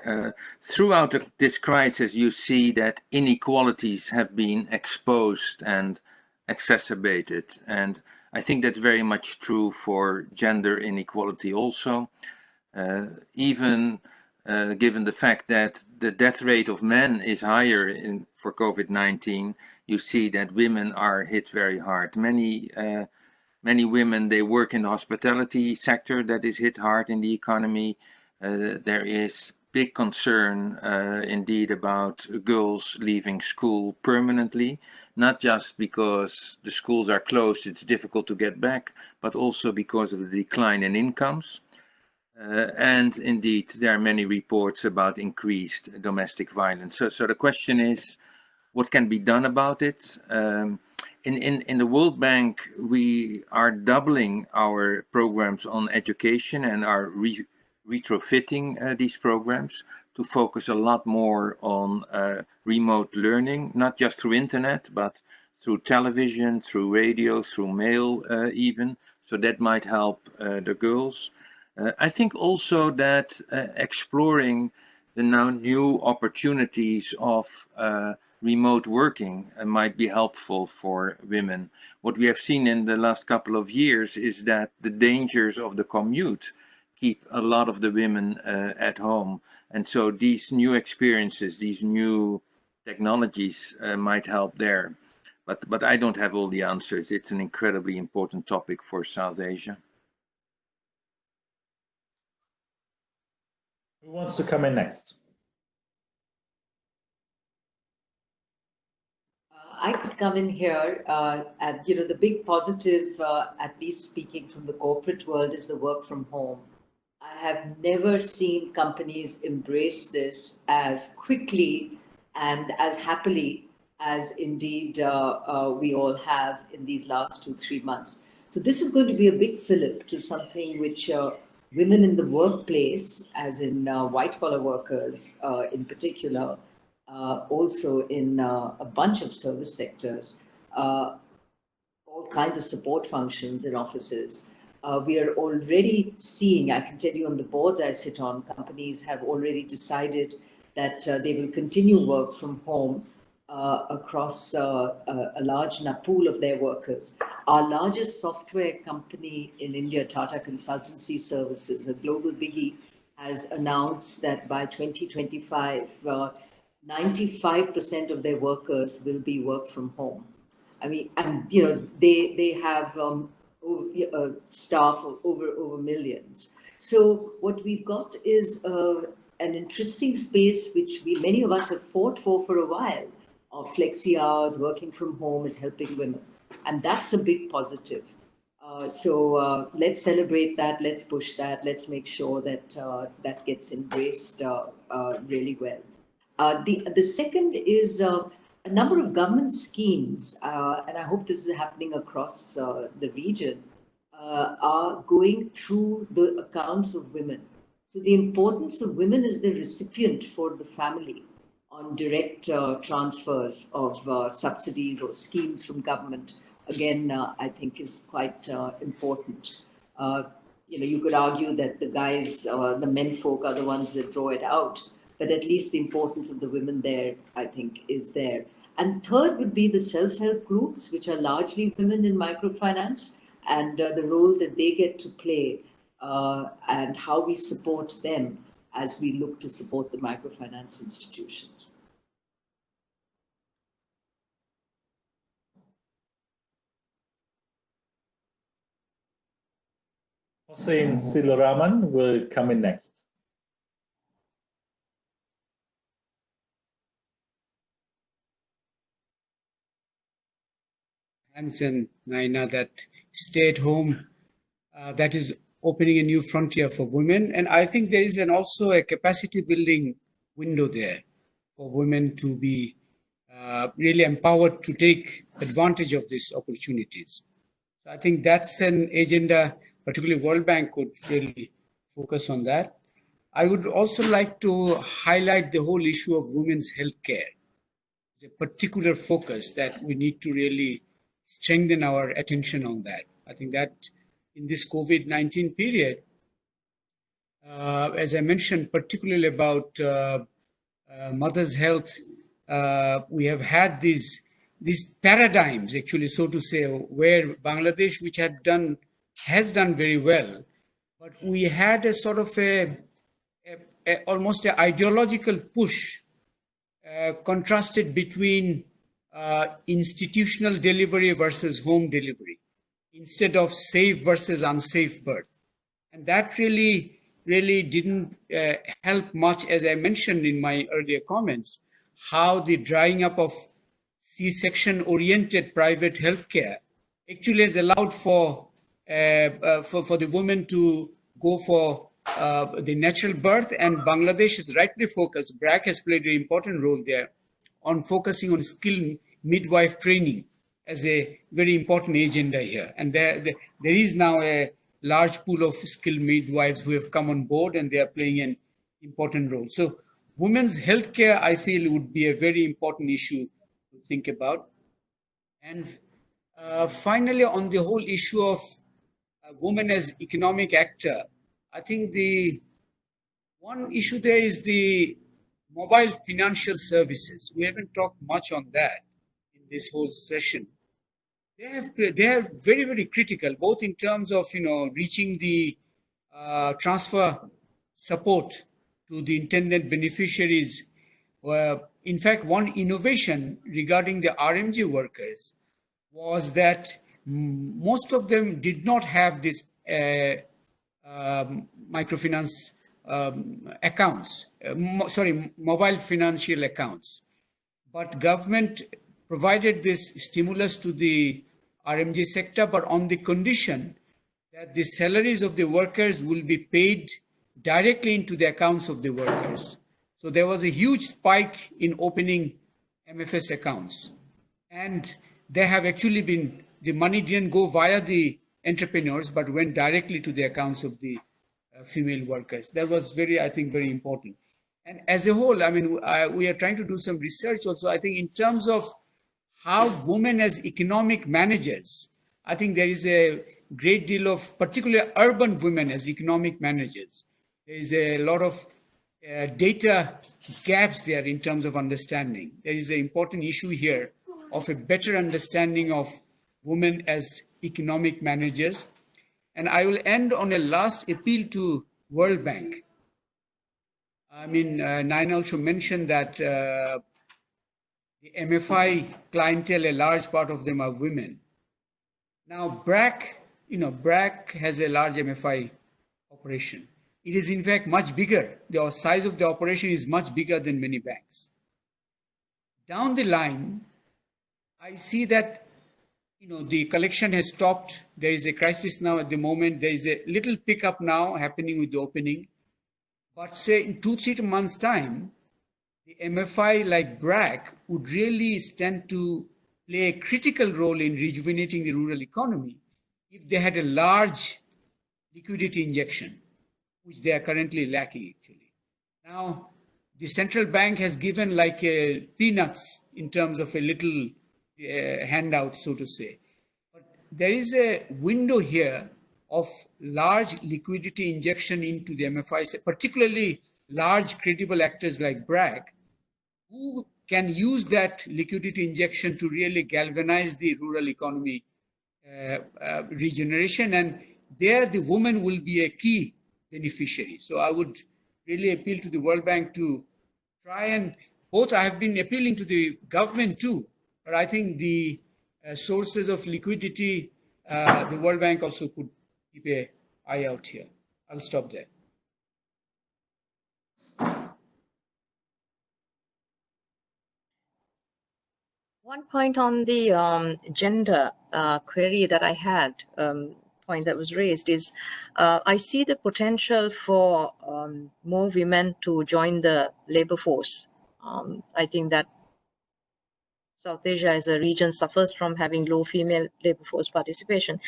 Throughout this crisis, you see that inequalities have been exposed and exacerbated. And I think that's very much true for gender inequality also. Even given the fact that the death rate of men is higher for COVID-19, you see that women are hit very hard. Many women, they work in the hospitality sector that is hit hard in the economy. There is big concern indeed about girls leaving school permanently, not just because the schools are closed, it's difficult to get back, but also because of the decline in incomes. And indeed, there are many reports about increased domestic violence. So the question is, what can be done about it? In the World Bank, we are doubling our programs on education and are retrofitting these programs to focus a lot more on remote learning, not just through internet, but through television, through radio, through mail even. So that might help the girls. I think also that exploring the now new opportunities of remote working might be helpful for women. What we have seen in the last couple of years is that the dangers of the commute keep a lot of the women at home. And so these new experiences, these new technologies might help there. But I don't have all the answers. It's an incredibly important topic for South Asia. Who wants to come in next? I could come in here, and the big positive, at least speaking from the corporate world, is the work from home. I have never seen companies embrace this as quickly and as happily as indeed we all have in these last 2-3 months. So this is going to be a big fillip to something which women in the workplace, as in white-collar workers in particular, also in a bunch of service sectors, all kinds of support functions in offices. We are already seeing, I can tell you on the boards I sit on, companies have already decided that they will continue work from home across a large pool of their workers. Our largest software company in India, Tata Consultancy Services, a global biggie, has announced that by 2025, 95% of their workers will be work from home. I mean, and they have staff of over millions. So what we've got is an interesting space which many of us have fought for a while. Of flexi hours, working from home is helping women, and that's a big positive. So let's celebrate that. Let's push that. Let's make sure that that gets embraced really well. The second is a number of government schemes, and I hope this is happening across the region, are going through the accounts of women. So the importance of women as the recipient for the family on direct transfers of subsidies or schemes from government, again, I think is quite important. You could argue that the guys, the men folk are the ones that draw it out, but at least the importance of the women there, I think, is there. And third would be the self-help groups, which are largely women in microfinance, and the role that they get to play and how we support them as we look to support the microfinance institutions. Hossein Silaraman will come in next. And Naina, that stay at home, that is opening a new frontier for women. And I think there is also a capacity building window there for women to be really empowered to take advantage of these opportunities. So I think that's an agenda, particularly World Bank could really focus on that. I would also like to highlight the whole issue of women's healthcare. It's a particular focus that we need to really strengthen our attention on that. I think that in this COVID-19 period, as I mentioned, particularly about mother's health, we have had these paradigms, actually, so to say, where Bangladesh, which has done very well, but we had a sort of almost an ideological push contrasted between institutional delivery versus home delivery, instead of safe versus unsafe birth. And that really didn't help much, as I mentioned in my earlier comments, how the drying up of C-section oriented private healthcare actually has allowed for the women to go for the natural birth, and Bangladesh is rightly focused. BRAC has played an important role there on focusing on skilled midwife training as a very important agenda here. And there is now a large pool of skilled midwives who have come on board, and they are playing an important role. So women's healthcare, I feel, would be a very important issue to think about. And finally, on the whole issue of women as economic actor, I think the one issue there is the mobile financial services. We haven't talked much on that in this whole session. They are very, very critical, both in terms of reaching the transfer support to the intended beneficiaries. In fact, one innovation regarding the RMG workers was that most of them did not have this microfinance accounts, mobile financial accounts. But government provided this stimulus to the RMG sector, but on the condition that the salaries of the workers will be paid directly into the accounts of the workers. So there was a huge spike in opening MFS accounts. And there have actually been, the money didn't go via the entrepreneurs, but went directly to the accounts of the female workers. That was I think, very important. And as a whole, I mean, we are trying to do some research also, I think, in terms of how women as economic managers, I think there is a great deal of, particularly urban women as economic managers, there is a lot of data gaps there in terms of understanding. There is an important issue here of a better understanding of women as economic managers. And I will end on a last appeal to World Bank. I mean, Naina also mentioned that the MFI clientele, a large part of them are women. Now, BRAC has a large MFI operation. It is in fact much bigger. The size of the operation is much bigger than many banks. Down the line, I see that the collection has stopped. There is a crisis now at the moment. There is a little pickup now happening with the opening. But say in 2-3 months' time, the MFI like BRAC would really stand to play a critical role in rejuvenating the rural economy if they had a large liquidity injection, which they are currently lacking actually. Now, the central bank has given like peanuts in terms of a little handout, so to say. But there is a window here of large liquidity injection into the MFI, particularly large credible actors like BRAC, who can use that liquidity injection to really galvanize the rural economy regeneration. And there the woman will be a key beneficiary. So I would really appeal to the World Bank to try and both. I have been appealing to the government too, but I think the sources of liquidity, the World Bank also could keep an eye out here. I'll stop there. One point on the gender query that I had, point that was raised is, I see the potential for more women to join the labor force. I think that South Asia as a region suffers from having low female labor force participation.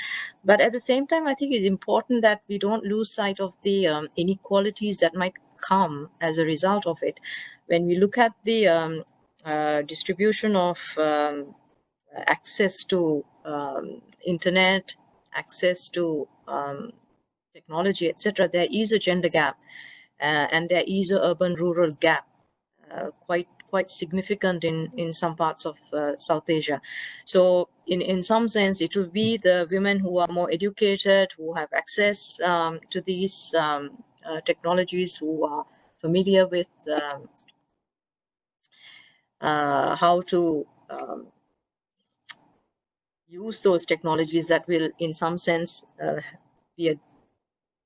But at the same time, I think it's important that we don't lose sight of the inequalities that might come as a result of it. When we look at the distribution of access to internet, access to technology, etc., there is a gender gap, and there is a urban-rural gap, quite significant in some parts of South Asia. So in some sense, it will be the women who are more educated, who have access to these technologies, who are familiar with how to use those technologies, that will in some sense be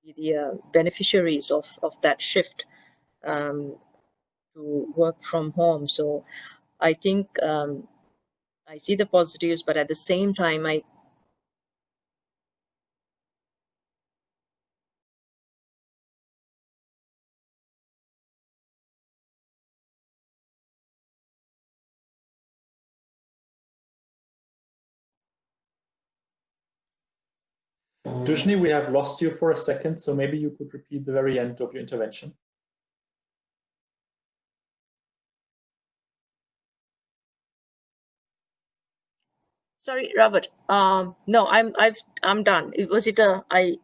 the beneficiaries of that shift to work from home. So I think I see the positives, but at the same time, Dushni, we have lost you for a second, so maybe you could repeat the very end of your intervention. Sorry, Robert. No, I'm done. Was it I?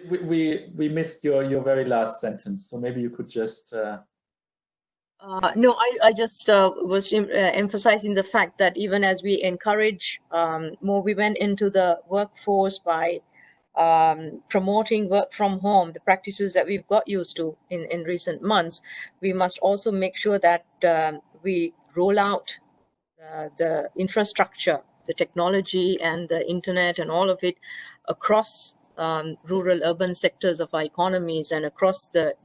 We missed your very last sentence, so maybe you could just. No, I just was emphasizing the fact that even as we encourage more women into the workforce by promoting work from home, the practices that we've got used to in recent months, we must also make sure that we roll out the infrastructure, the technology and the internet and all of it across rural urban sectors of our economies and across the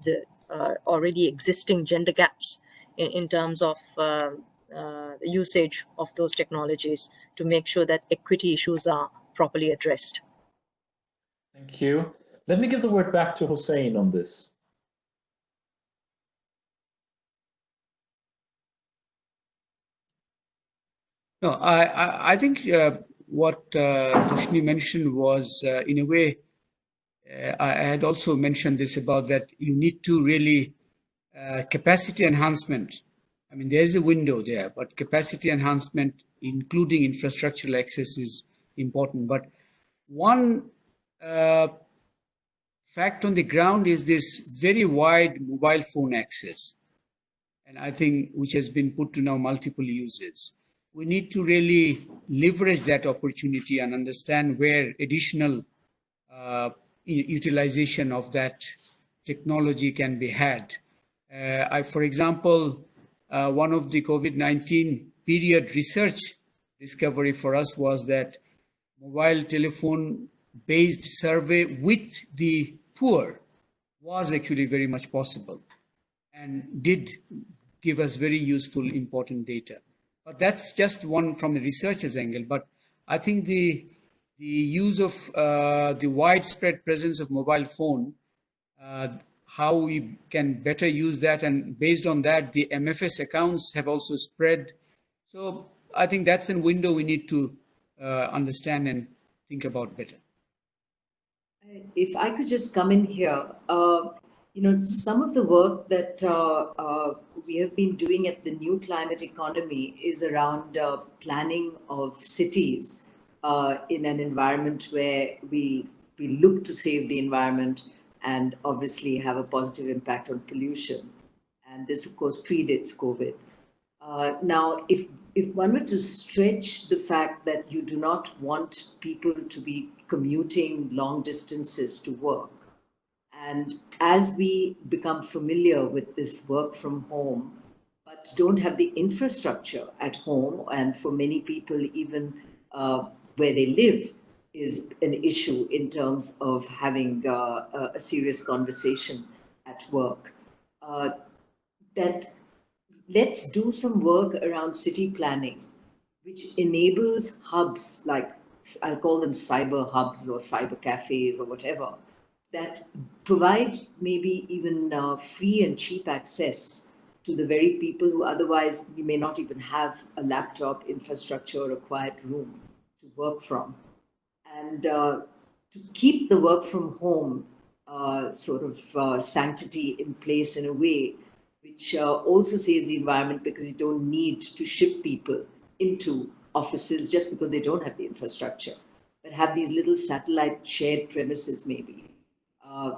already existing gender gaps in terms of the usage of those technologies, to make sure that equity issues are properly addressed. Thank you. Let me give the word back to Hussein on this. No, I think what Roshni mentioned was, in a way, I had also mentioned this about that you need to really capacity enhancement. I mean, there's a window there, but capacity enhancement, including infrastructural access, is important. But one fact on the ground is this very wide mobile phone access, and I think which has been put to now multiple uses. We need to really leverage that opportunity and understand where additional utilization of that technology can be had. For example, one of the COVID-19 period research discovery for us was that mobile telephone based survey with the poor was actually very much possible and did give us very useful, important data. But that's just one from the researcher's angle. But I think the use of the widespread presence of mobile phone, how we can better use that, and based on that, the MFS accounts have also spread. So I think that's a window we need to understand and think about better. If I could just come in here, some of the work that we have been doing at the New Climate Economy is around planning of cities in an environment where we look to save the environment and obviously have a positive impact on pollution. And this, of course, predates COVID. Now, if one were to stretch the fact that you do not want people to be commuting long distances to work, and as we become familiar with this work from home, but don't have the infrastructure at home, and for many people, even where they live is an issue in terms of having a serious conversation at work, that let's do some work around city planning, which enables hubs, like I'll call them cyber hubs or cyber cafes or whatever, that provide maybe even free and cheap access to the very people who otherwise you may not even have a laptop, infrastructure, or a quiet room to work from. And to keep the work from home sanctity in place in a way which also saves the environment, because you don't need to ship people into offices just because they don't have the infrastructure, but have these little satellite shared premises maybe.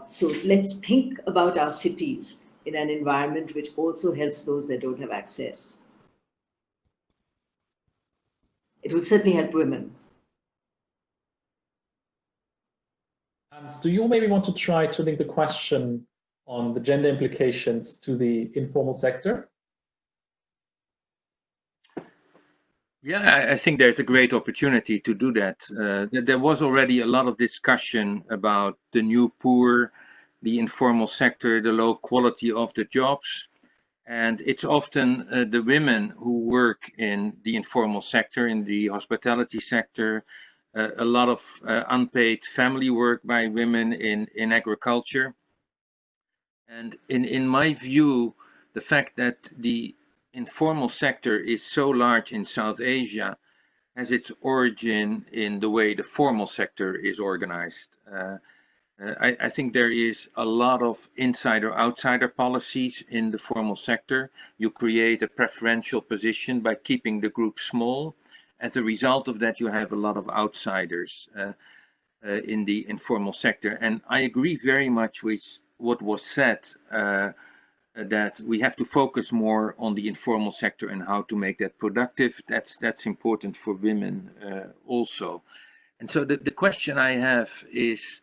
So let's think about our cities in an environment which also helps those that don't have access. It will certainly help women. Hans, do you maybe want to try to link the question on the gender implications to the informal sector? Yeah, I think there's a great opportunity to do that. There was already a lot of discussion about the new poor, the informal sector, the low quality of the jobs. And it's often the women who work in the informal sector, in the hospitality sector, a lot of unpaid family work by women in agriculture. And in my view, the fact that the informal sector is so large in South Asia has its origin in the way the formal sector is organized. I think there is a lot of insider-outsider policies in the formal sector. You create a preferential position by keeping the group small. As a result of that, you have a lot of outsiders in the informal sector. And I agree very much with what was said, that we have to focus more on the informal sector and how to make that productive. That's important for women also. And so the question I have is,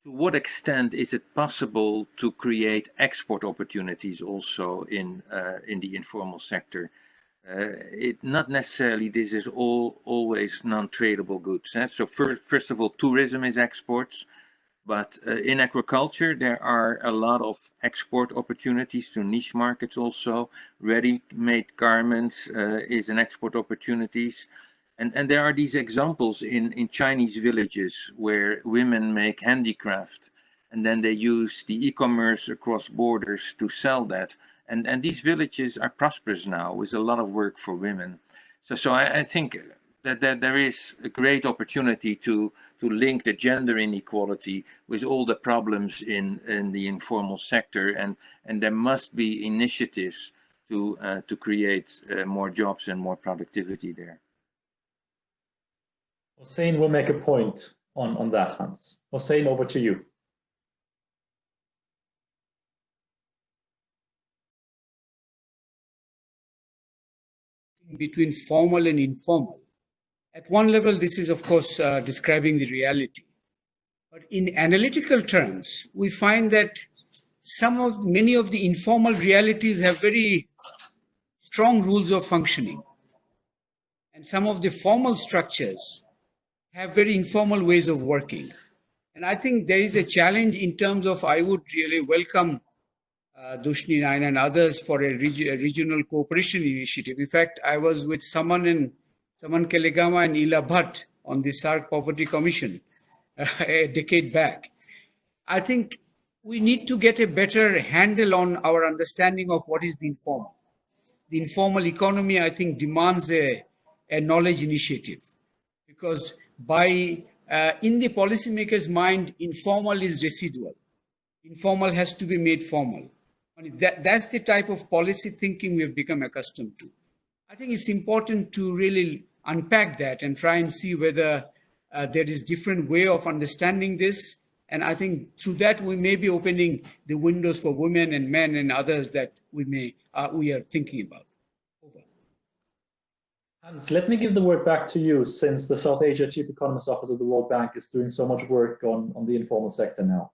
to what extent is it possible to create export opportunities also in the informal sector? Not necessarily this is always non-tradable goods. So first of all, tourism is exports. But in agriculture, there are a lot of export opportunities to niche markets also. Ready-made garments is an export opportunities. And there are these examples in Chinese villages where women make handicraft, and then they use the e-commerce across borders to sell that. And these villages are prosperous now with a lot of work for women. So I think that there is a great opportunity to link the gender inequality with all the problems in the informal sector, and there must be initiatives to create more jobs and more productivity there. Hossein will make a point on that, Hans. Hossein, over to you. Between formal and informal. At one level, this is, of course, describing the reality. But in analytical terms, we find that many of the informal realities have very strong rules of functioning. And some of the formal structures have very informal ways of working. And I think there is a challenge in terms of, I would really welcome Dushni Nayan and others for a regional cooperation initiative. In fact, I was with Saman Kelegama and Ila Bhatt on the SARC Poverty Commission a decade back. I think we need to get a better handle on our understanding of what is the informal. The informal economy, I think, demands a knowledge initiative, because in the policymaker's mind, informal is residual. Informal has to be made formal. That's the type of policy thinking we have become accustomed to. I think it's important to really unpack that and try and see whether there is different way of understanding this. And I think through that, we may be opening the windows for women and men and others that we are thinking about. Over. Hans, let me give the word back to you, since the South Asia Chief Economist Office of the World Bank is doing so much work on the informal sector now.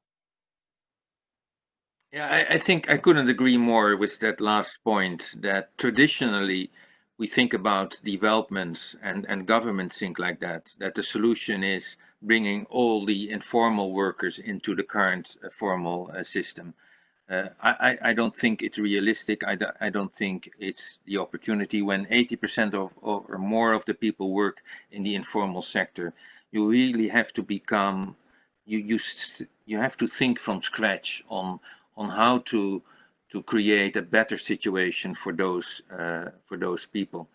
Yeah, I think I couldn't agree more with that last point, that traditionally we think about developments and governments think like that the solution is bringing all the informal workers into the current formal system. I don't think it's realistic. I don't think it's the opportunity. When 80% or more of the people work in the informal sector, you really have to become, you have to think from scratch on how to create a better situation for those people.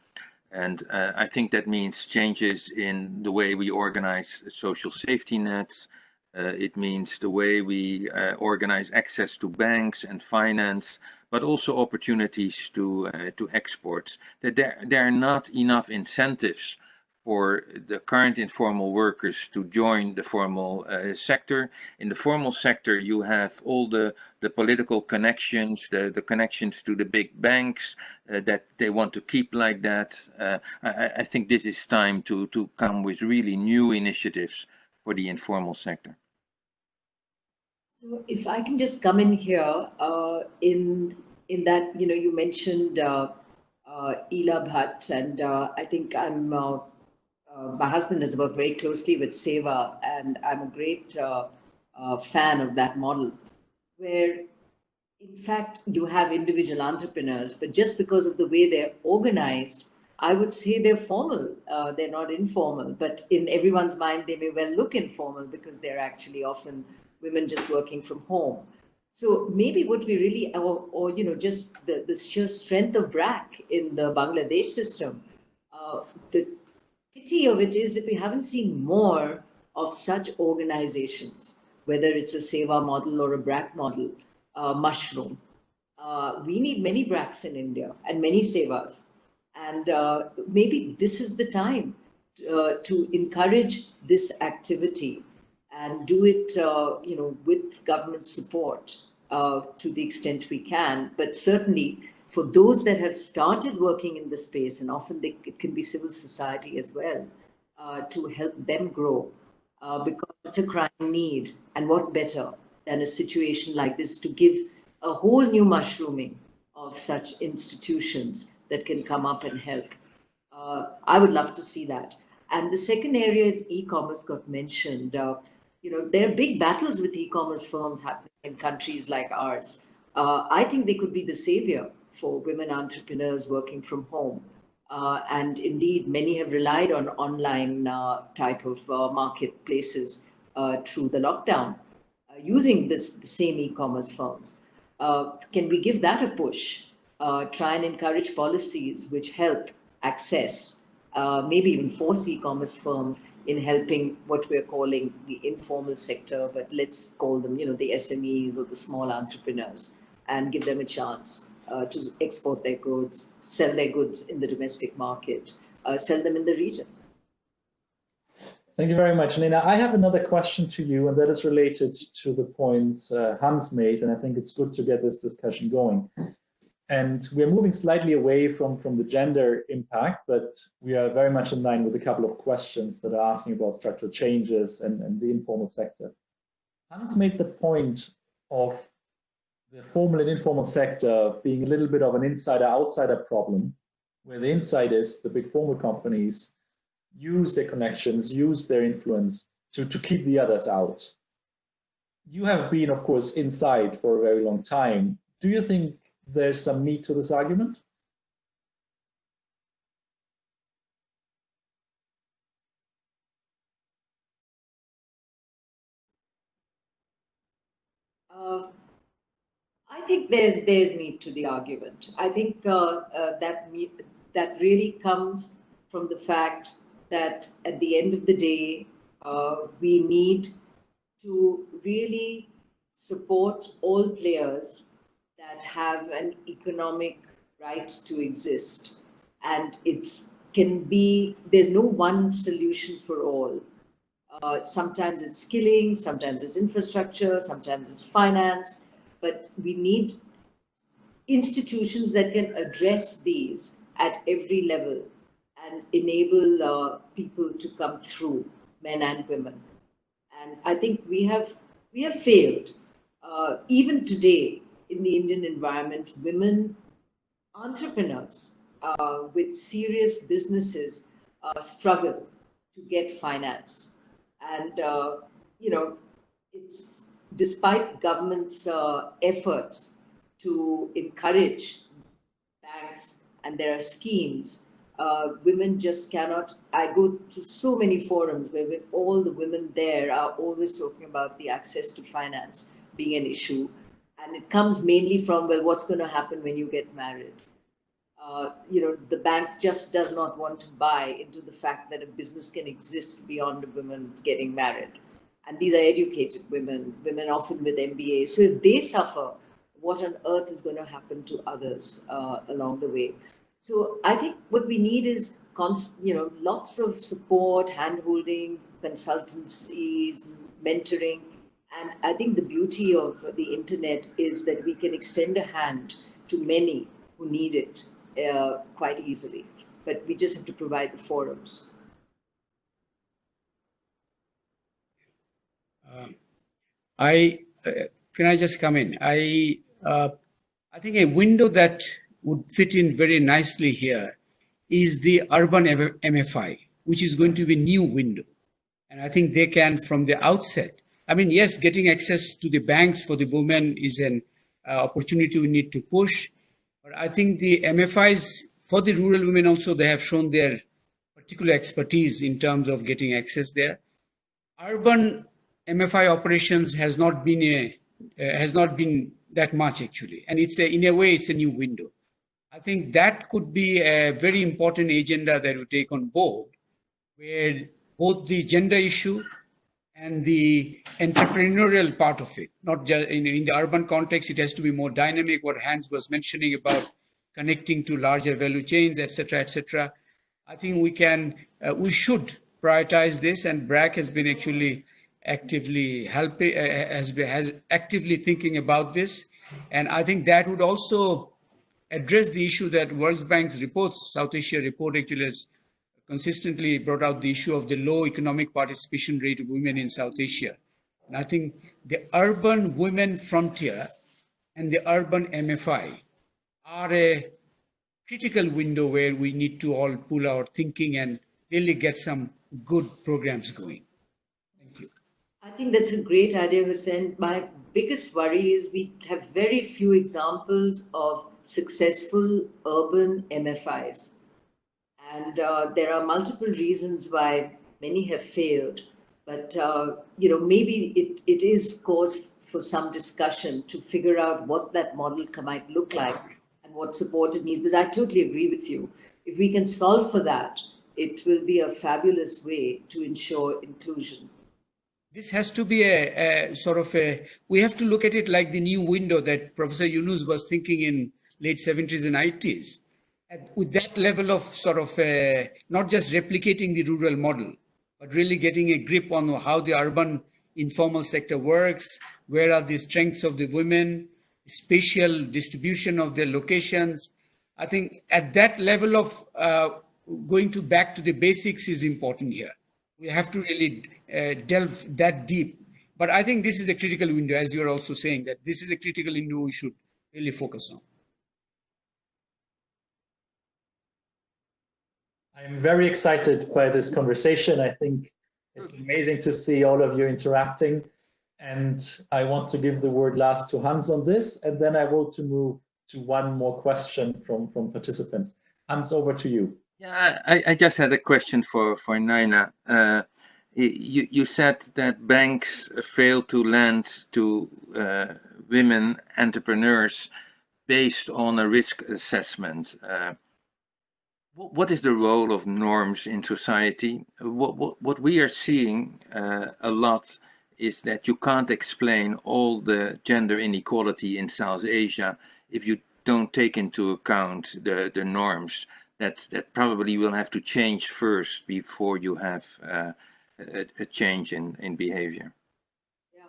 And I think that means changes in the way we organize social safety nets. It means the way we organize access to banks and finance, but also opportunities to exports. That there are not enough incentives for the current informal workers to join the formal sector. In the formal sector, you have all the political connections, the connections to the big banks that they want to keep like that. I think this is time to come with really new initiatives for the informal sector. So if I can just come in here, in that, you mentioned Ila Bhatt, and I think my husband has worked very closely with Seva, and I'm a great fan of that model, where in fact you have individual entrepreneurs, but just because of the way they're organized, I would say they're formal. They're not informal, but in everyone's mind they may well look informal because they're actually often women just working from home. So maybe what we really, or just the sheer strength of BRAC in the Bangladesh system, the pity of it is that we haven't seen more of such organizations, whether it's a Seva model or a BRAC model, mushroom. We need many BRACs in India and many Sevas. And maybe this is the time to encourage this activity and do it, with government support to the extent we can. But certainly for those that have started working in the space, and often it can be civil society as well, to help them grow, because it's a crying need. And what better than a situation like this to give a whole new mushrooming of such institutions that can come up and help. I would love to see that. And the second area is e-commerce got mentioned. There are big battles with e-commerce firms happening in countries like ours. I think they could be the savior for women entrepreneurs working from home. And indeed, many have relied on online type of marketplaces through the lockdown, using the same e-commerce firms. Can we give that a push? Try and encourage policies which help access maybe even force e-commerce firms in helping what we're calling the informal sector, but let's call them, the SMEs or the small entrepreneurs, and give them a chance to export their goods, sell their goods in the domestic market, sell them in the region. Thank you very much, Nina. I have another question to you, and that is related to the points Hans made, and I think it's good to get this discussion going. And we're moving slightly away from the gender impact, but we are very much in line with a couple of questions that are asking about structural changes and the informal sector. Hans made the point of the formal and informal sector being a little bit of an insider-outsider problem, where the inside is the big formal companies use their connections, use their influence to keep the others out. You have been, of course, inside for a very long time. Do you think there's some meat to this argument? I think there's meat to the argument. I think that really comes from the fact that at the end of the day, we need to really support all players that have an economic right to exist. And there's no one solution for all. Sometimes it's skilling, sometimes it's infrastructure, sometimes it's finance, but we need institutions that can address these at every level and enable people to come through, men and women. And I think we have failed. Even today, in the Indian environment, women entrepreneurs with serious businesses struggle to get finance. And, it's despite government's efforts to encourage banks, and there are schemes, women just cannot. I go to so many forums where all the women there are always talking about the access to finance being an issue. And it comes mainly from, well, what's going to happen when you get married? The bank just does not want to buy into the fact that a business can exist beyond a woman getting married. And these are educated women often with MBAs. So if they suffer, what on earth is going to happen to others along the way? So I think what we need is lots of support, hand-holding, consultancies, mentoring. And I think the beauty of the internet is that we can extend a hand to many who need it quite easily. But we just have to provide the forums. Can I just come in? I think a window that would fit in very nicely here is the urban MFI, which is going to be a new window. And I think they can, from the outset, yes, getting access to the banks for the women is an opportunity we need to push. But I think the MFIs for the rural women also, they have shown their particular expertise in terms of getting access there. Urban MFI operations has not been that much actually, and in a way it's a new window. I think that could be a very important agenda that we take on board, where both the gender issue and the entrepreneurial part of it, not just in the urban context, it has to be more dynamic. What Hans was mentioning about connecting to larger value chains, etc., etc. I think we should prioritize this, and BRAC has been actually actively helping, has actively thinking about this, and I think that would also address the issue that World Bank's reports, South Asia report actually has consistently brought out the issue of the low economic participation rate of women in South Asia. And I think the urban women frontier and the urban MFI are a critical window where we need to all pull our thinking and really get some good programs going. Thank you. I think that's a great idea, Hussain. My biggest worry is we have very few examples of successful urban MFIs. And there are multiple reasons why many have failed. But, maybe it is cause for some discussion to figure out what that model might look like and what support it needs. Because I totally agree with you. If we can solve for that, it will be a fabulous way to ensure inclusion. This has to be a sort of a, we have to look at it like the new window that Professor Yunus was thinking in late 70s and 80s. With that level of sort of not just replicating the rural model, but really getting a grip on how the urban informal sector works, where are the strengths of the women, spatial distribution of their locations. I think at that level of going back to the basics is important here. We have to really delve that deep. But I think this is a critical window, as you're also saying, that this is a critical window we should really focus on. I'm very excited by this conversation. I think it's amazing to see all of you interacting. And I want to give the word last to Hans on this, and then I want to move to one more question from participants. Hans, over to you. Yeah, I just had a question for Naina. You said that banks fail to lend to women entrepreneurs based on a risk assessment. What is the role of norms in society? What we are seeing a lot is that you can't explain all the gender inequality in South Asia if you don't take into account the norms that probably will have to change first before you have a change in behavior. Yeah.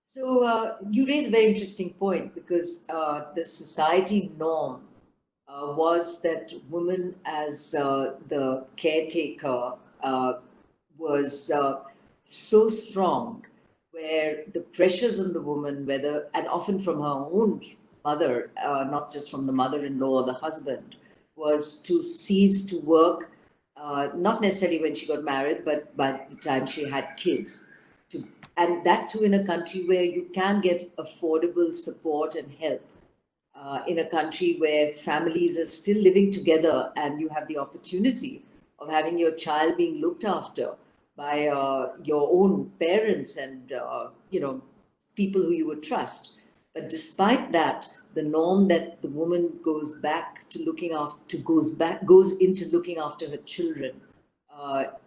So you raise a very interesting point, because the society norm was that women as the caretaker was so strong, where the pressures on the woman, whether, and often from her own mother, not just from the mother-in-law or the husband, was to cease to work, not necessarily when she got married, but by the time she had kids. And that too in a country where you can get affordable support and help. In a country where families are still living together and you have the opportunity of having your child being looked after by your own parents and people who you would trust. But despite that, the norm that the woman goes back to looking after, goes into looking after her children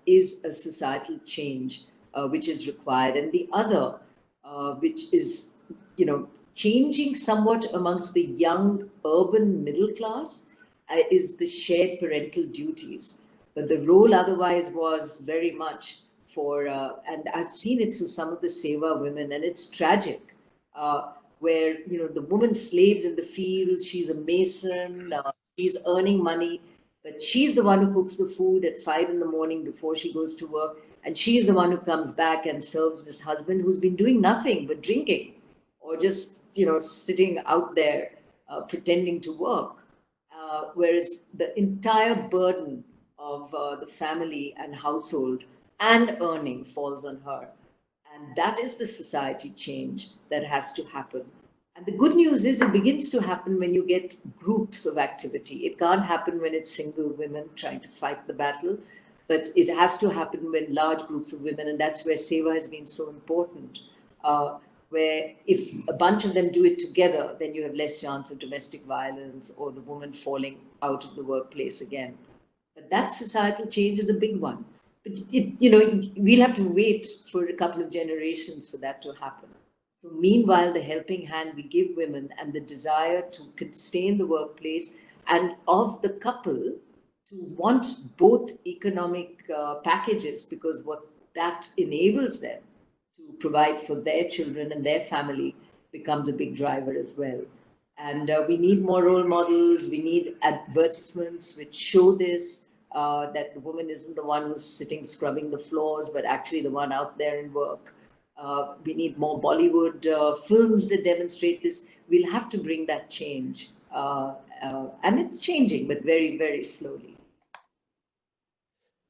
is a societal change which is required. And the other, which is, changing somewhat amongst the young urban middle class, is the shared parental duties. But the role otherwise was very much for, and I've seen it through some of the Seva women, and it's tragic, where, the woman slaves in the fields, she's a mason, she's earning money, but she's the one who cooks the food at 5 in the morning before she goes to work. And she's the one who comes back and serves this husband who's been doing nothing but drinking or just, sitting out there pretending to work. Whereas the entire burden of the family and household and earning falls on her. And that is the society change that has to happen. And the good news is it begins to happen when you get groups of activity. It can't happen when it's single women trying to fight the battle, but it has to happen when large groups of women, and that's where Seva has been so important, where if a bunch of them do it together, then you have less chance of domestic violence or the woman falling out of the workplace again. But that societal change is a big one. But we'll have to wait for a couple of generations for that to happen. So meanwhile, the helping hand we give women and the desire to stay in the workplace, and of the couple to want both economic packages, because what that enables them to provide for their children and their family becomes a big driver as well. And we need more role models. We need advertisements which show this, that the woman isn't the one who's sitting scrubbing the floors, but actually the one out there in work. We need more Bollywood films that demonstrate this. We'll have to bring that change. And it's changing, but very, very slowly.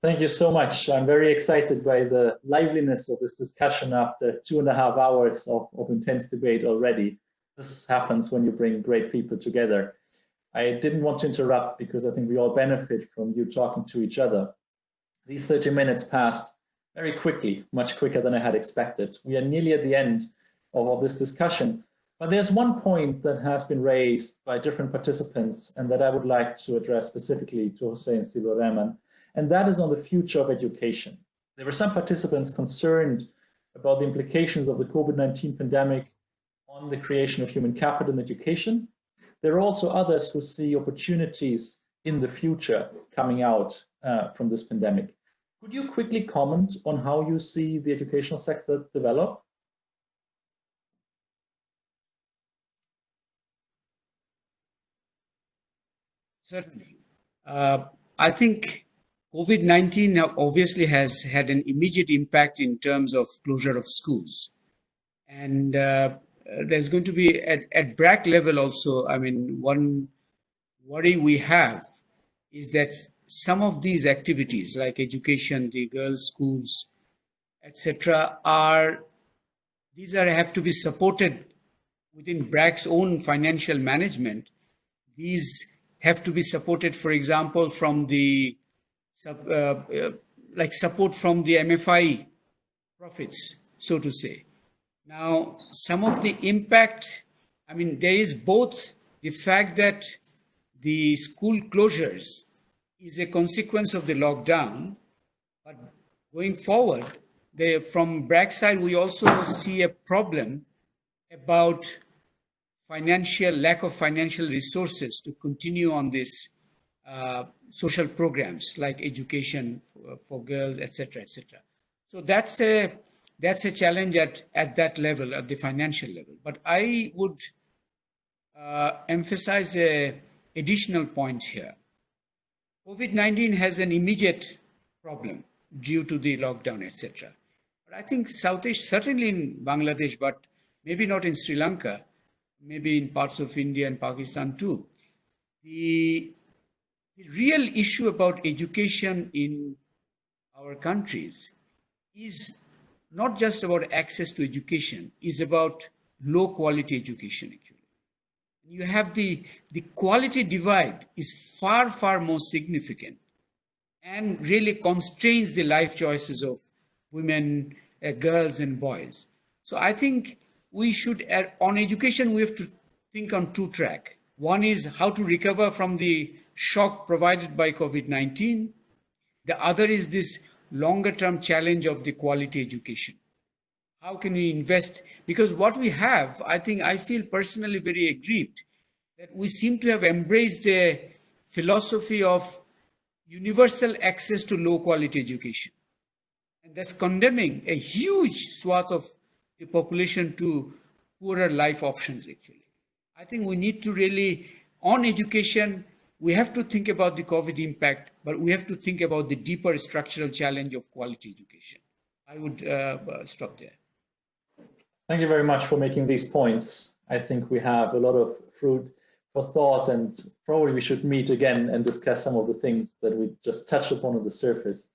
Thank you so much. I'm very excited by the liveliness of this discussion after 2.5 hours of intense debate already. This happens when you bring great people together. I didn't want to interrupt because I think we all benefit from you talking to each other. These 30 minutes passed very quickly, much quicker than I had expected. We are nearly at the end of this discussion, but there's one point that has been raised by different participants and that I would like to address specifically to Hussein Siloreman. and that is on the future of education. There were some participants concerned about the implications of the COVID-19 pandemic on the creation of human capital in education. There are also others who see opportunities in the future coming out from this pandemic. Could you quickly comment on how you see the educational sector develop? Certainly. I think COVID-19 obviously has had an immediate impact in terms of closure of schools. And there's going to be at BRAC level also, I mean, one worry we have is that some of these activities like education, the girls' schools, etc., have to be supported within BRAC's own financial management. These have to be supported, for example, from the support from the MFI profits, so to say. Now, some of the impact, I mean, there is both the fact that the school closures is a consequence of the lockdown, but going forward, from BRAC side, we also see a problem about lack of financial resources to continue on this social programs like education for girls, etc., etc. So that's a challenge at that level, at the financial level. But I would emphasize an additional point here. COVID-19 has an immediate problem due to the lockdown, etc. But I think South Asia, certainly in Bangladesh, but maybe not in Sri Lanka, maybe in parts of India and Pakistan too. The real issue about education in our countries is not just about access to education, is about low quality education actually. You have the quality divide is far, far more significant and really constrains the life choices of women, girls and boys. So I think we should, on education, we have to think on two tracks. One is how to recover from the shock provided by COVID-19. The other is this longer term challenge of the quality education. How can we invest? Because what we have, I feel personally very aggrieved that we seem to have embraced a philosophy of universal access to low quality education. And that's condemning a huge swath of the population to poorer life options actually. I think we need to really, on education, we have to think about the COVID impact, but we have to think about the deeper structural challenge of quality education. I would stop there. Thank you very much for making these points. I think we have a lot of food for thought, and probably we should meet again and discuss some of the things that we just touched upon on the surface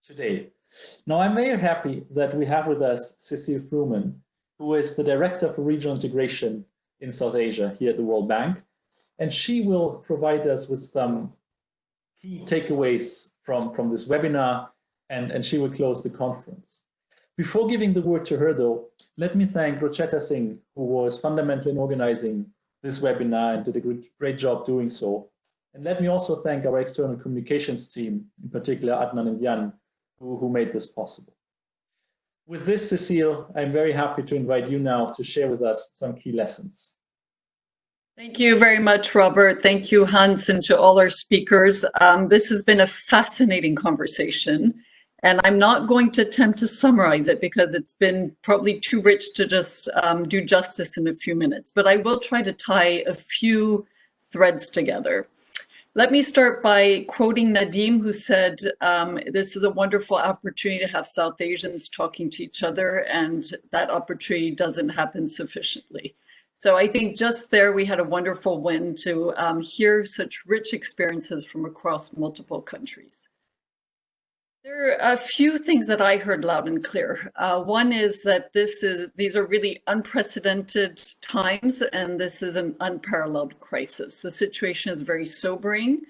today. Now, I'm very happy that we have with us Cecile Fruman, who is the Director for Regional Integration in South Asia here at the World Bank. And she will provide us with some key takeaways from this webinar, and she will close the conference. Before giving the word to her, though, let me thank Rochetta Singh, who was fundamental in organizing this webinar and did a great job doing so. And let me also thank our external communications team, in particular Adnan and Jan, who made this possible. With this, Cecile, I'm very happy to invite you now to share with us some key lessons. Thank you very much, Robert. Thank you, Hans, and to all our speakers. This has been a fascinating conversation, and I'm not going to attempt to summarize it because it's been probably too rich to just do justice in a few minutes, but I will try to tie a few threads together. Let me start by quoting Nadim, who said, this is a wonderful opportunity to have South Asians talking to each other, and that opportunity doesn't happen sufficiently. So I think just there we had a wonderful win to hear such rich experiences from across multiple countries. There are a few things that I heard loud and clear. One is that these are really unprecedented times, and this is an unparalleled crisis. The situation is very sobering,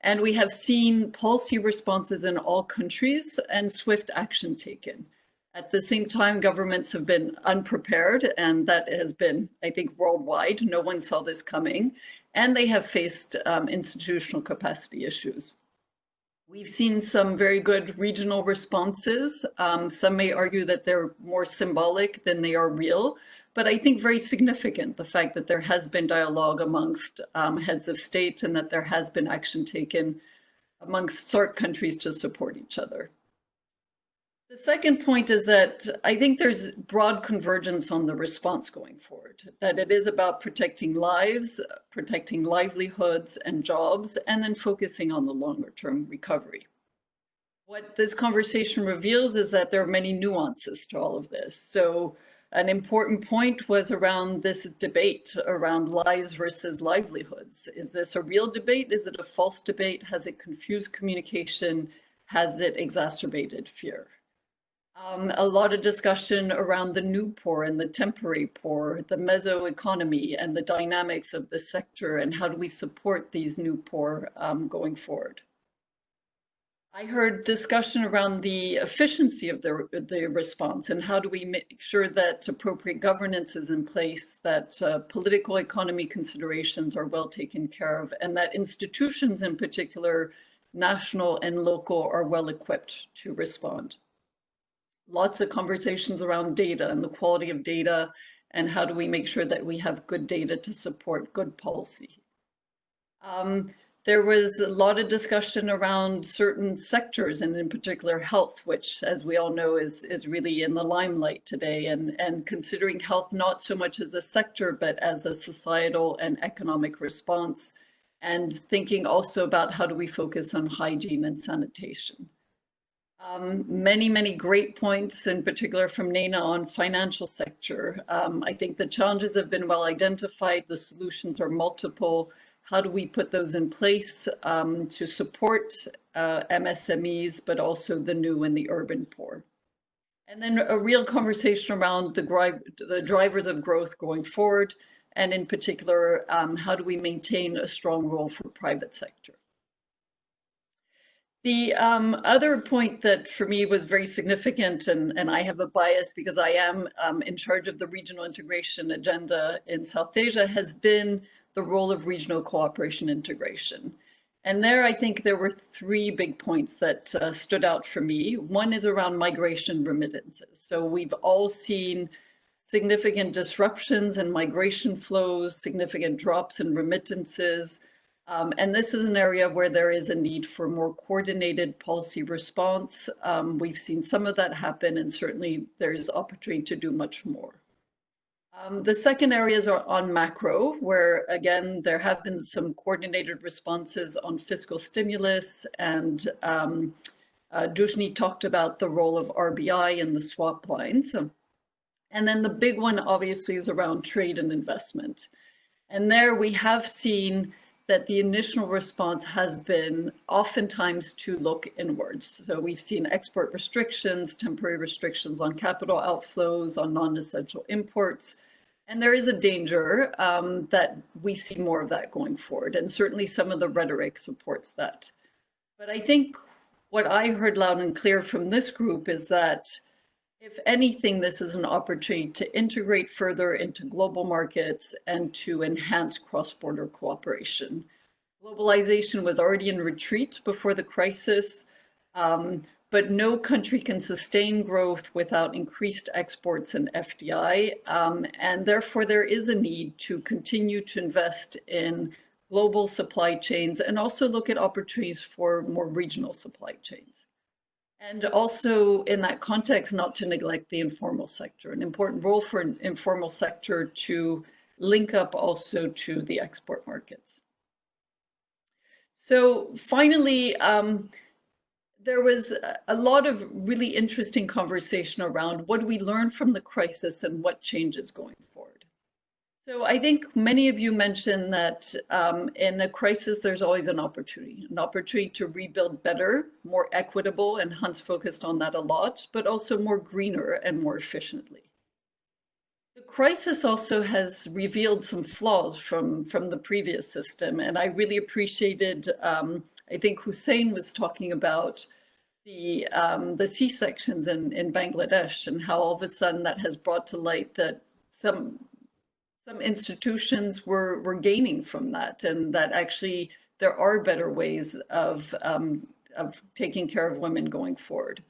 and we have seen policy responses in all countries and swift action taken. At the same time, governments have been unprepared, and that has been, I think, worldwide. No one saw this coming, and they have faced institutional capacity issues. We've seen some very good regional responses. Some may argue that they're more symbolic than they are real, but I think very significant, the fact that there has been dialogue amongst heads of state and that there has been action taken amongst SAARC countries to support each other. The second point is that I think there's broad convergence on the response going forward, that it is about protecting lives, protecting livelihoods and jobs, and then focusing on the longer term recovery. What this conversation reveals is that there are many nuances to all of this. So an important point was around this debate around lives versus livelihoods. Is this a real debate? Is it a false debate? Has it confused communication? Has it exacerbated fear? A lot of discussion around the new poor and the temporary poor, the meso economy and the dynamics of the sector, and how do we support these new poor going forward. I heard discussion around the efficiency of the response and how do we make sure that appropriate governance is in place, that political economy considerations are well taken care of, and that institutions in particular, national and local, are well equipped to respond. Lots of conversations around data and the quality of data and how do we make sure that we have good data to support good policy. There was a lot of discussion around certain sectors and in particular health, which as we all know is really in the limelight today, and considering health not so much as a sector but as a societal and economic response, and thinking also about how do we focus on hygiene and sanitation. Many great points, in particular from Nena on financial sector. I think the challenges have been well identified. The solutions are multiple. How do we put those in place to support MSMEs, but also the new and the urban poor? And then a real conversation around the drivers of growth going forward, and in particular, how do we maintain a strong role for private sector? The other point that for me was very significant, and I have a bias because I am in charge of the regional integration agenda in South Asia, has been the role of regional cooperation integration. And there, I think there were three big points that stood out for me. One is around migration remittances. So we've all seen significant disruptions in migration flows, significant drops in remittances. And this is an area where there is a need for more coordinated policy response. We've seen some of that happen, and certainly there's opportunity to do much more. The second areas are on macro, where again, there have been some coordinated responses on fiscal stimulus, and Dushni talked about the role of RBI in the swap lines. And then the big one obviously is around trade and investment. And there we have seen that the initial response has been oftentimes to look inwards. So we've seen export restrictions, temporary restrictions on capital outflows, on non-essential imports. And there is a danger that we see more of that going forward. And certainly some of the rhetoric supports that. But I think what I heard loud and clear from this group is that if anything, this is an opportunity to integrate further into global markets and to enhance cross-border cooperation. Globalization was already in retreat before the crisis, but no country can sustain growth without increased exports and FDI. And therefore, there is a need to continue to invest in global supply chains and also look at opportunities for more regional supply chains. And also in that context, not to neglect the informal sector, an important role for an informal sector to link up also to the export markets. So finally, there was a lot of really interesting conversation around what do we learn from the crisis and what changes going forward. So I think many of you mentioned that in a crisis, there's always an opportunity to rebuild better, more equitable, and Hans focused on that a lot, but also more greener and more efficiently. The crisis also has revealed some flaws from the previous system, and I really appreciated, I think Hussein was talking about the C-sections in Bangladesh and how all of a sudden that has brought to light that some institutions were gaining from that, and that actually there are better ways of of taking care of women going forward.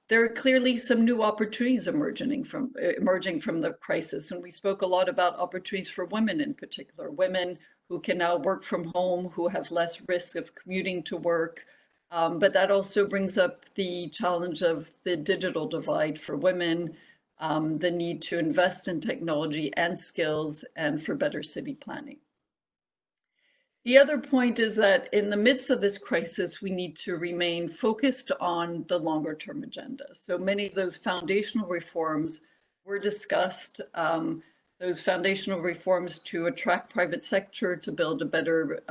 There are clearly some new opportunities emerging from the crisis, and we spoke a lot about opportunities for women in particular, women who can now work from home, who have less risk of commuting to work. But that also brings up the challenge of the digital divide for women, the need to invest in technology and skills, and for better city planning. The other point is that in the midst of this crisis, we need to remain focused on the longer term agenda. So many of those foundational reforms were discussed, those foundational reforms to attract private sector, to build a better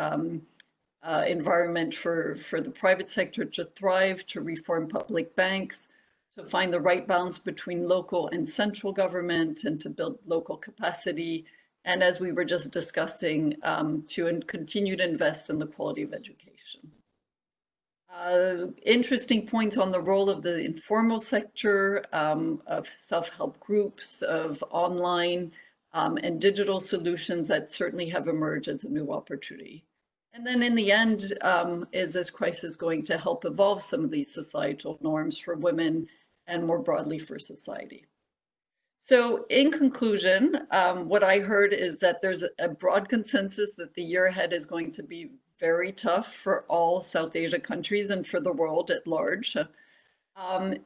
environment for the private sector to thrive, to reform public banks, to find the right balance between local and central government, and to build local capacity. And as we were just discussing, to continue to invest in the quality of education. Interesting points on the role of the informal sector, of self-help groups, of online and digital solutions that certainly have emerged as a new opportunity. And then in the end, is this crisis going to help evolve some of these societal norms for women and more broadly for society? So in conclusion, what I heard is that there's a broad consensus that the year ahead is going to be very tough for all South Asia countries and for the world at large.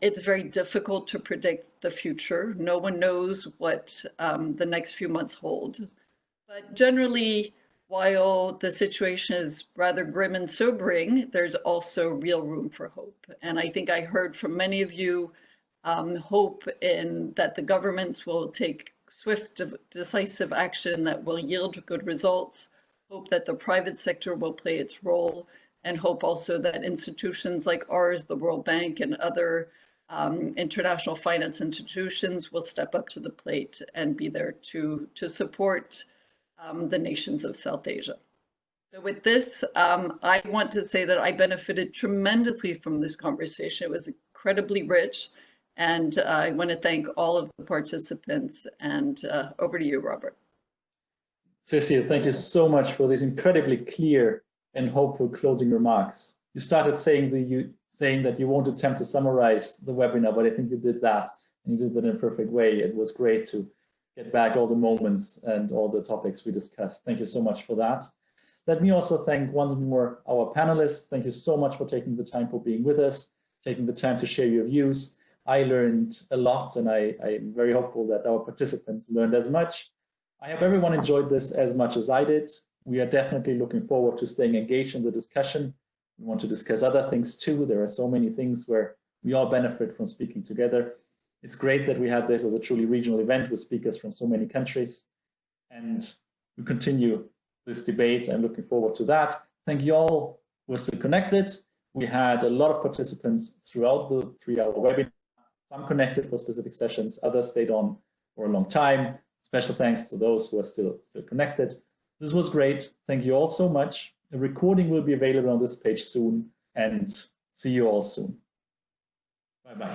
It's very difficult to predict the future. No one knows what the next few months hold. But generally, while the situation is rather grim and sobering, there's also real room for hope. And I think I heard from many of you hope in that the governments will take swift, decisive action that will yield good results, hope that the private sector will play its role, and hope also that institutions like ours, the World Bank and other international finance institutions will step up to the plate and be there to support the nations of South Asia. So with this, I want to say that I benefited tremendously from this conversation. It was incredibly rich. And I want to thank all of the participants, and over to you, Robert. Cecile, thank you so much for these incredibly clear and hopeful closing remarks. You started saying that you won't attempt to summarize the webinar, but I think you did that, and you did that in a perfect way. It was great to get back all the moments and all the topics we discussed. Thank you so much for that. Let me also thank once more our panelists. Thank you so much for taking the time for being with us, taking the time to share your views. I learned a lot, and I'm very hopeful that our participants learned as much. I hope everyone enjoyed this as much as I did. We are definitely looking forward to staying engaged in the discussion. We want to discuss other things too. There are so many things where we all benefit from speaking together. It's great that we have this as a truly regional event with speakers from so many countries. And we continue this debate. I'm looking forward to that. Thank you all who are still connected. We had a lot of participants throughout the 3-hour webinar. Some connected for specific sessions, others stayed on for a long time. Special thanks to those who are still connected. This was great. Thank you all so much. A recording will be available on this page soon, and see you all soon. Bye-bye.